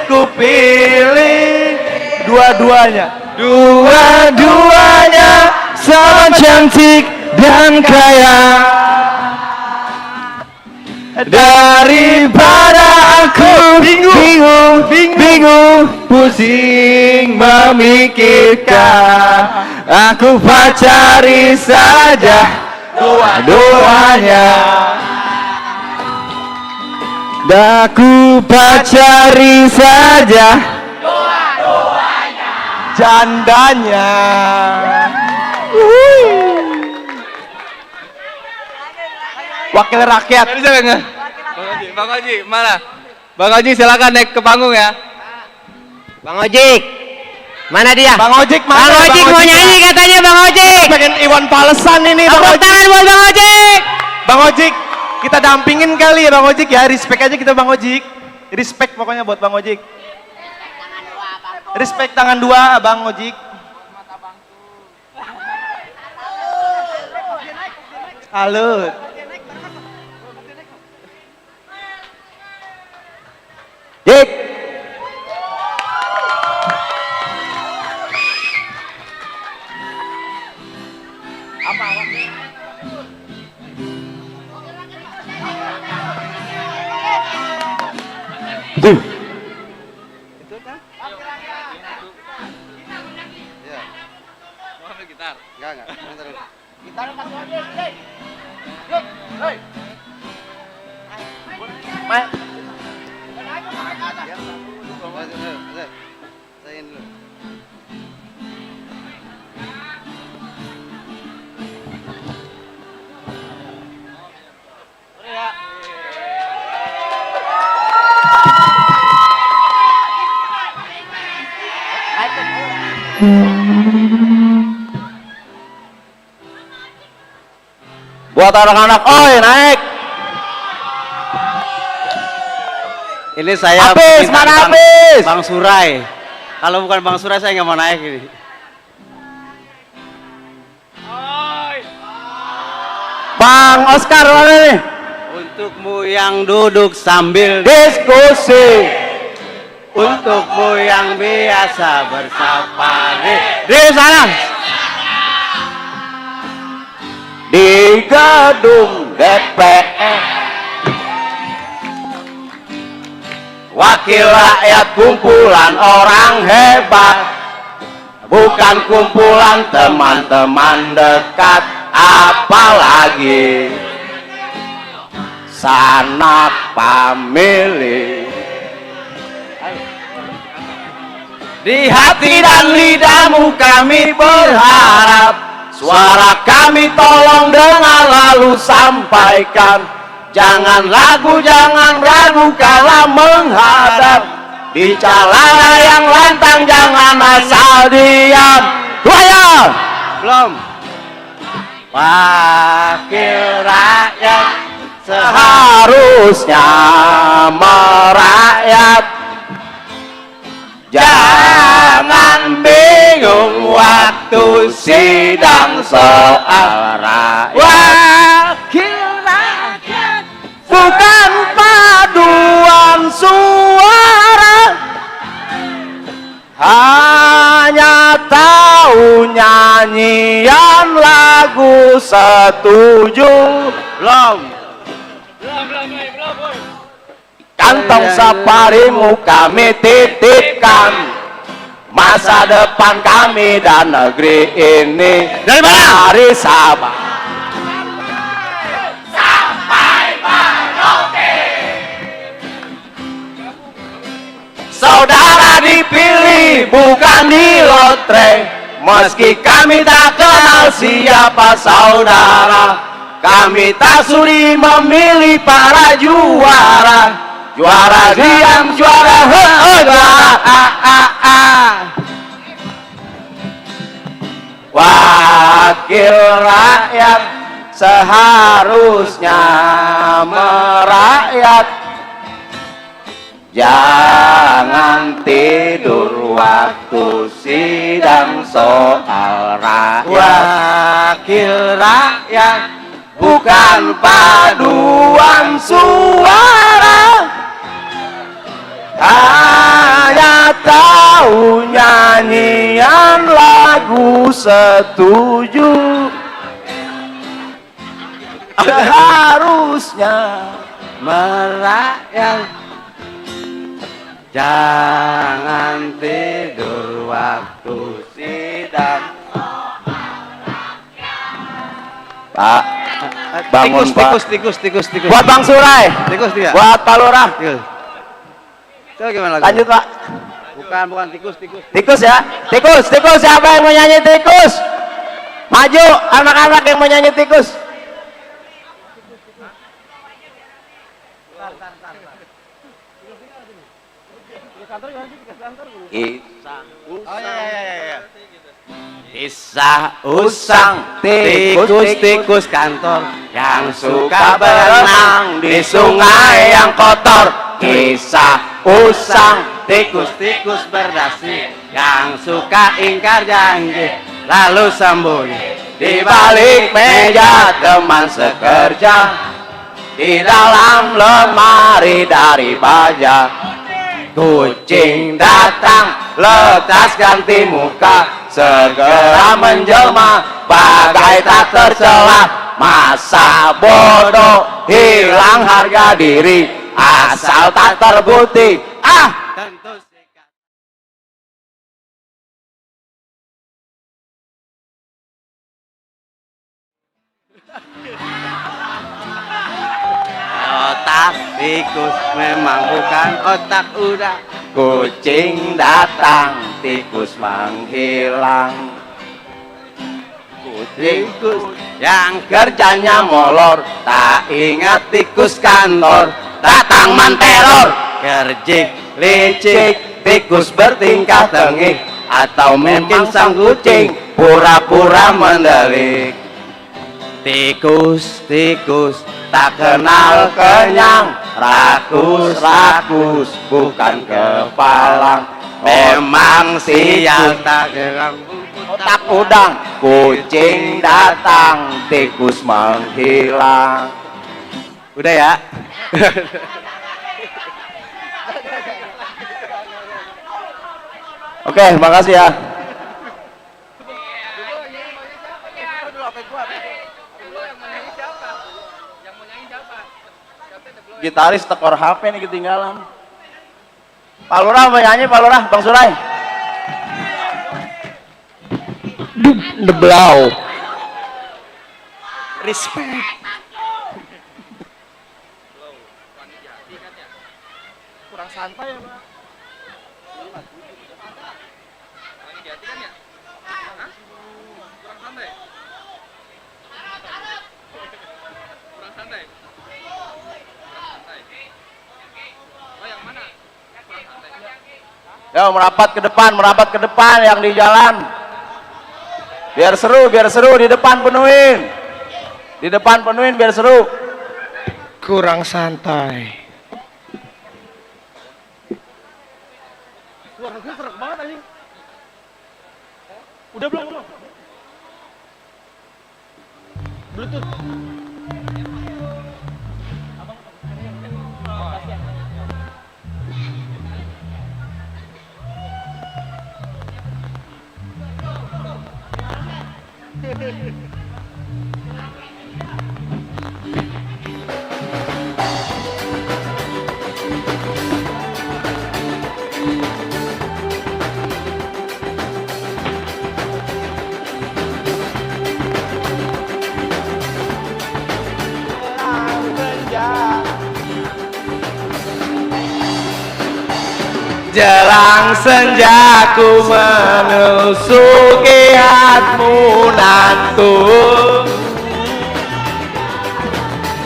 ku pilih. Dua-duanya sama cantik dan kaya. Daripada aku bingung pusing memikirkan. Aku pacari saja dua-duanya. Aku pacari saja jandanya. Wakil rakyat.
Bang Oji, mana? Bang Oji silakan naik ke panggung ya.
Bang Ojek, mana dia?
Bang Ojek mana?
Bang Ojek mau nyanyi katanya Bang Ojek.
Pengen Iwan Palesan ini Bang Ojek.
Tangan buat Bang Ojek.
Bang Ojek, kita dampingin kali ya Bang Ojek ya. Respect aja kita Bang Ojek. Respect pokoknya buat Bang Ojek. Respect tangan dua Bang Ojek. Halo. Jek. Apa awaknya? Itu kan? Iya. Mau ambil gitar? Enggak. Bentar dulu. Gitar kasih aja, Jek. Yuk, hei. Main.
Buat anak-anak, oi naik. Ini saya
Habis, mana habis?
Bang Surai. Kalau bukan Bang Surai saya nggak mau naik ini.
Bang Oscar mana nih?
Untukmu yang duduk sambil diskusi, untukmu yang biasa bersapa di sana, di gedung DPR, wakil rakyat kumpulan orang hebat, bukan kumpulan teman-teman dekat, apalagi sanak famili. Di hati dan lidahmu kami berharap, suara kami tolong dengar lalu sampaikan. Jangan ragu, jangan ragu kala menghadap, bicara yang lantang, jangan asal diam. Buaya belum. Wakil rakyat seharusnya merakyat, jangan bingung waktu sidang soal rakyat. Wakil rakyat bukan paduan suara, hanya tahu nyanyian lagu setuju. Belum. Kantong safarimu kami titipkan, masa depan kami dan negeri ini. Dari mana? Dari Sabah sampai Merauke. Saudara dipilih bukan di lotre, meski kami tak kenal siapa saudara. Kami tak sudi memilih para juara, juara diam, juara wakil rakyat seharusnya merakyat, jangan tidur waktu sidang soal rakyat. Wakil rakyat bukan paduan suara, hanya tahu nyanyian lagu setuju. Seharusnya merakyat, jangan tidur waktu sidang. Pak, bangun tikus. Buat Bang Surai, tikus dia. Buat Pak Lurah. Itu gimana lagi? Lanjut Pak. Bukan tikus. Tikus ya, tikus. Siapa yang mau nyanyi tikus? Maju, anak-anak yang mau nyanyi tikus. Kisah usang tikus kantor yang suka berenang di sungai yang kotor. Kisah usang tikus berdasi yang suka ingkar janji lalu sembunyi di balik meja teman sekerja, di dalam lemari dari baja. Kucing datang letas ganti muka, segera menjelma bagai tak tercela. Masa bodoh hilang harga diri, asal tak terbukti tentu sikat. Otak tikus memang bukan otak udah. Kucing datang, tikus menghilang. Tikus yang kerjanya molor, tak ingat tikus kantor, datang menteror. Kerjik licik, tikus bertingkah tengik, atau mungkin sang kucing pura-pura mendelik. Tikus tak kenal kenyang, rakus bukan kepalang. Memang sial tak kenal otak udang. Kucing datang, tikus menghilang. Udah ya. Oke, makasih ya. Gitaris tekor HP nih ketinggalan. Pak Lurah mau nyanyi, Pak Lurah, Bang Surai.
Deblau. Respect. Kurang santai ya, Pak.
Yo, merapat ke depan yang di jalan. Biar seru di depan penuhin. Di depan penuhin biar seru.
Kurang santai.
Suara gue serak banget anjing. Udah belum? Bluetooth.
Jelang senja ku menusuki hatmunanku,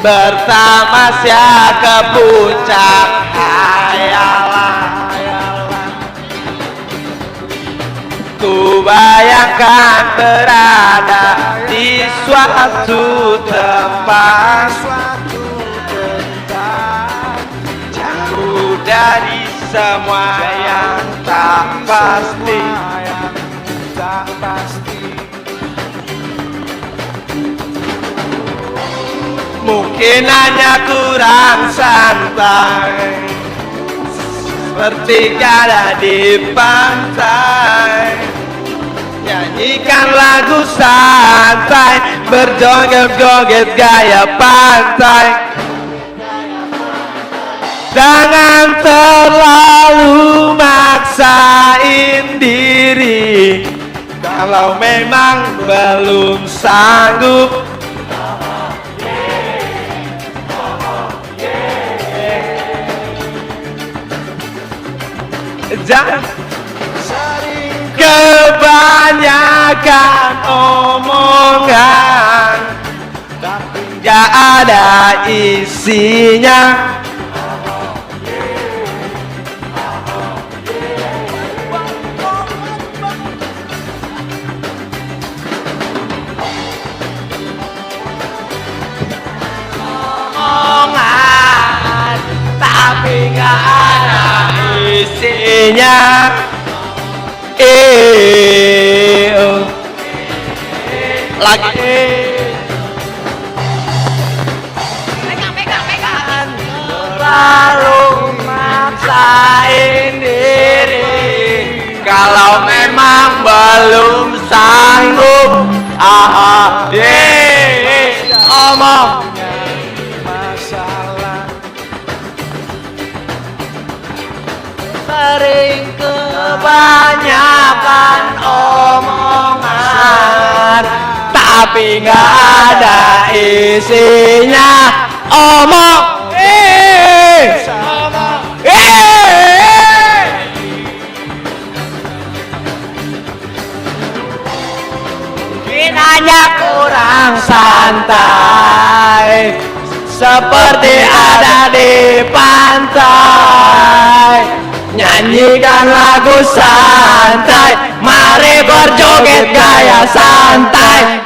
bersama sia ke puncak hayalan. Ku bayangkan berada di suatu tempat, jauh dari semua yang tak pasti. Mungkin hanya kurang santai, seperti ada di pantai. Nyanyikan lagu santai, berjoget-joget gaya pantai. Jangan terlalu maksain diri kalau memang belum sanggup. Jangan kebanyakan omongan tapi gak ada isinya. Tapi gak ada isinya. Lagi pegang terlalu maksain diri kalau memang belum sanggup. Omong sering kebanyakan omongan tapi nggak ada isinya. Mungkin hanya kurang santai, seperti ada di pantai. Nyanyikan lagu santai, mari berjoget gaya santai.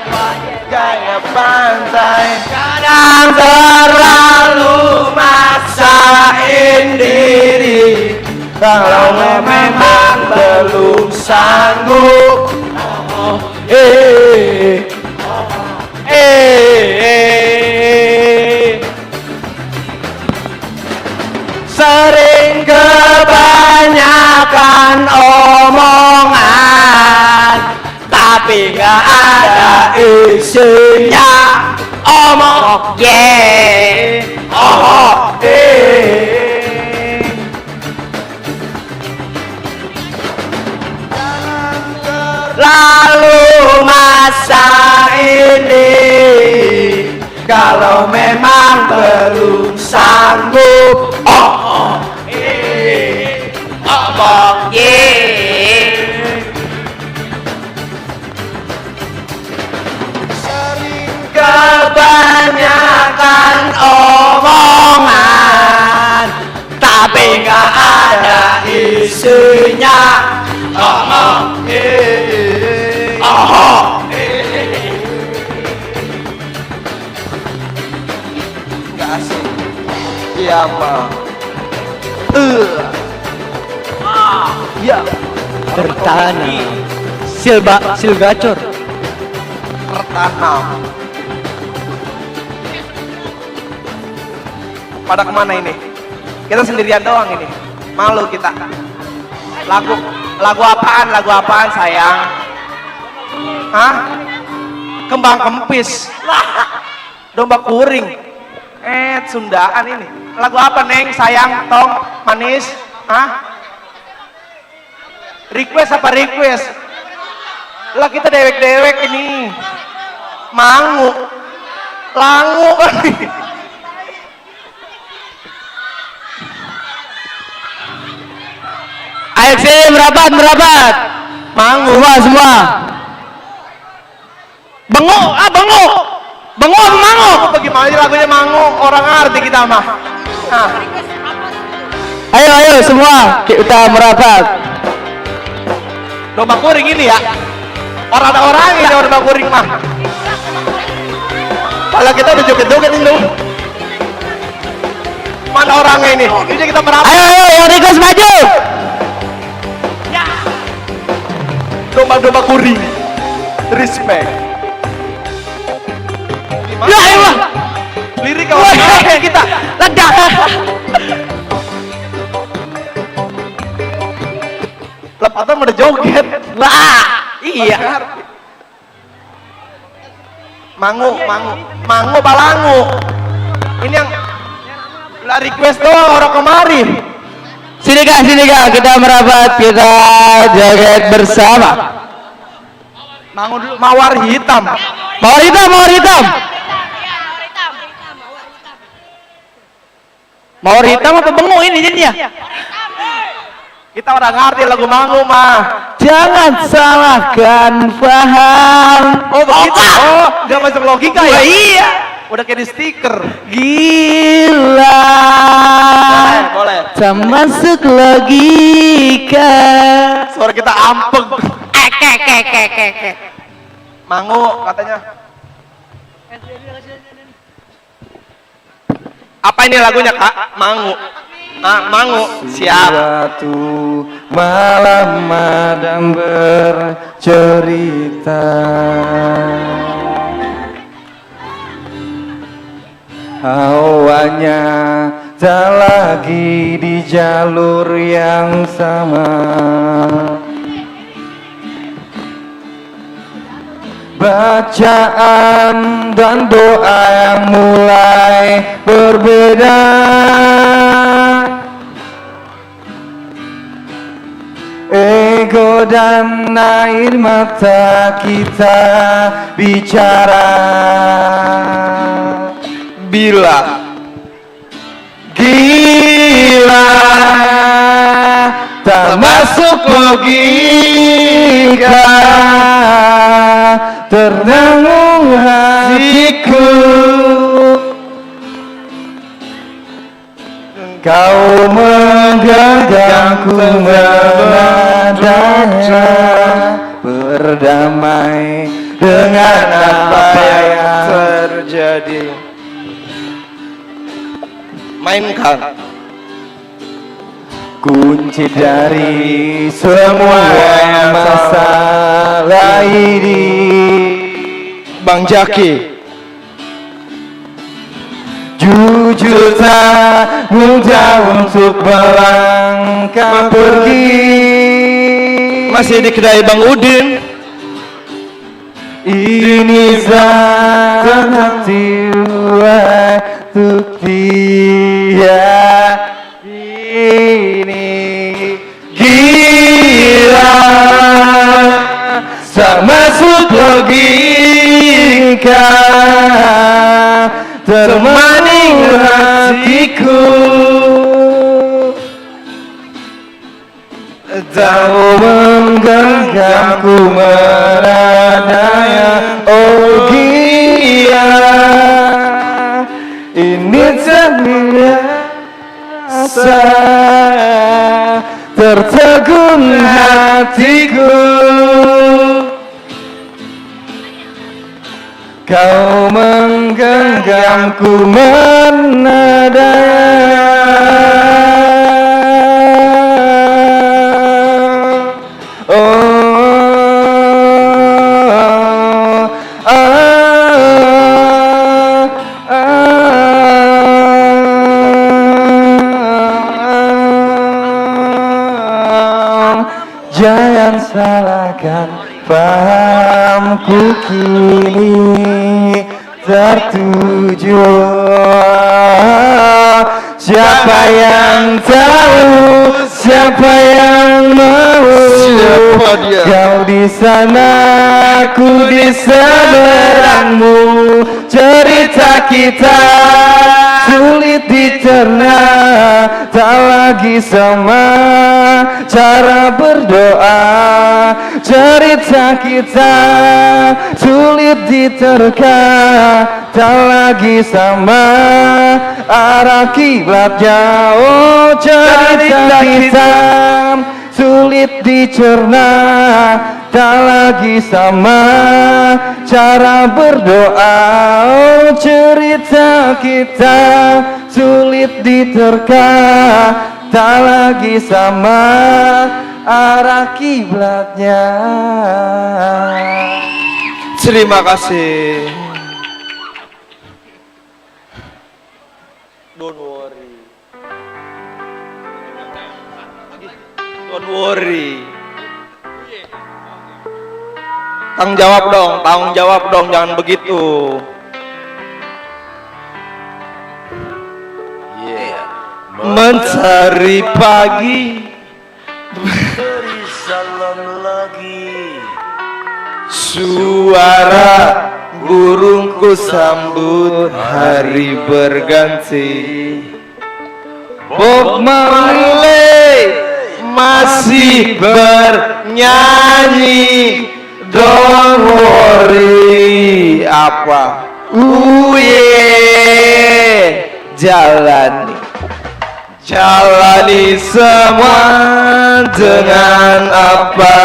Gaya pantai. Kadang terlalu maksain diri kalau memang belum sanggup.
tapi nggak ada isinya. Omong lalu masa ini kalau memang belum sanggup sering kebanyakan omongan tapi nggak ada isinya.
Nggak asik. Iya mah. Ya.
Tertanam silgacor.
Tertanam. Pada kemana ini? Kita sendirian doang ini. Malu kita. Lagu apaan sayang? Hah? Kembang kempis. Domba kuring. Sundaan ini. Lagu apa Neng? Sayang, Tong, manis? Hah? Request apa request? Lah kita dewek-dewek ini. Mangu. Langu kan.
Ayo sini merapat.
Mangu.
Semua.
Bengu. Bengu apa mangu? Bagaimana lagunya mangu? Orang arti kita mah. Nah.
Ayo semua kita merapat.
Domba kuring ini ya. Orang ada orang ini domba kuring mah. Kalau kita udah joget-joget itu. Mana orangnya ini? Ini kita merapat.
Ayo yang request maju.
Domba kuring. Respect.
Ya ayo.
Lirik kalau kita.
Ledak.
Lepatan udah joget.
Wah, iya.
Mangu balangu. Ini yang lah request doang orang kemari.
Sini kak, kita merapat, kita joget bersama.
Mangu dulu. Mawar hitam.
Mawar hitam apa bengu ini jadinya?
Kita orang ngerti lagu mangu mah.
Jangan salahkan paham.
Oh begitu. Oh, nggak masuk logika ya?
Iya.
Udah kayak di stiker.
Gila.
Boleh.
Tak masuk logika.
Suara kita ampeg. Mangu katanya. Apa ini lagunya kak? Mangu. Mangu. Siap.
Suatu malam madam bercerita, hawanya tak lagi di jalur yang sama. Bacaan dan doa yang mulai berbeda. Ego dan air mata kita bicara.
Bila
gila tak masuk logika, terdengung hatiku. Kau menggenggamku menadanya, berdamai dengan apa yang terjadi.
Mainkan
kunci dari semua masalah ini.
Bang Jaki,
jujur tak mudah untuk melangkah pergi.
masih di kedai Bang Udin.
Ini zat hati untuk dia ini gila sama masuk logika temani hatiku tahu menggenggamku menadanya oh gila ini terbiasa tertegun hatiku kau menggenggamku menadanya jangan salahkan pahamku kini tertuju siapa yang tahu siapa yang mau kau di sana aku di seberangmu cerita kita sulit dicerna tak lagi sama cara berdoa cerita kita sulit diterka tak lagi sama arah kiblatnya oh cerita kita sulit dicerna tak lagi sama cara berdoa oh cerita kita sulit diterka tak lagi sama arah kiblatnya. Terima kasih. Don't worry. Don't worry. Tanggung jawab dong, jangan begitu. Mencari pagi beri salam lagi suara burungku sambut hari berganti Bob Marley masih bernyanyi don't worry apa jalani semua dengan apa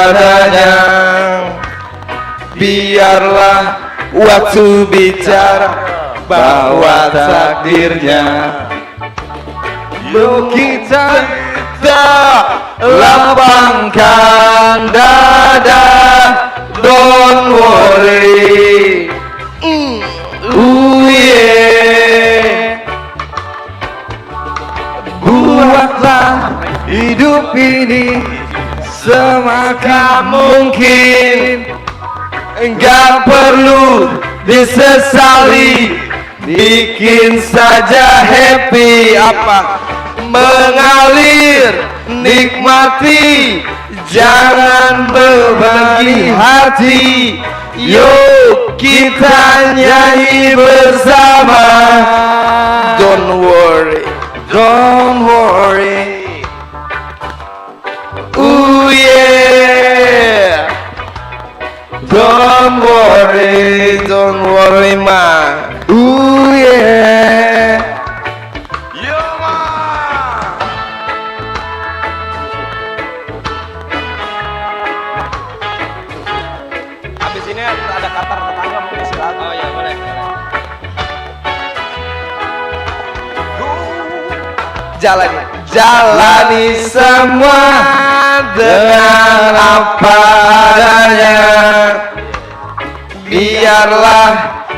adanya biarlah waktu bicara bahwa takdirnya yuk kita lapangkan dada don't worry buatlah hidup ini semakin mungkin enggak perlu disesali bikin saja happy apa mengalir nikmati jangan berbagi hati yuk kita nyanyi bersama don't worry don't worry don't worry ma habis ini ada Qatar tetangga mau isi lagu oh ya boleh jalani semua dengan apa adanya biarlah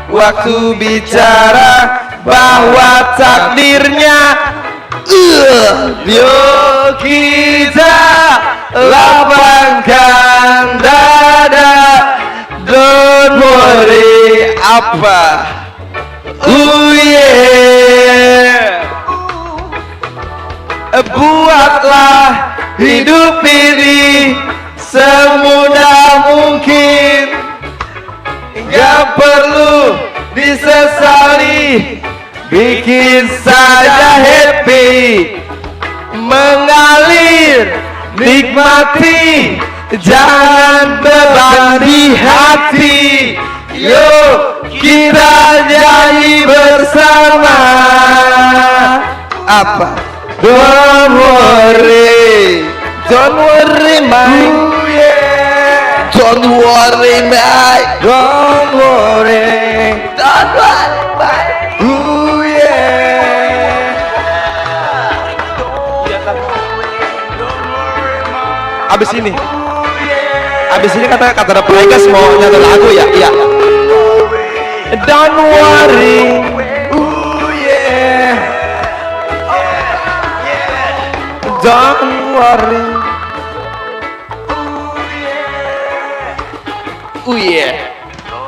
waktu bicara bahwa takdirnya yuk kita lapangkan dada
Mori apa? Buatlah hidup ini semudah mungkin, gak perlu disesali, bikin saja happy, mengalir, nikmati, jangan beban di hati. Yuk kita nyanyi bersama. Apa? Don't worry, don't worry my, don't worry my, don't worry, don't worry my, Abis ini kata Pregas mau nyanyi lagu ya, iya. Don't worry, don't worry,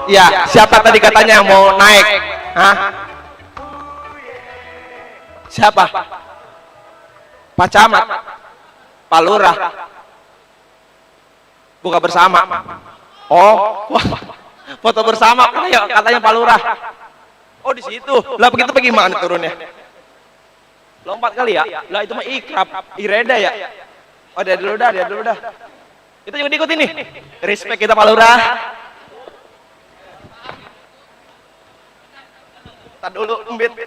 ya siapa tadi katanya yang mau naik? Hah? Siapa? Pak Camat, Pak Lurah, buka bersama. Oh, wah, foto bersama katanya Pak Lurah. Oh di situ. Lah begitu bagaimana turunnya? Lompat kali ya? Lah itu mah ikrab, ireda ya. Oh dia dulu dah. Itu juga diikut ini. Respect kita Pak Lurah. Tar dulu, Mbit.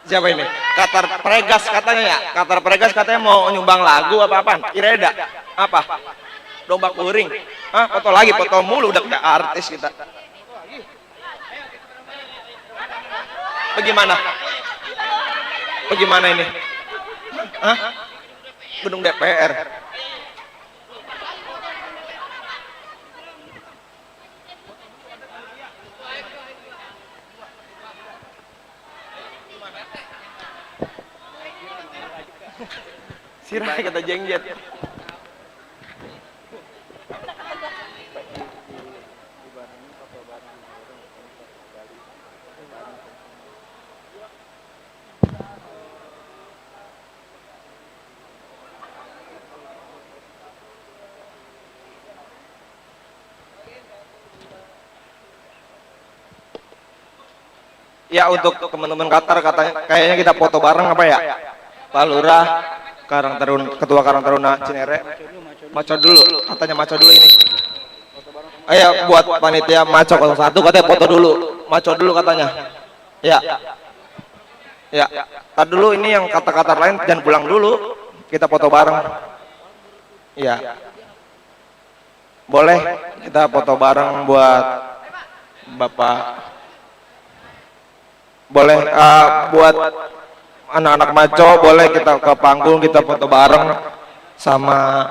Siapa ini? Katar Pregas katanya ya? Katar Pregas katanya mau nyumbang lagu apa-apaan? Ireda? Apa? Domba kuring? Hah? Foto lagi, foto mulu udah kayak artis kita. Bagaimana? Bagaimana ini? Hah? Gedung DPR. Sirai kata jengjet. Ya untuk teman-teman Qatar katanya kayaknya kita foto bareng apa ya? Pak Lurah, Ketua Karang Taruna Cinere, maco dulu, katanya maco dulu ini. Ayo buat panitia maco 01 katanya foto dulu, maco dulu katanya. Ya, tar dulu ini yang kata-kata lain jangan pulang dulu, kita foto bareng. Ya, boleh kita foto bareng buat Bapak. Boleh buat anak-anak maco, boleh kita ke panggung kita foto bareng sama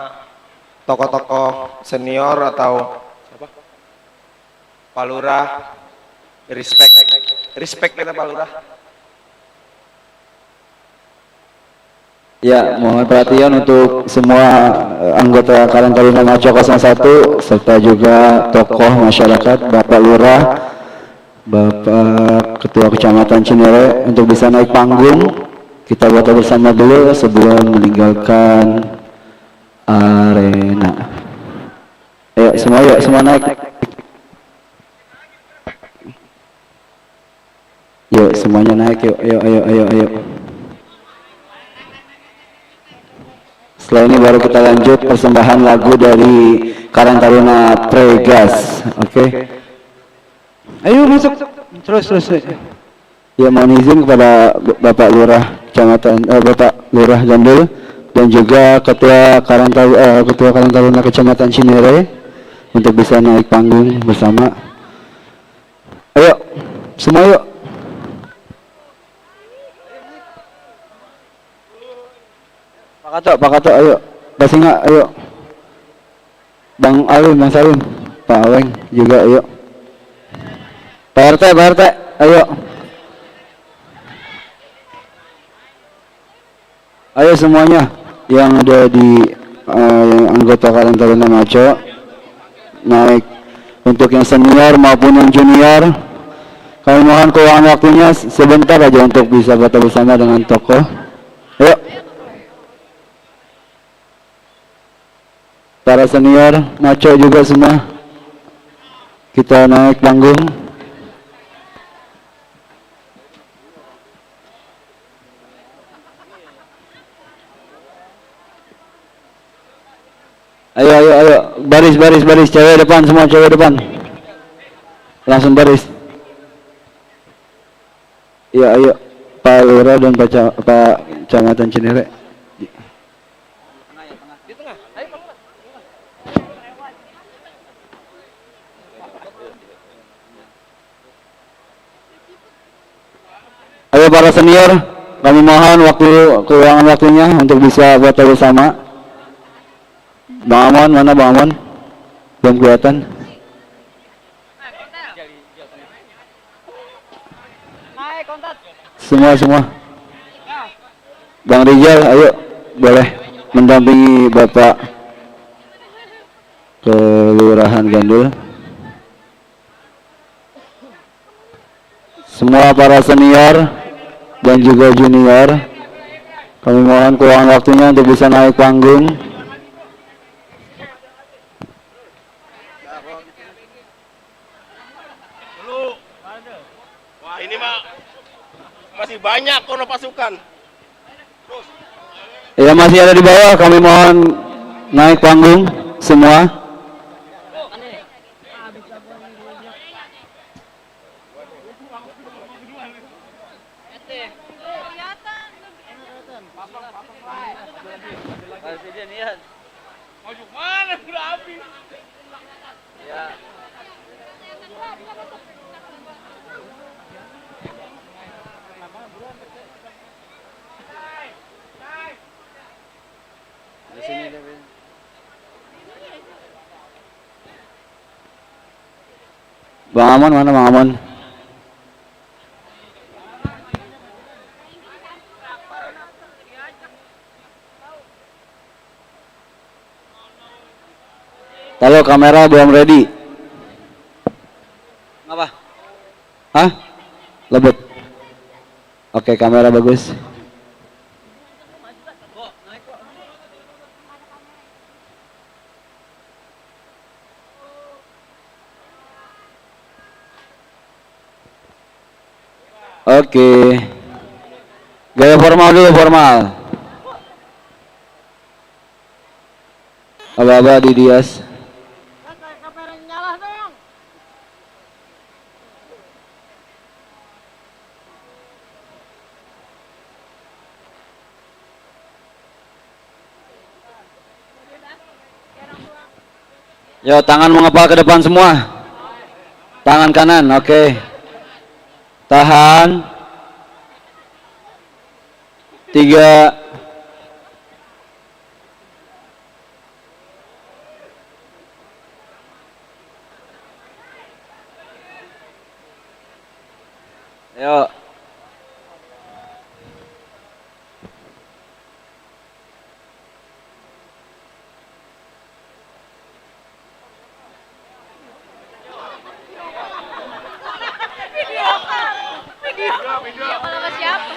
tokoh-tokoh senior atau Pak Lurah. Respect kita Pak Lurah.
Ya, mohon perhatian untuk semua anggota Karang Taruna Maco 01 serta juga tokoh masyarakat, Bapak Lurah, Bapak Ketua Kecamatan Cinere untuk bisa naik panggung. Kita foto bersama dulu sebelum meninggalkan arena. Ayo semua naik. Yuk semuanya naik yuk. Ayo. Setelah ini baru kita lanjut persembahan lagu dari Karang Taruna Pregas. Oke. Ayo masuk. Terus. Ya mohon izin kepada Bapak Lurah Kecamatan Bapak Lurah Gandul dan juga Ketua Karang Taruna Kecamatan Cinere untuk bisa naik panggung bersama. Ayo, semua yuk. Pak Kato, ayo. Basinga, ayo. Bang Alim, Bang Salim, Pak Aweng juga, ayo. Pak RT, ayo. Ayo semuanya yang ada di anggota Karang Taruna Maco naik, untuk yang senior maupun yang junior. Kami mohon keuangan waktunya sebentar aja untuk bisa foto bersama dengan tokoh. Ayo. Para senior Maco juga semua, kita naik panggung. Ayo, baris, cewek depan semua, cewek depan. Langsung baris. Ya, ayo, Pak Lurah dan Pak Kecamatan Cinere. Ayo para senior, kami mohon keuangan waktunya untuk bisa foto bersama. Bang Amon, mana Bang Amon? Belum kelihatan. Semua. Bang Rijal, ayo, boleh mendampingi Bapak Kelurahan Gandul. Semua para senior dan juga junior, kami mohon keuangan waktunya untuk bisa naik panggung.
Wah, ini mah masih banyak kono pasukan.
Ya, masih ada di bawah, kami mohon naik panggung semua.
Maju mana udah habis. Ya.
Di sini deh. Bang Amon, mana Bang Amon? Halo, kamera belum ready.
Apa?
Hah? Lebet. Oke, kamera bagus. Oke. Gaya formal dulu, formal. Aba-aba di Dias. Yo, tangan mengepal ke depan semua. Tangan kanan, oke. Tahan. 3. Yo.
Video sama siapa?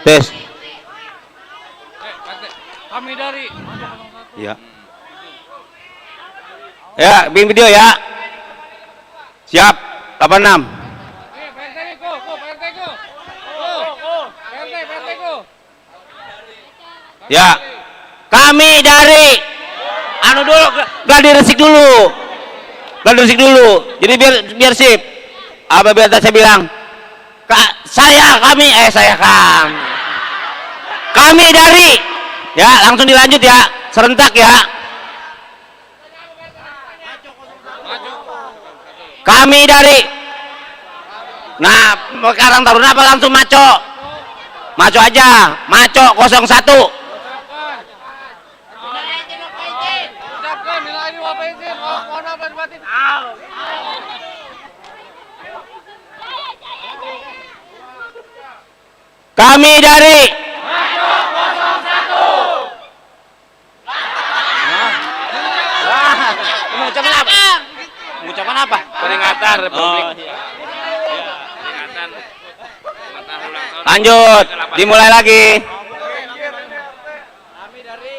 Tes.
Kami dari
Ya. Ya, bikin video ya. Siap. 86. Ya. Kami dari dulu, gladi resik dulu. Jadi biar sip. Apa biar saya bilang? Kami dari, ya langsung dilanjut ya, serentak ya. Kami dari. Nah, Karang Taruna apa langsung Maco? Maco aja, Maco 01. Kami dari mengucapkan apa? Mengucapkan apa?
Peringatan Republik.
Lanjut, dimulai lagi.